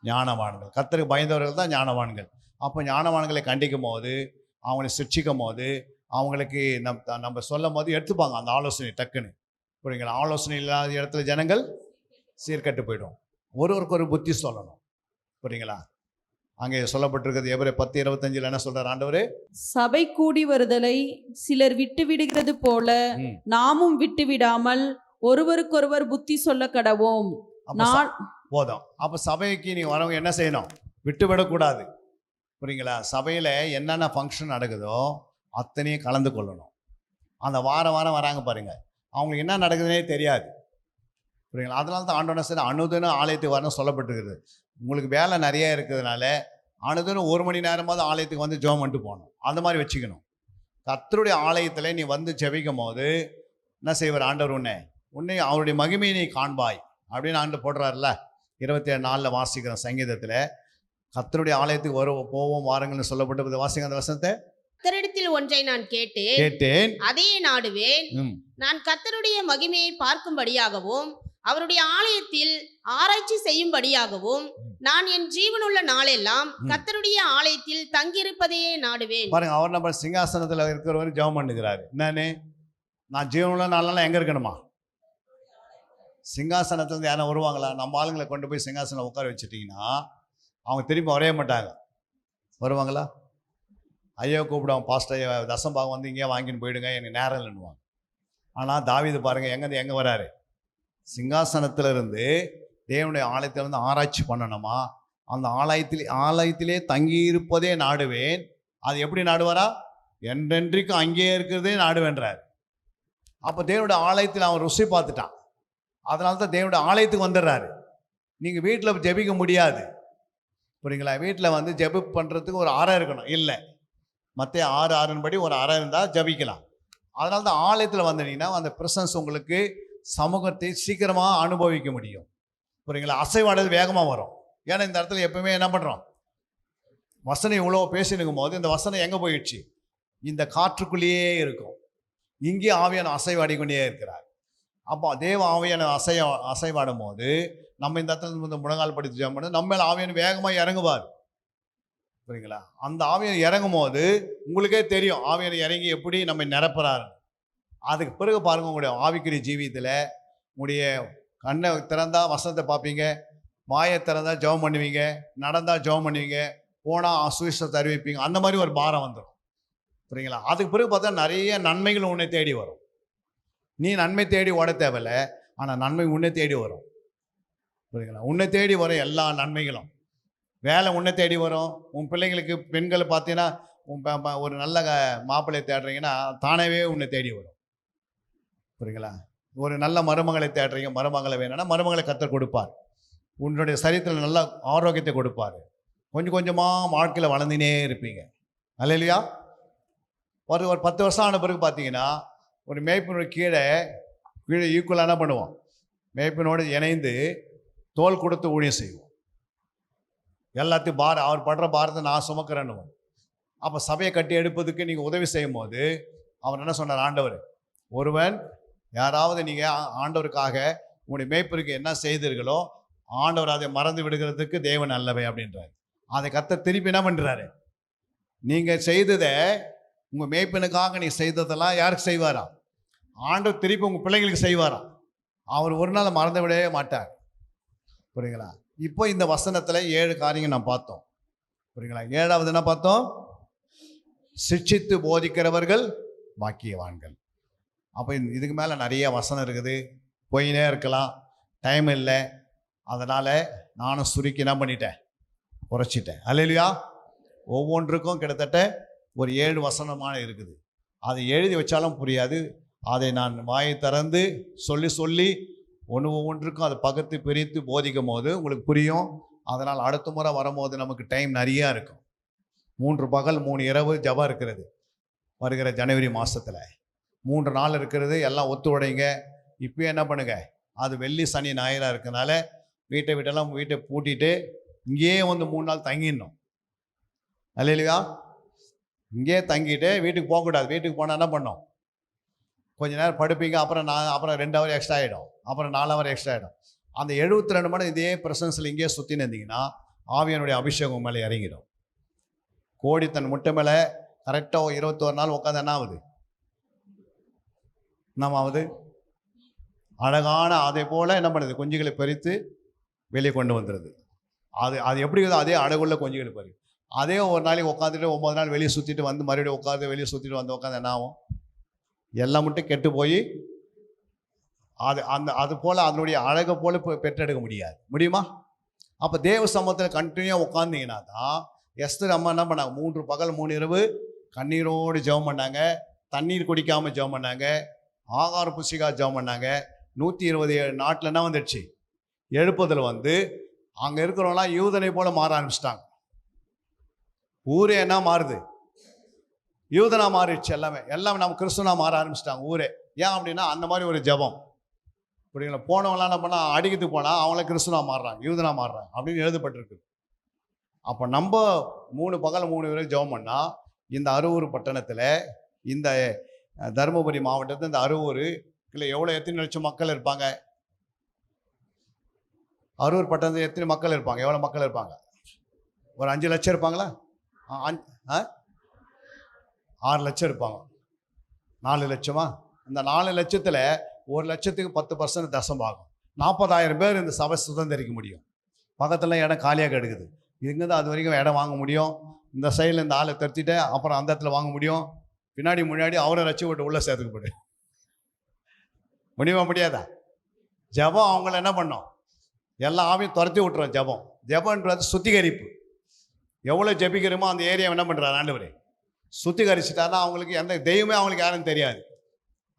ஞானவான்கள். கர்த்தருக்கு பயந்தவர்கள் தான் ஞானவான்கள். அப்போ ஞானவான்களை கண்டிக்கும் போது, அவங்களை சிட்சிக்கும் போது, அவங்களுக்கு நம்ம சொல்லும் போது எடுத்துப்பாங்க அந்த ஆலோசனை டக்குன்னு. புரியுங்களா? ஆலோசனை இல்லாத இடத்துல ஜனங்கள் சீர்கட்டு போயிடும். ஒருவருக்கு ஒரு புத்தி சொல்லணும். புரியுங்களா? அங்கே சொல்லப்பட்டிருக்கிறது எபிரேயர் 10:25 என்ன சொல்றார் ஆண்டவர்? சபை கூடி வருதலை சிலர் விட்டு விடுகிறது போல நாமும் விட்டு விடாமல் ஒருவருக்கொருவர் புத்தி சொல்ல கடவோம். போதும். அப்போ சபைக்கு நீ வரவங்க என்ன செய்யணும்? விட்டு விடக்கூடாது. புரியுங்களா? சபையில் என்னென்ன ஃபங்க்ஷன் நடக்குதோ அத்தனையும் கலந்து கொள்ளணும். அந்த வாரம் வராங்க பாருங்க, அவங்களுக்கு என்ன நடக்குதுன்னே தெரியாது. புரியுங்களா? அதனால தான் ஆண்டவனை சரி அனுதினம் ஆலயத்துக்கு வரணும் சொல்லப்பட்டிருக்குது. உங்களுக்கு வேலை நிறைய இருக்கிறதுனால அனுதினம் 1 மணி நேரமாவது ஆலயத்துக்கு வந்து ஜெபம் பண்ணிட்டு போகணும். அந்த மாதிரி வச்சுக்கணும். கர்த்தருடைய ஆலயத்தில் நீ வந்து ஜெபிக்கும் போது என்ன செய்வார் ஆண்டவர்? உன்னை அவருடைய மகிமையை நீ காண்பாய் அப்படின்னு ஆண்டு போடுறாருல. 27:4 வாசிக்கிறோம் சங்கீதத்தில். கர்த்தருடைய ஆலயத்துக்கு போவோம் வாருங்கள்னு சொல்லப்பட்டு வாசிங்க அந்த வசனத்தை. கர்த்தரிடத்தில் ஒன்றை நான் கேட்டேன், அதையே நாடுவேன். நான் கர்த்தருடைய மகிமையை பார்க்கும்படியாகவும் அவருடைய ஆலயத்தில் ஆராய்ச்சி செய்யும்படியாகவும் நான் என் ஜீவனுள்ள நாளெல்லாம் கர்த்தருடைய ஆலயத்தில் தங்கியிருப்பதையே நாடுவேன். பாருங்க, அவர் நம்ம சிங்காசனத்தில் இருக்கிறவரு ஜெபம் பண்ணுகிறாரு. என்னன்னு? நான் ஜீவனுள்ள நாளெல்லாம் எங்க இருக்கணுமா? சிங்காசனத்துலேருந்து யாரும் வருவாங்களா? நம்ம ஆளுங்களை கொண்டு போய் சிங்காசனம் உட்கார வச்சுட்டிங்கன்னா அவங்க திரும்பி வரைய மாட்டாங்க. வருவாங்களா? ஐயா கூப்பிடுவாங்க, பாஸ்டர் ஐயா தசம்பாகம் வந்து இங்கேயே வாங்கின்னு போயிடுங்க, எனக்கு நேரம் இல்லைன்னுவாங்க. ஆனால் தாவீது பாருங்கள், எங்கேருந்து எங்கே வராரு? சிங்காசனத்திலிருந்து தேவனுடைய ஆலயத்திலிருந்து ஆராய்ச்சி பண்ணணுமா, அந்த ஆலயத்திலே தங்கியிருப்பதே நாடுவேன். அது எப்படி நாடுவாரா? என்றென்றைக்கும் அங்கேயே இருக்கிறதே நாடுவேன்றார். அப்போ தேவனுடைய ஆலயத்தில் அவன் ருசி பார்த்துட்டான். அதனால தான் தேவனுடைய ஆலயத்துக்கு வந்துடுறாரு. நீங்கள் வீட்டில் ஜெபிக்க முடியாது, புரியுங்களா? வீட்டில் வந்து ஜெபி பண்ணுறதுக்கு ஒரு அறை இருக்கணும். இல்லை, மற்ற 6:6 படி ஒரு அறை இருந்தால் ஜபிக்கலாம். அதனால தான் ஆலயத்தில் வந்துட்டீங்கன்னா அந்த பிரசன்ஸ் உங்களுக்கு சமூகத்தை சீக்கிரமாக அனுபவிக்க முடியும், புரியுங்களா? அசைவாடல் வேகமாக வரும். ஏன்னா இந்த இடத்துல எப்பவுமே என்ன பண்ணுறோம், வசனம் இவ்வளோ பேசினுக்கும் போது இந்த வசனம் எங்கே போயிடுச்சு? இந்த காற்றுக்குள்ளேயே இருக்கும். இங்கே ஆவியான அசைவாடிக்கொண்டே இருக்கிறார். அப்போ தேவ ஆவியான அசைவாடும் போது நம்ம இந்த இடத்துல இந்த முழங்கால் படித்து ஜெபம் பண்ணி நம்ம மேலே ஆவியான வேகமாக இறங்குவார், புரியுங்களா? அந்த ஆவியான இறங்கும் போது உங்களுக்கே தெரியும் ஆவியான இறங்கி எப்படி நம்ம நிரப்புறாரு. அதுக்கு பிறகு பாருங்கள், உங்களுடைய ஆவிக்குரிய ஜீவியத்தில் உங்களுடைய கண்ணை திறந்தா வசனத்தை பார்ப்பீங்க, வாயை திறந்தா ஜெபம் பண்ணுவீங்க, நடந்தால் ஜெபம் பண்ணுவீங்க, போனால் சுவிசேஷத்தை அறிவிப்பீங்க. அந்த மாதிரி ஒரு பாரம் வந்துடும், புரியுங்களா? அதுக்கு பிறகு பார்த்தா நிறைய நன்மைகள் உன்னை தேடி வரும். நீ நன்மை தேடி ஓட தேவையில்ல, ஆனால் நன்மை உன்னை தேடி வரும், புரியுங்களா? உன்னை தேடி வரும் எல்லா நன்மைகளும். வேலை உன்னை தேடி வரும். உன் பிள்ளைங்களுக்கு பெண்களை பார்த்தீங்கன்னா ஒரு நல்ல மாப்பிள்ளையை தேடுறீங்கன்னா தானவே உன்னை தேடி வரும், புரியுங்களா? ஒரு நல்ல மருமகளை தேடுறீங்க, மருமகளை வேணும்னா மருமகளை கர்த்தர் கொடுப்பார். உன்னுடைய சரீரத்தில் நல்ல ஆரோக்கியத்தை கொடுப்பார். கொஞ்சம் கொஞ்சமாக வாழ்க்கையில் வளர்ந்துனே இருப்பீங்க. அல்லேலூயா. ஒரு 10 வருஷம் ஆன பிறகு பார்த்தீங்கன்னா ஒரு மேய்ப்பினுடைய கீழே ஈக்குவலாக என்ன பண்ணுவோம், மேய்ப்பினோடு இணைந்து தோல் கொடுத்து ஊழியம் செய்வோம். எல்லாத்தையும் அவர் படுற பாரத்தை நான் சுமக்கிறேன்னு. அப்போ சபையை கட்டி எடுப்பதுக்கு நீங்கள் உதவி செய்யும் போது அவர் என்ன சொன்னார் ஆண்டவர், ஒருவன் யாராவது நீங்கள் ஆண்டவருக்காக உங்களுடைய மேய்ப்பருக்கு என்ன செய்தீர்களோ ஆண்டவர் அதை மறந்து விடுகிறதுக்கு தேவன் அல்லவே அப்படின்றார். அதை கர்த்தர் திருப்பி என்ன பண்ணுறாரு, நீங்கள் செய்ததை உங்கள் மேய்ப்பனுக்காக நீ செய்ததெல்லாம் யாருக்கு செய்வாரா? ஆண்டவர் திருப்பி உங்கள் பிள்ளைங்களுக்கு செய்வாரா? அவர் ஒரு நாள் மறந்து விடவே மாட்டார், புரியுங்களா? இப்போ இந்த வசனத்தில் 7 காரியங்கள் நான் பார்த்தோம், புரியுங்களா? 7வது என்ன பார்த்தோம்? சிட்சித்து போதிக்கிறவர்கள் பாக்கியவான்கள். அப்போ இதுக்கு மேலே நிறைய வசனம் இருக்குது, போயினே இருக்கலாம், டைம் இல்லை. அதனால் நானும் சுருக்கி என்ன பண்ணிட்டேன், குறைச்சிட்டேன். அல்லேலூயா. ஒவ்வொன்றுக்கும் கிட்டத்தட்ட ஒரு 7 வசனமான இருக்குது. அதை எழுதி வச்சாலும் புரியாது. அதை நான் வாயை திறந்து சொல்லி ஒவ்வொன்றுக்கும் அதை பகுத்து பிரித்து போதிக்கும் போது உங்களுக்கு புரியும். அதனால் அடுத்த முறை வரும்போது நமக்கு டைம் நிறையா இருக்கும். 3 பகல் 3 இரவு ஜபம் இருக்கிறது வருகிற ஜனவரி மாதத்தில். 3 நாள் இருக்கிறது. எல்லாம் ஒத்து உடைங்க. இப்போ என்ன பண்ணுங்க, அது வெள்ளி சனி ஞாயிறாக இருக்கிறதுனால வீட்டை பூட்டிட்டு இங்கேயே வந்து 3 நாள் தங்கிடணும். அல்லேலூயா. இங்கேயே தங்கிட்டு வீட்டுக்கு போகக்கூடாது. வீட்டுக்கு போனால் என்ன பண்ணோம், கொஞ்ச நேரம் படுப்பீங்க, அப்புறம் 2 ஹவர் எக்ஸ்ட்ரா ஆகிடும், அப்புறம் 4 ஹவர் எக்ஸ்ட்ரா ஆகிடும். அந்த 72 மணி இதே பிரசன்ஸில் இங்கேயே சுற்றின்னு இருந்தீங்கன்னா ஆவியனுடைய அபிஷேகம் மேலே இறங்கிடும். கோடி தன் முட்டை மேலே கரெக்டாக 21 நாள் உட்காந்து என்ன ஆகுது, என்னமாவது அழகான அதே போல் என்ன பண்ணுது, குஞ்சுகளை பறித்து வெளியே கொண்டு வந்துடுது. அது எப்படி இருக்குதோ அதே அழகுள்ள குஞ்சுகளை பறி. அதே ஒரு நாளைக்கு உட்காந்துட்டு 9 நாள் வெளியே சுற்றிட்டு வந்து மறுபடியும் உட்காந்து வெளியே சுற்றிட்டு வந்து உட்காந்து என்ன ஆகும், எல்லாம் மட்டும் கெட்டு போய் அது போல் அதனுடைய அழகை போல பெற்றெடுக்க முடியுமா? அப்போ தேவ சமூகத்தில் கண்டினியூவாக உட்காந்திங்கன்னா தான். எஸ்தர் அம்மா என்ன பண்ணாங்க, 3 பகல் 3 இரவு கண்ணீரோடு ஜெபம் பண்ணாங்க, தண்ணீர் குடிக்காமல் ஜெபம் பண்ணாங்க, ஆகார புசிக்காக ஜெபம் பண்ணாங்க. 127 நாட்டில் என்ன வந்துடுச்சு, எழுப்புதல் வந்து அங்கே இருக்கிறவங்களாம் யூதனை போல மாற ஆரம்பிச்சிட்டாங்க. ஊரே என்ன மாறுது, யூதனா மாறிடுச்சு. எல்லாமே நம்ம கிறிஸ்துவனா மாற ஆரம்பிச்சிட்டாங்க ஊரே. ஏன் அப்படின்னா அந்த மாதிரி ஒரு ஜபம், புரியுங்களா? போனவங்களாம் என்ன பண்ணால் அடிக்கிறதுக்கு போனால் அவங்கள கிறிஸ்துவனா மாறுறாங்க, யூதனா மாறுறாங்க அப்படின்னு எழுதப்பட்டிருக்கு. அப்போ நம்ம 3 பகல் 3 இரவு ஜபம் பண்ணால் இந்த அரூர் பட்டணத்தில், இந்த தருமபுரி மாவட்டத்தில் இந்த அரூரில் எத்தனை லட்சம் மக்கள் இருப்பாங்க? அரூர் பட்டணத்தில் எத்தனை மக்கள் இருப்பாங்க? எவ்வளோ மக்கள் இருப்பாங்க? ஒரு 5 லட்சம் இருப்பாங்களா? 6 லட்சம் இருப்பாங்க. 4 லட்சமா? இந்த 4 லட்சத்தில் 1 லட்சத்துக்கு 10% தசம் ஆகும். 40,000 பேர் இந்த சபை சுதந்திரிக்க முடியும். பக்கத்தில் இடம் காலியாக கிடக்குது. இங்கேருந்து அது வரைக்கும் இடம் வாங்க முடியும். இந்த சைடில் இந்த ஆளை தடுத்திட்டு அப்புறம் அந்த இடத்துல வாங்க முடியும். பின்னாடி முன்னாடி அவரை ரச்சு விட்டு உள்ளே சேர்த்துக்க போடு முடியுமா? முடியாதா? ஜபம் அவங்கள என்ன பண்ணோம்? எல்லா ஆவியும் துரத்தி விட்டுறோம். ஜபம்ன்றது சுத்திகரிப்பு. எவ்வளோ ஜபிக்கிறோமோ அந்த ஏரியா என்ன பண்ணுறாரு ஆண்டவரே சுத்திகரிச்சுட்டாருன்னா அவங்களுக்கு எந்த தெய்வமே அவங்களுக்கு யாரும் தெரியாது.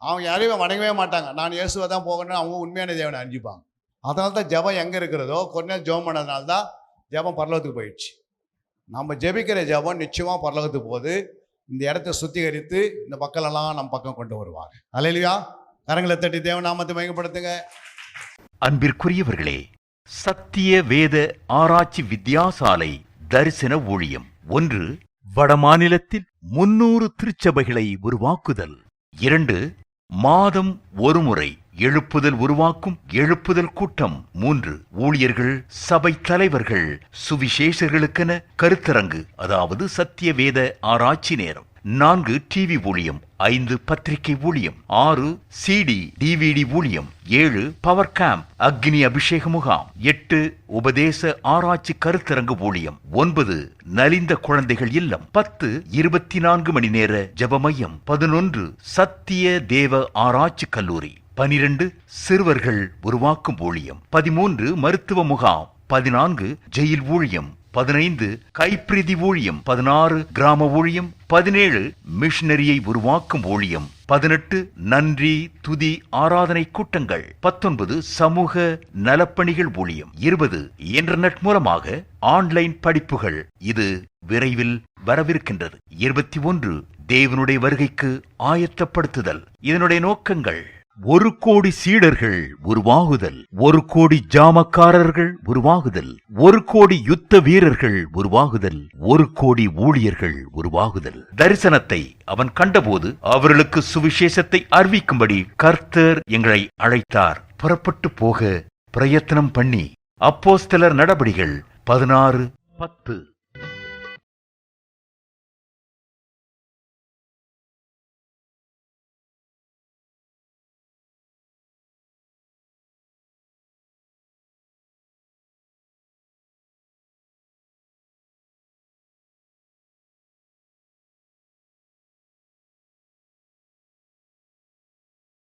அவங்க யாரையுமே வணங்கவே மாட்டாங்க. நான் இயேசுவை தான் போகணும்னு அவங்க உண்மையான தேவனை அறிஞ்சிப்பாங்க. அதனால தான் ஜபம் எங்கே இருக்கிறதோ கொஞ்ச நேரம் ஜெபம் பண்ணதுனால தான் ஜபம் பரலோகத்துக்கு போயிடுச்சு. நம்ம ஜபிக்கிற ஜபம் நிச்சயமாக பரலோகத்துக்கு போகுது. இந்த இடத்த சுத்திகரித்து இந்த மக்களெல்லாம் நம்ம பக்கம் கொண்டு வருவாங்க. அல்லேலூயா. கரங்களை தட்டி தேவ நாமத்தை மகிமைப்படுத்துங்க. அன்பிற்குரியவர்களே, சத்திய வேத ஆராய்ச்சி வித்தியாசாலை தரிசன ஊழியம் 1. வடமாநிலத்தில் 300 திருச்சபைகளை உருவாக்குதல். 2. மாதம் ஒருமுறை எழுப்புதல் உருவாக்கும் எழுப்புதல் கூட்டம். 3. ஊழியர்கள், சபை தலைவர்கள், சுவிசேஷர்களுக்கென கருத்தரங்கு, அதாவது சத்திய வேத ஆராய்ச்சி நேரம். 4. டிவி ஊழியம். 5. பத்திரிகை ஊழியம். 6. CD DVD ஊழியம். 7. பவர் கேம்ப் அக்னி அபிஷேக முகாம். 8. உபதேச ஆராய்ச்சி கருத்தரங்கு ஊழியம். 9. நலிந்த குழந்தைகள் இல்லம். 10. 24 மணி நேர ஜெப மையம். 11. சத்திய தேவ ஆராய்ச்சி கல்லூரி. 12. சிறுவர்கள் உருவாக்கும் ஊழியம். 13. மருத்துவ முகாம். 14. ஜெயில் ஊழியம். 15. கைப்பிரதி ஊழியம். 16. கிராம ஊழியம். 17. மிஷனரியை உருவாக்கும் ஊழியம். 18. நன்றி துதி ஆராதனை கூட்டங்கள். 19. சமூக நலப்பணிகள் ஊழியம். 20. இன்டர்நெட் மூலமாக ஆன்லைன் படிப்புகள். இது விரைவில் வரவிருக்கின்றது. 21. தேவனுடைய வருகைக்கு ஆயத்தப்படுத்துதல். இதனுடைய நோக்கங்கள்: 1 கோடி சீடர்கள் உருவாகுதல், 1 கோடி ஜாமக்காரர்கள் உருவாகுதல், 1 கோடி யுத்த வீரர்கள் உருவாகுதல், 1 கோடி ஊழியர்கள் உருவாகுதல். தரிசனத்தை அவன் கண்டபோது அவர்களுக்கு சுவிசேஷத்தை அறிவிக்கும்படி கர்த்தர் எங்களை அழைத்தார். புறப்பட்டு போக பிரயத்தனம் பண்ணி. அப்போஸ்தலர் நடபடிகள் 16:10.